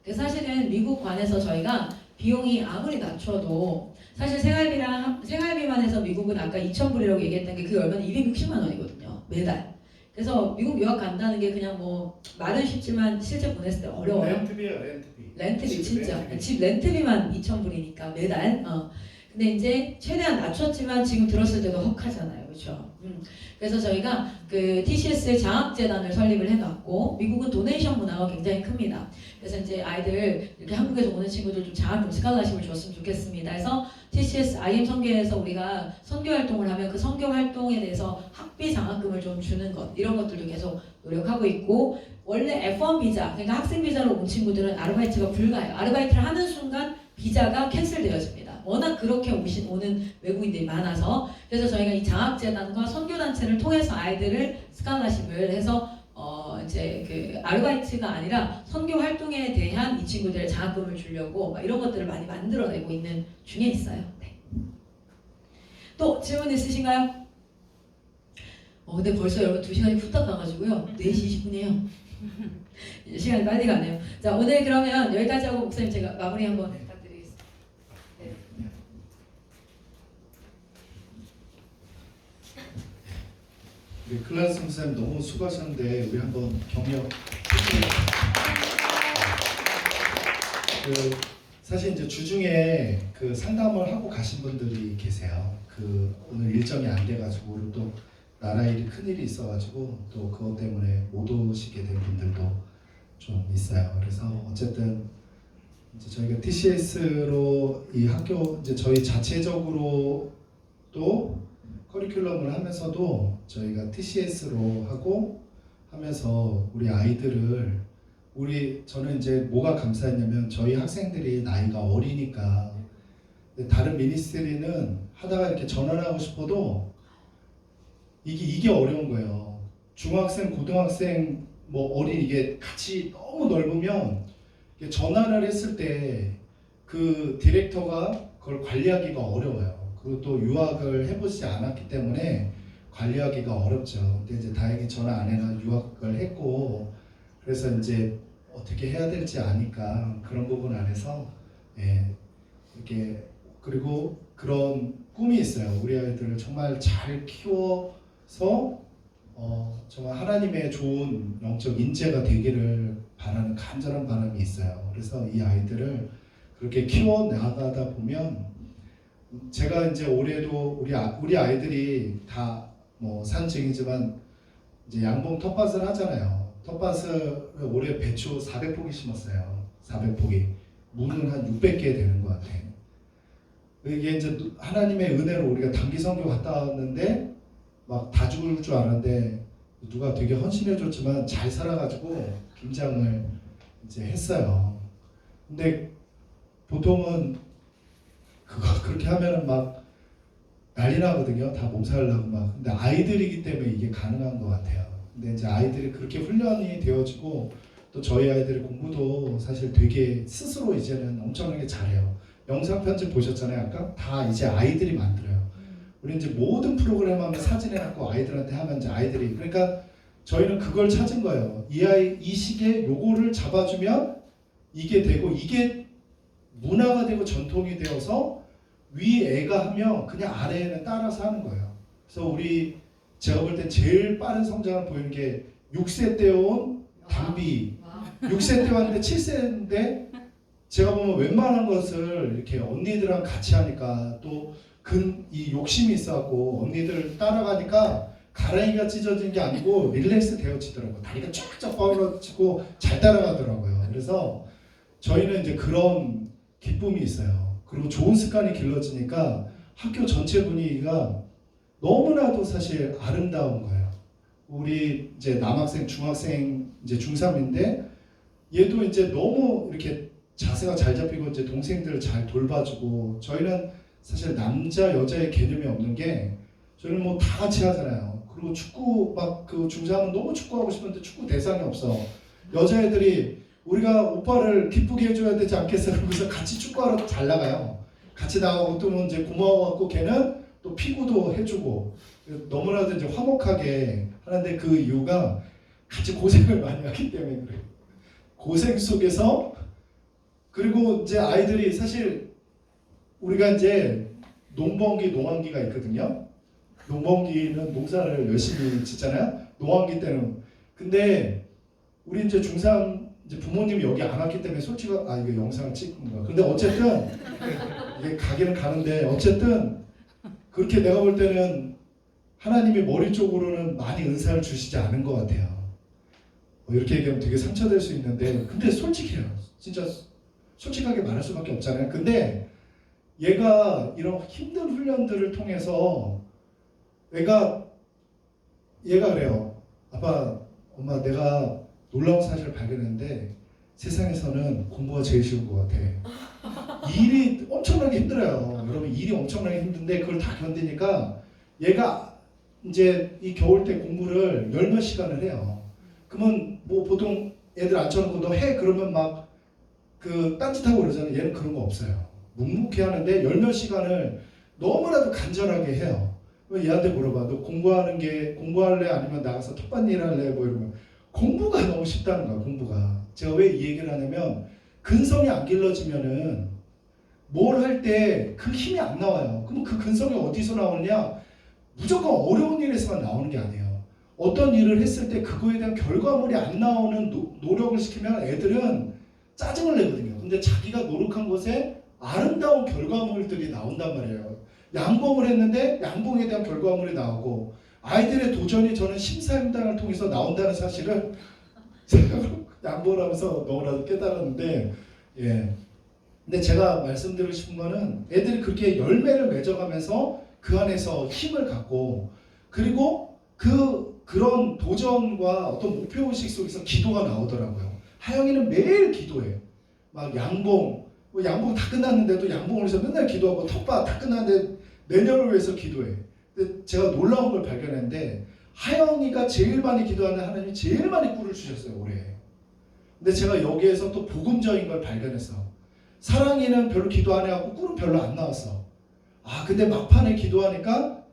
그래서 사실은 미국 관해서 저희가 비용이 아무리 낮춰도 사실 생활비만 해서 미국은 아까 2,000불이라고 얘기했던 게 그게 얼마나 260만 원이거든요. 매달. 그래서 미국 유학 간다는 게 그냥 뭐 말은 쉽지만 실제 보냈을 때 어려워요. 렌트비야 렌트비. 렌트비 진짜 렌트비. 집 렌트비만 2,000불이니까 매달. 근데 이제 최대한 낮췄지만 지금 들었을 때도 헉하잖아요, 그렇죠? 그래서 저희가 그 TCS의 장학재단을 설립을 해놨고 미국은 도네이션 문화가 굉장히 큽니다. 그래서 이제 아이들 이렇게 한국에서 오는 친구들 좀 장학금 스칼라십을 줬으면 좋겠습니다. 해서 TCS IM 선교에서 우리가 선교 활동을 하면 그 선교 활동에 대해서 학비 장학금을 좀 주는 것 이런 것들도 계속 노력하고 있고 원래 F1 비자 그러니까 학생 비자로 온 친구들은 아르바이트가 불가해요. 아르바이트를 하는 순간 비자가 캔슬되어집니다. 워낙 그렇게 오는 외국인들이 많아서 그래서 저희가 이 장학재단과 선교단체를 통해서 아이들을 스칼라십을 해서 이제 그 아르바이트가 아니라 선교 활동에 대한 이 친구들의 장학금을 주려고 막 이런 것들을 많이 만들어내고 있는 중에 있어요. 네. 또 질문 있으신가요? 근데 벌써 여러분 2시간이 후딱 가가지고요. 4시 20분이에요. 이제 시간이 빨리 가네요. 자 오늘 그러면 여기까지 하고 목사님 제가 마무리 한번 부탁드리겠습니다. 네. 우리 클라스 목사님 너무 수고하셨는데 우리 한번 격려. 그 사실 이제 주중에 그 상담을 하고 가신 분들이 계세요. 그 오늘 일정이 안 돼가지고 또 나라 일이 큰 일이 있어가지고 또 그것 때문에 못 오시게 된 분들도 좀 있어요. 그래서 어쨌든 이제 저희가 TCS로 이 학교 이제 저희 자체적으로 또 커리큘럼을 하면서도 저희가 TCS로 하고 하면서 우리 아이들을 저는 이제 뭐가 감사했냐면 저희 학생들이 나이가 어리니까 근데 다른 미니스트리는 하다가 이렇게 전환하고 싶어도 이게 어려운 거예요. 중학생, 고등학생, 뭐 어린 이게 같이 너무 넓으면 이게 전환을 했을 때 그 디렉터가 그걸 관리하기가 어려워요. 그리고 또 유학을 해보지 않았기 때문에 관리하기가 어렵죠. 근데 이제 다행히 저는 아내가 유학을 했고 그래서 이제 어떻게 해야 될지 아니까 그런 부분 안에서 이렇게 그리고 그런 꿈이 있어요. 우리 아이들을 정말 잘 키워서 정말 하나님의 좋은 영적 인재가 되기를 바라는 간절한 바람이 있어요. 그래서 이 아이들을 그렇게 키워 나가다 보면 제가 이제 올해도 우리 아이들이 다 뭐 산증이지만 이제 양봉 텃밭을 하잖아요. 텃밭을 올해 배추 400포기 심었어요. 400포기. 무는 한 600개 되는 것 같아요. 이게 이제 하나님의 은혜로 우리가 단기 선교 갔다 왔는데 막 다 죽을 줄 알았는데 누가 되게 헌신해줬지만 잘 살아가지고 김장을 이제 했어요. 근데 보통은 그렇게 하면은 막 난리 나거든요. 다 몸살나고 막. 근데 아이들이기 때문에 이게 가능한 것 같아요. 근데 이제 아이들이 그렇게 훈련이 되어지고 또 저희 아이들의 공부도 사실 되게 스스로 이제는 엄청나게 잘해요. 영상 편집 보셨잖아요. 아까 다 이제 아이들이 만들어요. 우리 이제 모든 프로그램 하면 사진해갖고 아이들한테 하면 이제 아이들이 그러니까 저희는 그걸 찾은 거예요. 이 시기에 요거를 잡아주면 이게 되고 이게 문화가 되고 전통이 되어서 위 애가 하면 그냥 아래에는 따라서 하는 거예요. 그래서 제가 볼 때 제일 빠른 성장을 보이는 게 6세 때 온 담비 6세 때 왔는데 7세인데 제가 보면 웬만한 것을 이렇게 언니들이랑 같이 하니까 또 이 욕심이 있어갖고 언니들 따라가니까 가랑이가 찢어진 게 아니고 릴렉스 되어지더라고요. 다리가 쫙쫙 뻗어지고 잘 따라가더라고요. 그래서 저희는 이제 그런 기쁨이 있어요. 그리고 좋은 습관이 길러지니까 학교 전체 분위기가 너무나도 사실 아름다운 거예요. 우리 이제 남학생, 중학생, 이제 중3인데 얘도 이제 너무 이렇게 자세가 잘 잡히고 이제 동생들을 잘 돌봐주고 저희는 사실 남자 여자의 개념이 없는 게 저희는 뭐 다 같이 하잖아요. 그리고 축구 막 그 중3은 너무 축구하고 싶은데 축구 대상이 없어. 여자애들이 우리가 오빠를 기쁘게 해줘야 되지 않겠어? 그러면서 같이 축구하러 잘 나가요. 같이 나가고 또 이제 고마워갖고 걔는 또 피구도 해주고 너무나도 이제 화목하게 하는데 그 이유가 같이 고생을 많이 하기 때문에 그래요. 고생 속에서 그리고 이제 아이들이 사실 우리가 이제 농번기, 농한기가 있거든요. 농번기는 농사를 열심히 짓잖아요. 농한기 때는 근데 우리 이제 중3 이제 부모님이 여기 안 왔기 때문에 솔직히 이거 영상을 찍는 거야. 근데 어쨌든 이게 가기는 가는데 어쨌든 그렇게 내가 볼 때는 하나님이 머리 쪽으로는 많이 은사를 주시지 않은 것 같아요. 이렇게 얘기하면 되게 상처될 수 있는데 근데 솔직해요. 진짜 솔직하게 말할 수밖에 없잖아요. 근데 얘가 이런 힘든 훈련들을 통해서 얘가 그래요. 아빠, 엄마 내가 놀라운 사실을 발견했는데 세상에서는 공부가 제일 쉬운 것 같아. 일이 엄청나게 힘들어요. 여러분 일이 엄청나게 힘든데 그걸 다 견디니까 얘가 이제 이 겨울 때 공부를 10몇 시간을 해요. 그러면 뭐 보통 애들 앉혀놓고 너 해 그러면 막 그 딴짓하고 그러잖아요. 얘는 그런 거 없어요. 묵묵히 하는데 10몇 시간을 너무나도 간절하게 해요. 얘한테 물어봐. 너 공부할래? 아니면 나가서 텃밭 일할래? 뭐 이러면 공부가 너무 쉽다는 거야. 공부가. 제가 왜 이 얘기를 하냐면 근성이 안 길러지면은 뭘 할 때 그 힘이 안 나와요. 그럼 그 근성이 어디서 나오느냐? 무조건 어려운 일에서만 나오는 게 아니에요. 어떤 일을 했을 때 그거에 대한 결과물이 안 나오는 노력을 시키면 애들은 짜증을 내거든요. 근데 자기가 노력한 것에 아름다운 결과물들이 나온단 말이에요. 양봉을 했는데 양봉에 대한 결과물이 나오고 아이들의 도전이 저는 심사임당을 통해서 나온다는 사실을 양봉을 하면서 너무나도 깨달았는데 근데 제가 말씀드리고 싶은 거는 애들이 그렇게 열매를 맺어가면서 그 안에서 힘을 갖고 그리고 그런 도전과 어떤 목표의식 속에서 기도가 나오더라고요. 하영이는 매일 기도해. 막 양봉, 뭐 양봉 다 끝났는데도 양봉을 위해서 맨날 기도하고 텃밭 다 끝났는데 내년을 위해서 기도해. 근데 제가 놀라운 걸 발견했는데 하영이가 제일 많이 기도하는 하나님이 제일 많이 꿀을 주셨어요 올해. 근데 제가 여기에서 또 복음적인 걸 발견했어. 사랑이는 별로 기도 안 해갖고 꿀은 별로 안 나왔어. 아 근데 막판에 기도하니까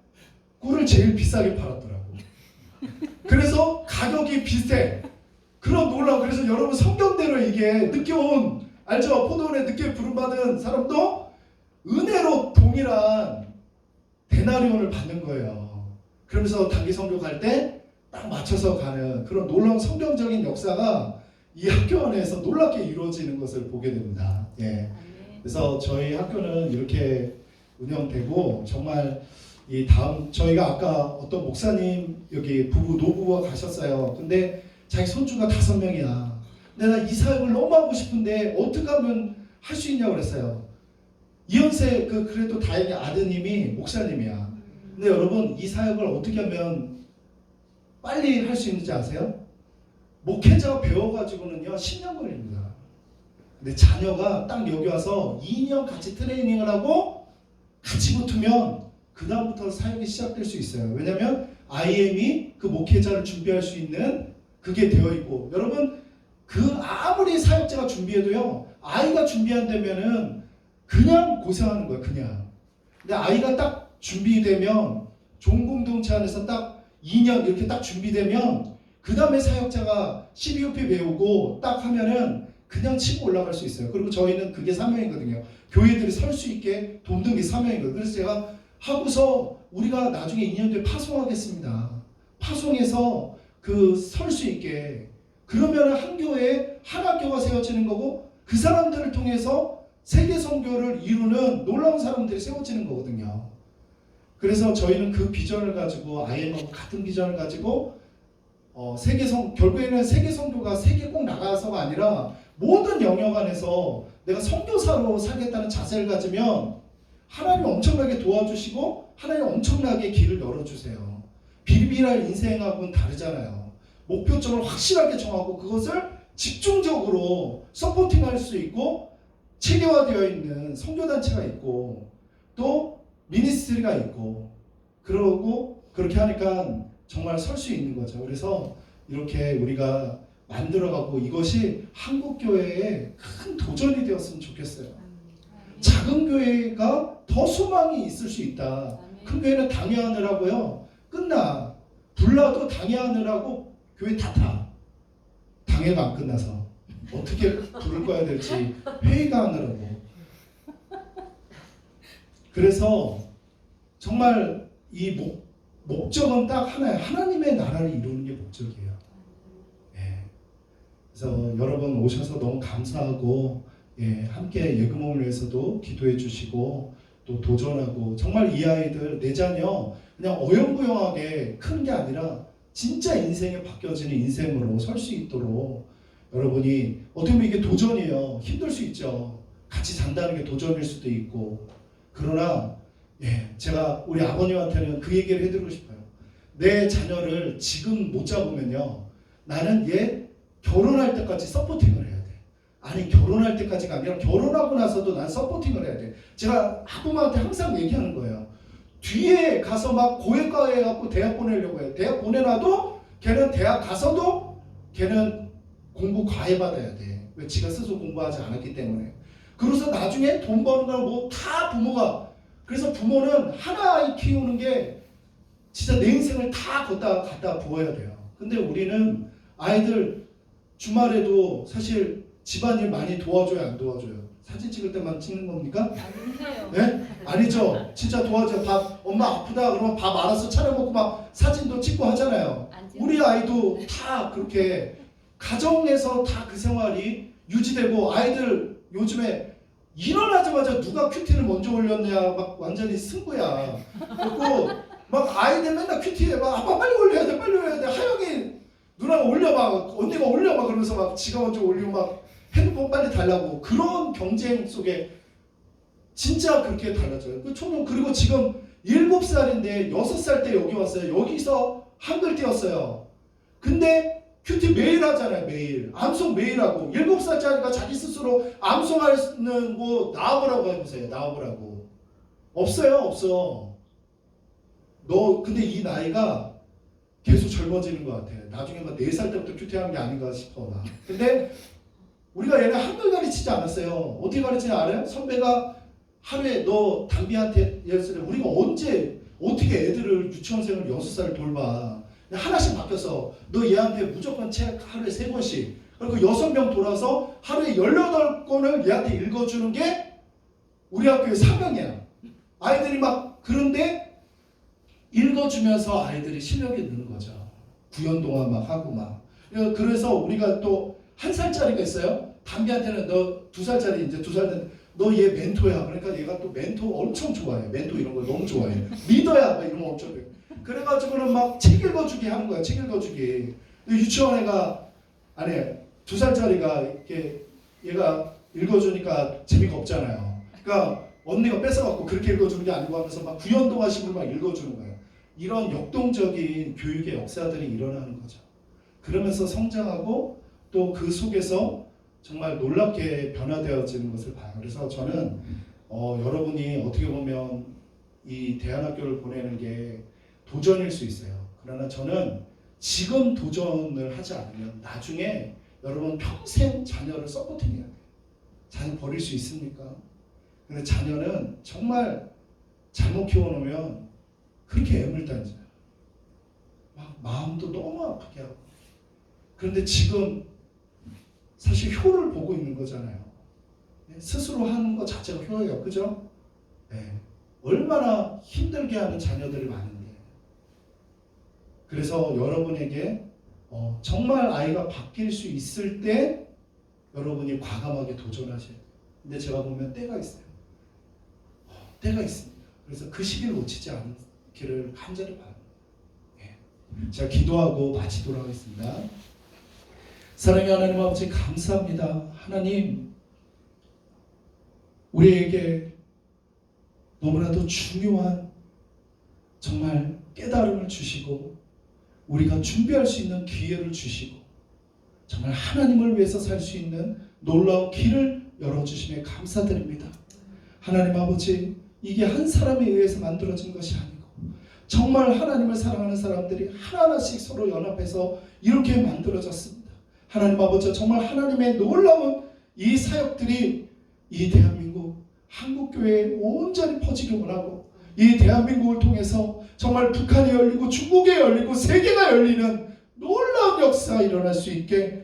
꿀을 제일 비싸게 팔았더라고. 그래서 가격이 비싸. 그런 놀라운. 그래서 여러분 성경대로 이게 늦게 온 알죠? 포도원에 늦게 부름받은 사람도 은혜로 동일한 데나리온을 받는 거예요. 그러면서 단기 선교 갈 때 딱 맞춰서 가는 그런 놀라운 성경적인 역사가 이 학교 안에서 놀랍게 이루어지는 것을 보게 됩니다. 예. 그래서 저희 학교는 이렇게 운영되고 정말 이 다음 저희가 아까 어떤 목사님 여기 부부 노부부가 가셨어요. 근데 자기 손주가 5명이야. 근데 나 이 사역을 너무 하고 싶은데 어떻게 하면 할 수 있냐고 그랬어요. 이현세 그래도 다행히 아드님이 목사님이야. 근데 여러분 이 사역을 어떻게 하면 빨리 할 수 있는지 아세요? 목회자가 배워가지고는요 10년 걸립니다. 근데 자녀가 딱 여기 와서 2년 같이 트레이닝을 하고 같이 붙으면 그 다음부터 사역이 시작될 수 있어요. 왜냐하면 IM이 그 목회자를 준비할 수 있는 그게 되어 있고 여러분 그 아무리 사역자가 준비해도요 아이가 준비한다면은 그냥 고생하는 거예요. 그냥. 근데 아이가 딱 준비되면 좋은 공동체 안에서 딱 2년 이렇게 딱 준비되면 그 다음에 사역자가 12호피 배우고 딱 하면은 그냥 치고 올라갈 수 있어요. 그리고 저희는 그게 사명이거든요. 교회들이 설 수 있게 돕는 게 사명이거든요. 그래서 제가 하고서 우리가 나중에 2년 뒤에 파송하겠습니다. 파송해서 그 설 수 있게 그러면 한 교회에 한 학교가 세워지는 거고 그 사람들을 통해서 세계 선교를 이루는 놀라운 사람들이 세워지는 거거든요. 그래서 저희는 그 비전을 가지고 IM하고 같은 비전을 가지고 결국에는 세계 선교가 세계 꼭 나가서가 아니라 모든 영역 안에서 내가 선교사로 살겠다는 자세를 가지면 하나님 엄청나게 도와주시고 하나님 엄청나게 길을 열어주세요. 비리비리한 인생하고는 다르잖아요. 목표점을 확실하게 정하고 그것을 집중적으로 서포팅할 수 있고 체계화되어 있는 선교단체가 있고 또 미니스트리가 있고 그러고 그렇게 하니까 정말 설 수 있는 거죠. 그래서 이렇게 우리가 만들어가고 이것이 한국교회에 큰 도전이 되었으면 좋겠어요. 작은 교회가 더 소망이 있을 수 있다. 큰 교회는 당회하느라고요. 끝나. 불나도 당회하느라고 교회 다 타. 당회가 안 끝나서. 어떻게 부를 거야 될지 회의가 하느라고. 그래서 정말 이 목적은 딱 하나예요. 하나님의 나라를 이루는 게 목적이에요. 예. 그래서 여러분 오셔서 너무 감사하고 함께 예금을 위해서도 기도해 주시고 또 도전하고 정말 이 아이들 내 자녀 그냥 어영부영하게 크는 게 아니라 진짜 인생에 바뀌어지는 인생으로 설 수 있도록 여러분이 어떻게 보면 이게 도전이에요. 힘들 수 있죠. 같이 잔다는 게 도전일 수도 있고 그러나 제가 우리 아버님한테는 그 얘기를 해드리고 싶어요. 내 자녀를 지금 못 잡으면요 나는 얘 결혼할 때까지 서포팅을 해야 돼. 아니 결혼할 때까지가 아니라 결혼하고 나서도 난 서포팅을 해야 돼. 제가 아버님한테 항상 얘기하는 거예요. 뒤에 가서 막 고액과외 해갖고 대학 보내려고 해요. 대학 보내놔도 걔는 대학 가서도 걔는 공부 과외 받아야 돼. 왜? 지가 스스로 공부하지 않았기 때문에. 그래서 나중에 돈 버는 건 뭐 다 부모가. 그래서 부모는 하나 아이 키우는 게 진짜 내 인생을 다 갖다 부어야 돼요. 근데 우리는 아이들 주말에도 사실 집안일 많이 도와줘요, 안 도와줘요? 사진 찍을 때만 찍는 겁니까? 아니에요. 네? 아니죠. 진짜 도와줘요. 밥 엄마 아프다 그러면 밥 알아서 차려 먹고 막 사진도 찍고 하잖아요. 우리 아이도 다 그렇게 가정에서 다 그 생활이 유지되고 아이들 요즘에 일어나자마자 누가 큐티를 먼저 올렸냐 막 완전히 승부야. 그리고 막 아이들 맨날 큐티에 막 아빠 빨리 올려야 돼 빨리 올려야 돼 하영이 누나가 올려 막 언니가 올려 막 그러면서 막 지가 먼저 올리고 막 핸드폰 빨리 달라고 그런 경쟁 속에 진짜 그렇게 달라져요. 그 초등 그리고 지금 7살인데 6살 때 여기 왔어요. 여기서 한글 띄웠어요. 근데 큐티 매일 하잖아요. 매일 암송 매일 하고 7살짜리가 자기 스스로 암송하는 거 나와보라고 해보세요. 나와보라고. 없어요. 없어. 너 근데 이 나이가 계속 젊어지는 것 같아. 나중에 막 4살 때부터 큐티하는 게 아닌가 싶어 나. 근데 우리가 얘네 한글 가르치지 않았어요. 어떻게 가르치지 알아요? 선배가 하루에 너 담비한테 예를 들어 우리가 언제 어떻게 애들을 유치원생을 6살을 돌봐. 하나씩 바뀌어서 너 얘한테 무조건 책 하루에 3권씩 그리고 6명 돌아서 하루에 18권을 얘한테 읽어주는 게 우리 학교의 사명이야. 아이들이 막 그런데 읽어주면서 아이들이 실력이 느는 거죠. 구연동화 막 하고 막. 그래서 우리가 또 1살짜리가 있어요. 담비한테는 너 2살짜리 이제 2살 된 너 얘 멘토야. 그러니까 얘가 또 멘토 엄청 좋아해. 멘토 이런 거 너무 좋아해. 리더야. 막 이런 거 엄청 좋아해. 그래가지고는 막 책 읽어주기 하는 거야. 책 읽어주기. 유치원 애가 아니 2살짜리가 이렇게 얘가 읽어주니까 재미가 없잖아요. 그러니까 언니가 뺏어갖고 그렇게 읽어주는 게 아니고 하면서 막 구연동화식으로 막 읽어주는 거예요. 이런 역동적인 교육의 역사들이 일어나는 거죠. 그러면서 성장하고 또 그 속에서 정말 놀랍게 변화되어지는 것을 봐요. 그래서 저는 여러분이 어떻게 보면 이 대안학교를 보내는 게 도전일 수 있어요. 그러나 저는 지금 도전을 하지 않으면 나중에 여러분 평생 자녀를 서포팅해야 돼요. 자녀 버릴 수 있습니까? 근데 자녀는 정말 잘못 키워놓으면 그렇게 애물단지야. 막 마음도 너무 아프게 하고. 그런데 지금 사실 효를 보고 있는 거잖아요. 스스로 하는 것 자체가 효예요. 그죠? 네. 얼마나 힘들게 하는 자녀들이 많은데. 그래서 여러분에게 정말 아이가 바뀔 수 있을 때 여러분이 과감하게 도전하셔야 돼요. 근데 제가 보면 때가 있어요. 때가 있습니다. 그래서 그 시기를 놓치지 않기를 간절히 바랍니다. 네. 제가 기도하고 마치도록 하겠습니다. 사랑의 하나님 아버지 감사합니다. 하나님 우리에게 너무나도 중요한 정말 깨달음을 주시고 우리가 준비할 수 있는 기회를 주시고 정말 하나님을 위해서 살 수 있는 놀라운 길을 열어주심에 감사드립니다. 하나님 아버지 이게 한 사람에 의해서 만들어진 것이 아니고 정말 하나님을 사랑하는 사람들이 하나하나씩 서로 연합해서 이렇게 만들어졌습니다. 하나님 아버지 정말 하나님의 놀라운 이 사역들이 이 대한민국 한국교회에 온전히 퍼지기 원하고 이 대한민국을 통해서 정말 북한이 열리고 중국에 열리고 세계가 열리는 놀라운 역사가 일어날 수 있게